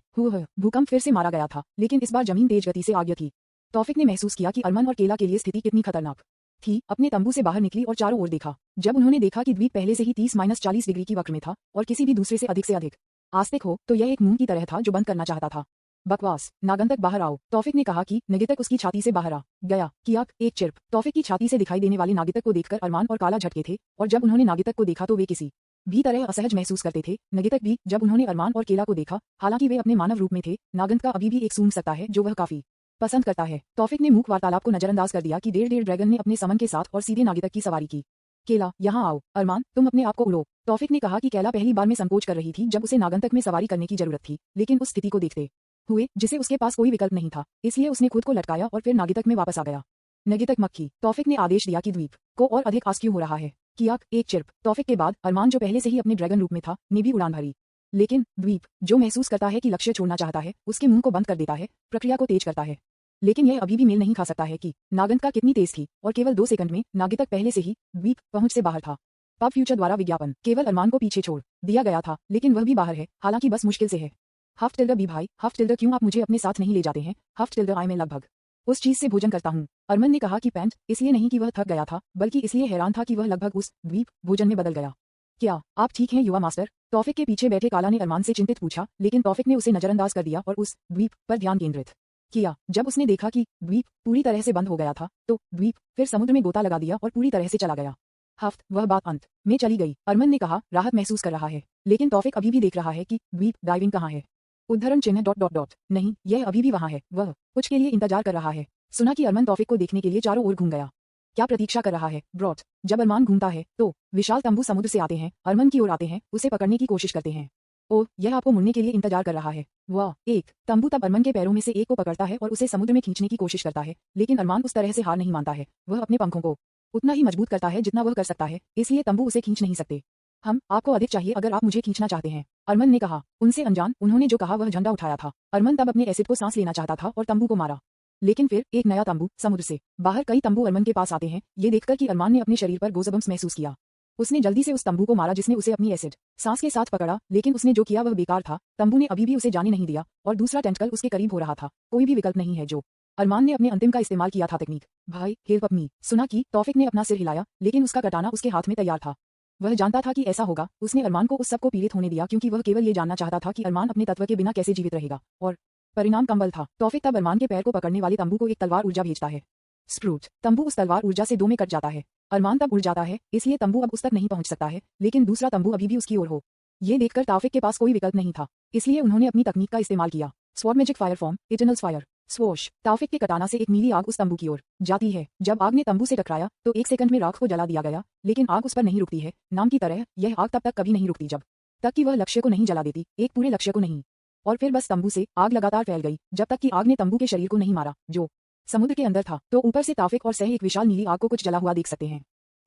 भूकंप फिर से मारा गया था, लेकिन इस बार जमीन तेज गति से आगे थी। तौफिक ने महसूस किया कि अरमान और केला के लिए स्थिति कितनी खतरनाक थी। अपने तंबू से बाहर निकली और चारों ओर देखा। जब उन्होंने देखा कि द्वीप पहले से ही 30-40 डिग्री की वक्र में था और किसी भी दूसरे से अधिक आस्तिक हो तो यह एक मुंह की तरह था जो बंद करना चाहता था। बकवास, नागंतक बाहर आओ। तौफिक ने कहा कि नागितक उसकी छाती से बाहर आ गया। कियाक एक चिर्प। तौफिक की छाती से दिखाई देने वाले नागितक को देखकर अरमान और काला झटके थे और जब उन्होंने नागितक को देखा तो वे किसी भी तरह असहज महसूस करते थे। नागितक भी जब उन्होंने अरमान और केला को देखा, हालांकि वे अपने मानव रूप में थे, नागंत का अभी भी एक सूंघ सकता है जो वह काफी पसंद करता है। तौफिक ने मूक वार्तालाप को नजरअंदाज कर दिया कि डेढ़ ड्रैगन ने अपने समन के साथ और सीधे नागितक की सवारी की। केला, यहाँ आओ। अरमान, तुम अपने आप को उड़ो। तौफिक ने कहा कि केला पहली बार में संकोच कर रही थी जब उसे नागंतक में सवारी करने की जरूरत थी, लेकिन उस स्थिति को देखते हुए जिसे उसके पास कोई विकल्प नहीं था, इसलिए उसने खुद को लटकाया और फिर नागितक में वापस आ गया। नागितक मक्खी। तौफिक ने आदेश दिया कि द्वीप को और अधिक आस क्यों हो रहा है। कियाक एक चिर्प। तौफिक के बाद अरमान जो पहले से ही अपने ड्रैगन रूप में था, ने भी उड़ान भरी। लेकिन द्वीप जो महसूस करता है कि लक्ष्य छोड़ना चाहता है, उसके मुंह को बंद कर देता है, प्रक्रिया को तेज करता है। लेकिन यह अभी भी मेल नहीं खा सकता है कि नागंत का कितनी तेज थी और केवल 2 सेकंड में नागितक पहले से ही द्वीप पहुंच से बाहर था। पब फ्यूचर द्वारा विज्ञापन। केवल अरमान को पीछे छोड़ दिया गया था, लेकिन वह भी बाहर है, हालांकि बस मुश्किल से है। हफ्ट टिल्डर भी भाई, हफ्ट टिल्डर क्यों आप मुझे अपने साथ नहीं ले जाते हैं। हफ्ट टिल्डर आई मैं लगभग उस चीज से भोजन करता हूँ। अरमान ने कहा कि पैंट इसलिए नहीं कि वह थक गया था, बल्कि इसलिए हैरान था कि वह लगभग उस द्वीप भोजन में बदल गया। क्या आप ठीक हैं युवा मास्टर। तौफिक के पीछे बैठे काला ने अरमान से चिंतित पूछा, लेकिन तौफिक ने उसे नजरअंदाज कर दिया और उस द्वीप पर ध्यान केंद्रित किया। जब उसने देखा कि द्वीप पूरी तरह से बंद हो गया था, तो द्वीप फिर समुद्र में गोता लगा दिया और पूरी तरह से चला गया। हफ्त वह बात अंत में चली गई। अरमान ने कहा राहत महसूस कर रहा है, लेकिन तौफिक अभी भी देख रहा है कि द्वीप डाइविंग कहाँ है। उद्धरण चिन्ह ... नहीं, यह अभी भी वहाँ है। वह कुछ के लिए इंतजार कर रहा है। सुना कि अरमान तौफिक को देखने के लिए चारों ओर घूम गया। क्या प्रतीक्षा कर रहा है ब्रॉट। जब अरमान घूमता है तो विशाल तंबू समुद्र से आते हैं, अरमान की ओर आते हैं, उसे पकड़ने की कोशिश करते हैं। ओह, यह आपको मुड़ने के लिए इंतजार कर रहा है। वाह। एक तंबू तब अरमान के पैरों में से एक को पकड़ता है और उसे समुद्र में खींचने की कोशिश करता है, लेकिन अरमान उस तरह से हार नहीं मानता है। वह अपने पंखों को उतना ही मजबूत करता है जितना वह कर सकता है, इसलिए तंबू उसे खींच नहीं सकते। हम आपको अधिक चाहिए अगर आप मुझे खींचना चाहते हैं, अरमान ने कहा। उनसे अनजान उन्होंने जो कहा वह झंडा उठाया था। अरमान तब अपने एसिड को सांस लेना चाहता था और तंबू को मारा, लेकिन फिर एक नया तंबू समुद्र से बाहर कई तंबू अरमान के पास आते हैं। ये देखकर कि अरमान ने अपने शरीर पर गोज़बम्स महसूस किया, उसने जल्दी से उस तंबू को मारा जिसने उसे अपनी एसिड सांस के साथ पकड़ा, लेकिन उसने जो किया वह बेकार था। तंबू ने अभी भी उसे जाने नहीं दिया और दूसरा टेंटकल उसके करीब हो रहा था। कोई भी विकल्प नहीं है जो अरमान ने अपने अंतिम का इस्तेमाल किया था तकनीक। भाई हेल्प अप मी। सुना कि तौफिक ने अपना सिर हिलाया, लेकिन उसका कटाना उसके हाथ में तैयार था। वह जानता था कि ऐसा होगा। उसने अरमान को उस सब को पीड़ित होने दिया क्योंकि वह केवल ये जानना चाहता था कि अरमान अपने तत्व के बिना कैसे जीवित रहेगा, और परिणाम कंबल था। तौफिक तब अरमान के पैर को पकड़ने वाले तंबू को एक तलवार ऊर्जा भेजता है। स्प्रूट। तंबू उस तलवार ऊर्जा से 2 में कट जाता है। अरमान तब उड़ जाता है, इसलिए तंबू अब उस तक नहीं पहुंच सकता है, लेकिन दूसरा तंबू अभी भी उसकी ओर हो। ये देखकर तौफिक के पास कोई विकल्प नहीं था, इसलिए उन्होंने अपनी तकनीक का इस्तेमाल किया। Sword magic fire form, eternals fire. Swoosh. Taufiq के कटाना से एक नीली आग उस तंबू की ओर जाती है। जब आग ने तंबू से टकराया तो 1 सेकंड में राख को जला दिया गया, लेकिन आग उस पर नहीं रुकती है। नाम की तरह यह आग तब तक कभी नहीं रुकती जब तक कि वह लक्ष्य को नहीं जला देती, एक पूरे लक्ष्य को नहीं। और फिर बस तंबू से आग लगातार फैल गई जब तक कि आग ने तंबू के शरीर को नहीं मारा, जो समुद्र के अंदर था। तो ऊपर से तौफिक और सह एक विशाल नीली आग को कुछ जला हुआ देख सकते हैं।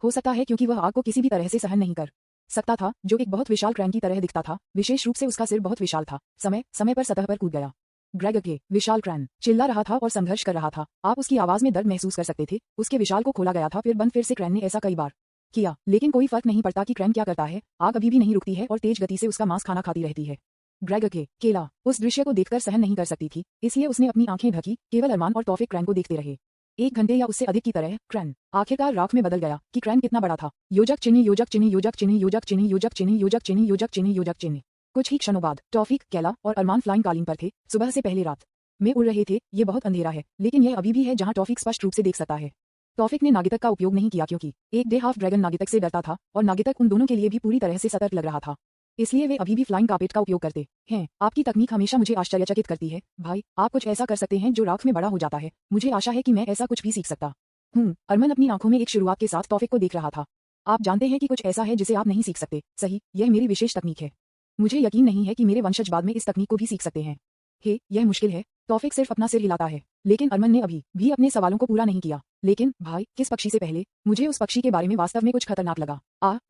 हो सकता है क्योंकि वह आग को किसी भी तरह से सहन नहीं कर सकता था, जो एक बहुत विशाल क्रैन की तरह दिखता था। विशेष रूप से उसका सिर बहुत विशाल था। समय समय पर सतह पर कूद गया। ग्रेग के विशाल क्रैन चिल्ला रहा था और संघर्ष कर रहा था। आप उसकी आवाज में दर्द महसूस कर सकते थे। उसके विशाल को खोला गया था, फिर बंद। फिर से क्रैन ने ऐसा कई बार किया, लेकिन कोई फर्क नहीं पड़ता कि क्रैन क्या करता है। आग अभी भी नहीं रुकती है और तेज गति से उसका मांस खाना खाती रहती है। ग्रेग के केला उस दृश्य को देखकर सहन नहीं कर सकती थी, इसलिए उसने अपनी आंखें ढकी। केवल अरमान और तौफिक क्रैन को देखते रहे। 1 घंटे या उससे अधिक की तरह क्रैन आखिरकार राख में बदल गया कि क्रैन कितना बड़ा था। योजक चिन्ह, योजक चिन्ह, योजक चिन्ह, योजक चिन्ह, योजक चिन्ह, योजक चिन्ह, योजक चिन्ह, योजक चिन्ह। कुछ ही क्षणों बाद तौफिक, केला और अरमान फ्लाइंग कालीन पर थे। सुबह से पहले रात में उड़ रहे थे। ये बहुत अंधेरा है, लेकिन यह अभी भी है जहां तौफिक स्पष्ट रूप से देख सकता है। तौफिक ने नागितक का उपयोग नहीं किया क्योंकि एक डे हाफ ड्रैगन नागितक से डरता था और नागितक उन दोनों के लिए भी पूरी तरह से सतर्क लग रहा था, इसलिए वे अभी भी फ्लाइंग कार्पेट का उपयोग करते हैं। आपकी तकनीक हमेशा मुझे आश्चर्यचकित करती है भाई। आप कुछ ऐसा कर सकते हैं जो राख में बड़ा हो जाता है। मुझे आशा है कि मैं ऐसा कुछ भी सीख सकता हूँ। अरमान अपनी आंखों में एक शुरुआत के साथ तौफिक को देख रहा था। आप जानते हैं कि कुछ ऐसा है जिसे आप नहीं सीख सकते, सही? यह मेरी विशेष तकनीक है। मुझे यकीन नहीं है कि मेरे वंशज बाद में इस तकनीक को भी सीख सकते हैं। हे, यह मुश्किल है। तौफिक सिर्फ अपना सिर हिलाता है, लेकिन अरमान ने अभी भी अपने सवालों को पूरा नहीं किया। लेकिन भाई, किस पक्षी से पहले? मुझे उस पक्षी के बारे में वास्तव में कुछ खतरनाक लगा।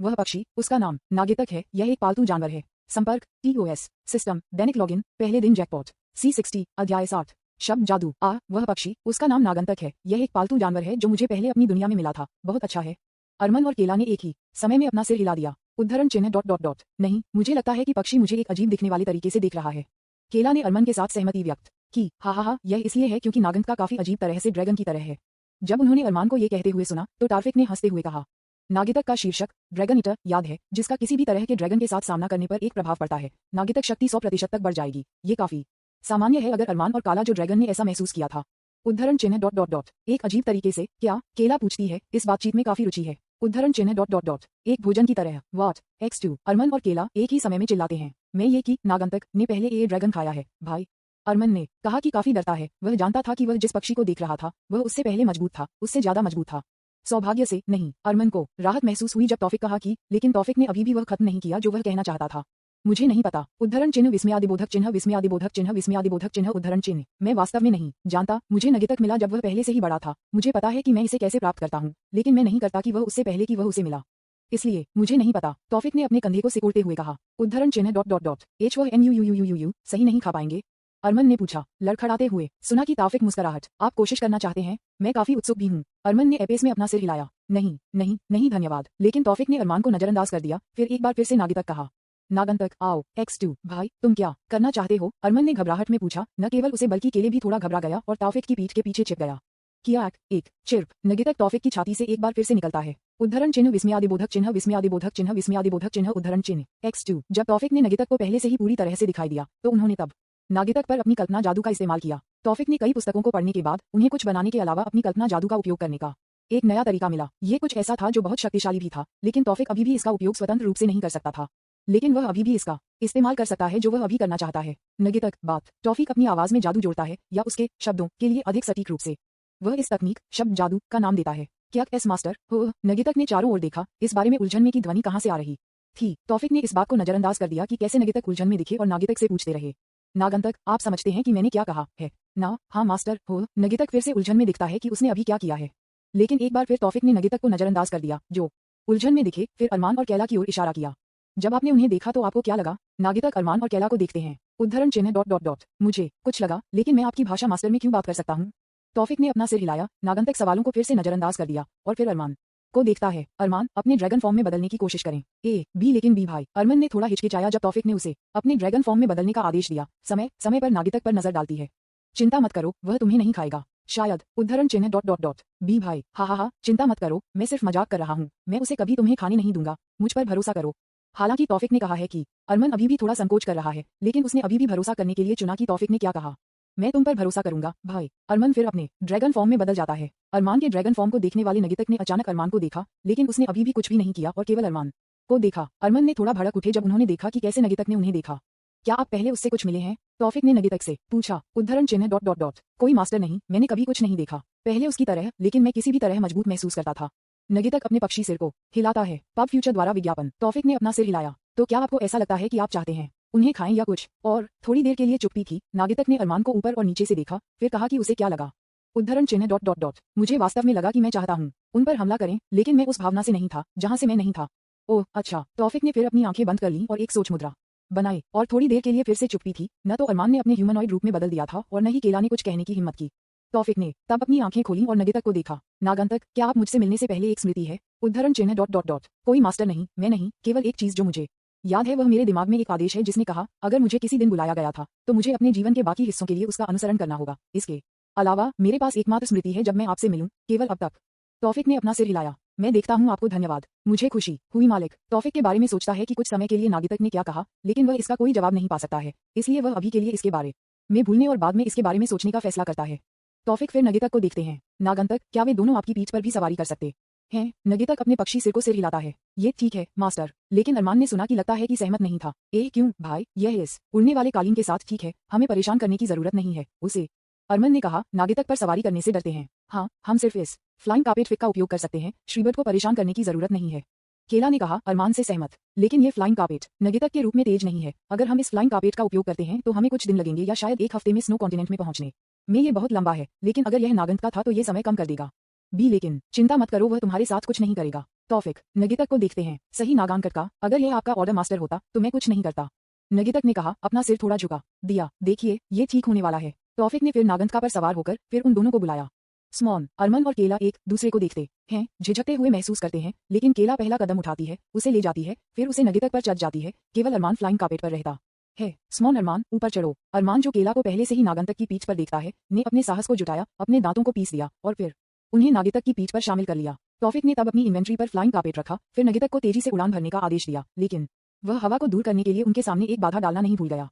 वह पक्षी, उसका नाम नागितक है। यह एक पालतू जानवर है। संपर्क TOS सिस्टम, दैनिक लॉगिन, पहले दिन जैकपॉट, C60, अध्याय 60, शब्द जादू। वह पक्षी, उसका नाम नागंतक है। यह एक पालतू जानवर है जो मुझे पहले अपनी दुनिया में मिला था। बहुत अच्छा है। अरमान और केला ने एक ही समय में अपना सिर हिला दिया। उद्धरण चिन्ह ... नहीं, मुझे लगता है कि पक्षी मुझे एक अजीब दिखने वाले तरीके से देख रहा है। केला ने अरमान के साथ सहमति व्यक्त की। हा, यह इसलिए है क्योंकि नागंत का काफी अजीब तरह से ड्रैगन की तरह है। जब उन्होंने अरमान को ये कहते हुए सुना तो तौफिक ने हंसते हुए कहा, नागितक का शीर्षक ड्रैगन ईटर याद है, जिसका किसी भी तरह के ड्रैगन के साथ सामना करने पर एक प्रभाव पड़ता है। नागितक शक्ति 100% तक बढ़ जाएगी। ये काफी सामान्य है अगर अरमान और काला जो ड्रैगन ने ऐसा महसूस किया था। उद्धरण चिन्ह डॉट डॉट डॉट एक अजीब तरीके से क्या केला पूछती है इस बातचीत में काफी रुचि है। उद्धरण चिन्ह डॉट डॉट डॉट एक भोजन की तरह व्हाट x2 अरमान और केला एक ही समय में चिल्लाते हैं। मैं ये कि नागंतक ने पहले ये ड्रैगन खाया है भाई। अरमान ने कहा कि काफी डरता है। वह जानता था कि वह जिस पक्षी को देख रहा था वह उससे पहले मजबूत था, उससे ज्यादा मजबूत था। सौभाग्य से नहीं। अरमान को राहत महसूस हुई जब तौफिक कहा कि लेकिन तौफिक ने अभी भी वह खत्म नहीं किया जो वह कहना चाहता था। मुझे नहीं पता। उद्धरण चिन्ह विस्मयादिबोधक चिन्ह विस्मयादिबोधक चिन्ह विस्मयादिबोधक चिन्ह उद्धरण चिन्ह मैं वास्तव में नहीं जानता। मुझे नगेतक मिला जब वह पहले से ही बड़ा था। मुझे पता है कि मैं इसे कैसे प्राप्त करता हूँ, लेकिन मैं नहीं करता कि वह उससे पहले कि वह उसे मिला। इसलिए मुझे नहीं पता। तौफिक ने अपने कंधे को सिकोड़ते हुए कहा। उद्धरण चिन्ह डॉट डॉट डॉट एच वह NUUUUU सही नहीं खा पाएंगे? अरमान ने पूछा लड़खड़ाते हुए। सुना कि तौफिक मुस्कुराहट। आप कोशिश करना चाहते हैं? मैं काफी उत्सुक भी हूँ। अरमान ने एपेस में अपना सिर हिलाया। नहीं नहीं नहीं धन्यवाद। लेकिन तौफिक ने अरमान को नजरअंदाज कर दिया। फिर एक बार फिर से नागेतक कहा। नागंतक आओ x2 भाई तुम क्या करना चाहते हो? अरमान ने घबराहट में पूछा। न केवल उसे बल्कि केले भी थोड़ा घबरा गया और तौफिक की पीठ के पीछे छिप गया। किया एक चिर्प नगेतक तौफिक की छाती से एक बार फिर से निकलता है। उद्धरण चिन्ह विस्मयादिबोधक चिन्ह विस्मयादिबोधक चिन्ह विस्मयादिबोधक चिन्ह उद्धरण चिन्ह x2 जब तौफिक ने नगेतक को पहले से ही पूरी तरह से दिखाई दिया तो उन्होंने तब नागेतक पर अपनी कल्पना जादू का इस्तेमाल किया। तौफिक ने कई पुस्तकों को पढ़ने के बाद उन्हें कुछ बनाने के अलावा अपनी कल्पना जादू का उपयोग करने का एक नया तरीका मिला। ये कुछ ऐसा था जो बहुत शक्तिशाली भी था, लेकिन तौफिक अभी भी इसका उपयोग स्वतंत्र रूप से नहीं कर सकता था। लेकिन वह अभी भी इसका इस्तेमाल कर सकता है जो वह अभी करना चाहता है। नगेतक बात तौफिक अपनी आवाज में जादू जोड़ता है या उसके शब्दों के लिए अधिक सटीक रूप से वह इस तकनीक शब्द जादू का नाम देता है। क्या एस मास्टर हो? नगेतक ने चारों ओर देखा। इस बारे में उलझन में की ध्वनि कहां से आ रही थी? तौफिक ने इस बात को नजरअंदाज कर दिया कि कैसे नगेतक उलझन में दिखे और नागेतक से पूछते रहे। नागंतक आप समझते हैं कि मैंने क्या कहा है ना? हाँ मास्टर हो। नगेतक फिर से उलझन में दिखता है कि उसने अभी क्या किया है, लेकिन एक बार फिर तौफिक ने नगेतक को नजरअंदाज कर दिया जो उलझन में दिखे। फिर अरमान और कैला की ओर इशारा किया। जब आपने उन्हें देखा तो आपको क्या लगा? नागेतक अरमान और कैला को देखते हैं। उद्धरण चिन्ह डॉट डॉट डॉट मुझे कुछ लगा, लेकिन मैं आपकी भाषा मास्टर में क्यों बात कर सकता हूँ? तौफिक ने अपना सिर हिलाया। नागंतक सवालों को फिर से नजरअंदाज कर दिया और फिर अरमान को देखता है। अरमान अपने ड्रैगन फॉर्म में बदलने की कोशिश करें। ए बी लेकिन बी भाई। अरमान ने थोड़ा हिचकिचाया जब तौफिक ने उसे अपने ड्रैगन फॉर्म में बदलने का आदेश दिया। समय समय पर नागेतक पर नजर डालती है। चिंता मत करो, वह तुम्हें नहीं खाएगा शायद। उद्धरण चिन्ह डॉट डॉट डॉट बी भाई हा चिंता मत करो, मैं सिर्फ मजाक कर रहा हूँ। मैं उसे कभी तुम्हें खाने नहीं दूंगा, मुझ पर भरोसा करो। हालांकि तौफिक ने कहा है कि अरमान अभी भी थोड़ा संकोच कर रहा है, लेकिन उसने अभी भी भरोसा करने के लिए चुना कि तौफिक ने क्या कहा। मैं तुम पर भरोसा करूंगा भाई। अरमान फिर अपने ड्रैगन फॉर्म में बदल जाता है। अरमान के ड्रैगन फॉर्म को देखने वाले नगेतक ने अचानक अरमान को देखा, लेकिन उसने अभी भी कुछ भी नहीं किया और केवल अरमान को देखा। अरमान ने थोड़ा भड़क उठे जब उन्होंने देखा कि कैसे नगेतक ने उन्हें देखा। क्या आप पहले उससे कुछ मिले हैं? तौफिक ने नगेतक से पूछा। उद्धरण चिन्ह डॉट डॉट डॉट कोई मास्टर नहीं, मैंने कभी कुछ नहीं देखा पहले उसकी तरह, लेकिन मैं किसी भी तरह मजबूत महसूस करता था। नगेतक अपने पक्षी सिर को हिलाता है। पब फ्यूचर द्वारा विज्ञापन। तौफिक ने अपना सिर हिलाया। तो क्या आपको ऐसा लगता है कि आप चाहते हैं उन्हें खाएं या कुछ और? थोड़ी देर के लिए चुप्पी थी। नागेतक ने अरमान को ऊपर और नीचे से देखा, फिर कहा कि उसे क्या लगा। उद्धरण चिन्ह डॉट डॉट डॉट मुझे वास्तव में लगा कि मैं चाहता हूँ उन पर हमला करें, लेकिन मैं उस भावना से नहीं था जहाँ से मैं नहीं था। ओह अच्छा। तौफिक ने फिर अपनी आंखें बंद कर ली और एक सोच मुद्रा बनाई और थोड़ी देर के लिए फिर से चुप्पी थी। न तो अरमान ने अपने ह्यूमनॉइड रूप में बदल दिया था और न ही केला ने कुछ कहने की हिम्मत की। तौफिक ने तब अपनी आंखें खोली और नगेतक को देखा। नागंतक क्या आप मुझसे मिलने से पहले एक स्मृति है? उद्धरण चिन्ह डॉट डॉट डॉट कोई मास्टर नहीं, मैं नहीं, केवल एक चीज जो मुझे याद है वह मेरे दिमाग में एक आदेश है जिसने कहा अगर मुझे किसी दिन बुलाया गया था तो मुझे अपने जीवन के बाकी हिस्सों के लिए उसका अनुसरण करना होगा। इसके अलावा मेरे पास एकमात्र स्मृति है जब मैं आपसे मिलूं, केवल अब तक। तौफिक ने अपना सिर हिलाया। मैं देखता हूँ आपको, धन्यवाद, मुझे खुशी हुई मालिक। तौफिक के बारे में सोचता है कि कुछ समय के लिए नागेतक ने क्या कहा, लेकिन वह इसका कोई जवाब नहीं पा सकता है, इसलिए वह अभी के लिए इसके बारे में भूलने और बाद में इसके बारे में सोचने का फैसला करता है। तौफिक फिर नगेतक को देखते हैं। नागंतक क्या वे दोनों आपकी पीठ पर भी सवारी कर सकते हैं? नगेतक अपने पक्षी सिर को सिर हिलाता है। ये ठीक है मास्टर, लेकिन अरमान ने सुना कि लगता है कि सहमत नहीं था। क्यों भाई? यह इस उड़ने वाले कालीन के साथ ठीक है, हमें परेशान करने की जरूरत नहीं है उसे। अरमान ने कहा नागेतक पर सवारी करने से डरते हैं। हाँ, हम सिर्फ इस फ्लाइंग कार्पेट फिक का उपयोग कर सकते हैं, श्रीबर्ट को परेशान करने की जरूरत नहीं है। केला ने कहा अरमान से सहमत, लेकिन ये फ्लाइंग कार्पेट नगेतक के रूप में तेज नहीं है। अगर हम इस फ्लाइंग कार्पेट का उपयोग करते हैं तो हमें कुछ दिन लगेंगे या शायद एक हफ्ते में स्नो कॉन्टिनेंट में पहुंचने में। ये बहुत लंबा है, लेकिन अगर यह नागंत का था तो ये समय कम कर देगा। बी लेकिन चिंता मत करो, वह तुम्हारे साथ कुछ नहीं करेगा। तौफिक नगेतक को देखते हैं। सही नागांकट का, अगर यह आपका ऑर्डर मास्टर होता तो मैं कुछ नहीं करता। नगेतक ने कहा, अपना सिर थोड़ा झुका दिया। देखिए ये ठीक होने वाला है। तौफिक ने फिर नागंत पर सवार होकर फिर उन दोनों को बुलाया। स्मॉन, अरमान और केला एक दूसरे को देखते हैं, झिझकते हुए महसूस करते हैं, लेकिन केला पहला कदम उठाती है, उसे ले जाती है, फिर उसे नगेतक पर चढ़ जाती है। केवल अरमान फ्लाइंग कार्पेट पर रहता है। स्मॉन अरमान ऊपर चढ़ो। अरमान जो केला को पहले से ही नागंतक की पीठ पर देखता है, ने अपने साहस को जुटाया, अपने दांतों को पीस दिया और फिर उन्हें नागेतक की पीठ पर शामिल कर लिया। तौफिक ने तब अपनी इन्वेंट्री पर फ्लाइंग कार्पेट रखा, फिर नगेतक को तेजी से उड़ान भरने का आदेश दिया, लेकिन वह हवा को दूर करने के लिए उनके सामने एक बाधा डालना नहीं भूल गया।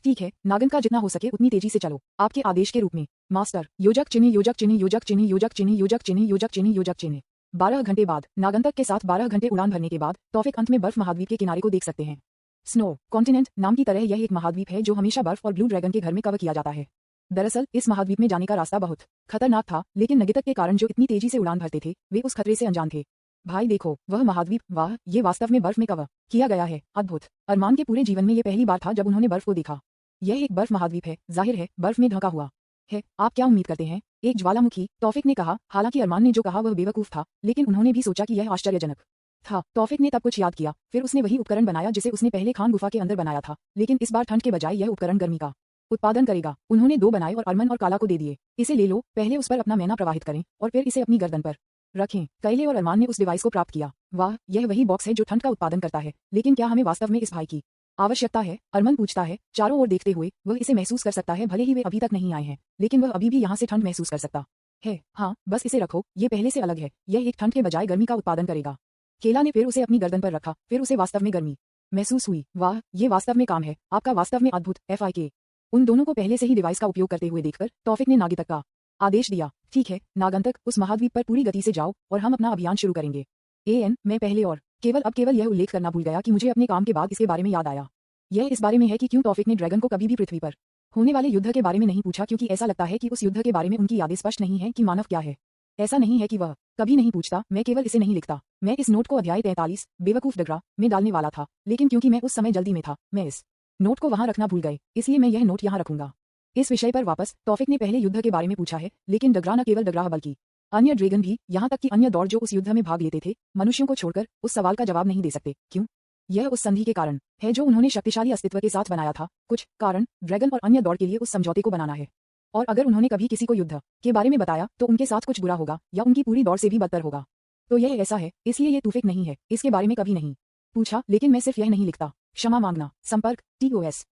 ठीक है, नागन का जितना हो सके उतनी तेजी से चलो, आपके आदेश के रूप में। मास्टर, योजक चिन्ह योजक चिन्ह योजक चिन्ह योजक चिन्ह योजक चिन्ह योजक चिन्ह योजक चिन्ह। 12 घंटे बाद नागंतक के साथ 12 घंटे उड़ान भरने के बाद तौफिक अंत में बर्फ महाद्वीप के किनारे को देख सकते हैं। स्नो कॉन्टिनेंट नाम की तरह यह एक महाद्वीप है जो हमेशा बर्फ और ब्लू ड्रैगन के घर में कवर किया जाता है। दरअसल इस महाद्वीप में जाने का रास्ता बहुत खतरनाक था, लेकिन नगितक के कारण जो इतनी तेजी से उड़ान भरते थे वे उस खतरे से अनजान थे। भाई देखो वह महाद्वीप, वाह, ये वास्तव में बर्फ में कवर किया गया है, अद्भुत। अरमान के पूरे जीवन में ये पहली बार था जब उन्होंने बर्फ को देखा। यह एक बर्फ महाद्वीप है, जाहिर है बर्फ में ढका हुआ है। आप क्या उम्मीद करते हैं? एक ज्वालामुखी, तौफिक ने कहा। हालांकि अरमान ने जो कहा वह बेवकूफ था, लेकिन उन्होंने भी सोचा कि यह आश्चर्यजनक था। तौफिक ने तब कुछ याद किया, फिर उसने वही उपकरण बनाया जिसे उसने पहले खान गुफा के अंदर बनाया था, लेकिन इस बार ठंड के बजाय यह उपकरण गर्मी का उत्पादन करेगा। उन्होंने 2 बनाए और अरमान और काला को दे दिए। इसे ले लो, पहले उस पर अपना मैना प्रवाहित करें और फिर इसे अपनी गर्दन पर रखें। कैले और अरमान ने उस डिवाइस को प्राप्त किया। वाह, यह वही बॉक्स है जो ठंड का उत्पादन करता है, लेकिन क्या हमें वास्तव में इस भाई की आवश्यकता है? अरमान पूछता है, चारों ओर देखते हुए। वह इसे महसूस कर सकता है, भले ही वे अभी तक नहीं आए हैं, लेकिन वह अभी भी यहाँ से ठंड महसूस कर सकता है। हाँ, बस इसे रखो, ये पहले से अलग है, यह एक ठंड के बजाय गर्मी का उत्पादन करेगा। केला ने फिर उसे अपनी गर्दन पर रखा, फिर उसे वास्तव में गर्मी महसूस हुई। वाह, ये वास्तव में काम है, आपका वास्तव में अद्भुत। FIK। उन दोनों को पहले से ही डिवाइस का उपयोग करते हुए देखकर तौफिक ने नागितक का आदेश दिया। ठीक है नागंतक, उस महाद्वीप पर पूरी गति से जाओ और हम अपना अभियान शुरू करेंगे। मैं पहले और केवल यह उल्लेख करना भूल गया कि मुझे अपने काम के बाद इसके बारे में याद आया। यह इस बारे में है कि क्यों तौफिक ने ड्रैगन को कभी भी पृथ्वी पर होने वाले युद्ध के बारे में नहीं पूछा, क्योंकि ऐसा लगता है कि उस युद्ध के बारे में उनकी यादें स्पष्ट नहीं है कि मानव क्या है। ऐसा नहीं है कि वह कभी नहीं पूछता, मैं केवल इसे नहीं लिखता। मैं इस नोट को अध्याय 43 बेवकूफ डगरा में डालने वाला था, लेकिन क्योंकि मैं उस समय जल्दी में था, मैं इस नोट को वहां रखना भूल गए, इसलिए मैं यह नोट यहां रखूंगा। इस विषय पर वापस, तौफिक ने पहले युद्ध के बारे में पूछा है, लेकिन डगरा न केवल डगरा बल्कि अन्य ड्रैगन भी, यहाँ तक कि अन्य दौड़ जो उस युद्ध में भाग लेते थे, मनुष्यों को छोड़कर उस सवाल का जवाब नहीं दे सकते। क्यों? यह उस संधि के कारण है जो उन्होंने शक्तिशाली अस्तित्व के साथ बनाया था। कुछ कारण ड्रैगन और अन्य दौड़ के लिए उस समझौते को बनाना है, और अगर उन्होंने कभी किसी को युद्ध के बारे में बताया तो उनके साथ कुछ बुरा होगा या उनकी पूरी दौड़ से भी बदतर होगा। तो यह ऐसा है, इसलिए ये तौफिक नहीं है, इसके बारे में कभी नहीं पूछा। लेकिन मैं सिर्फ यह नहीं लिखता, क्षमा मांगना। संपर्क TOS।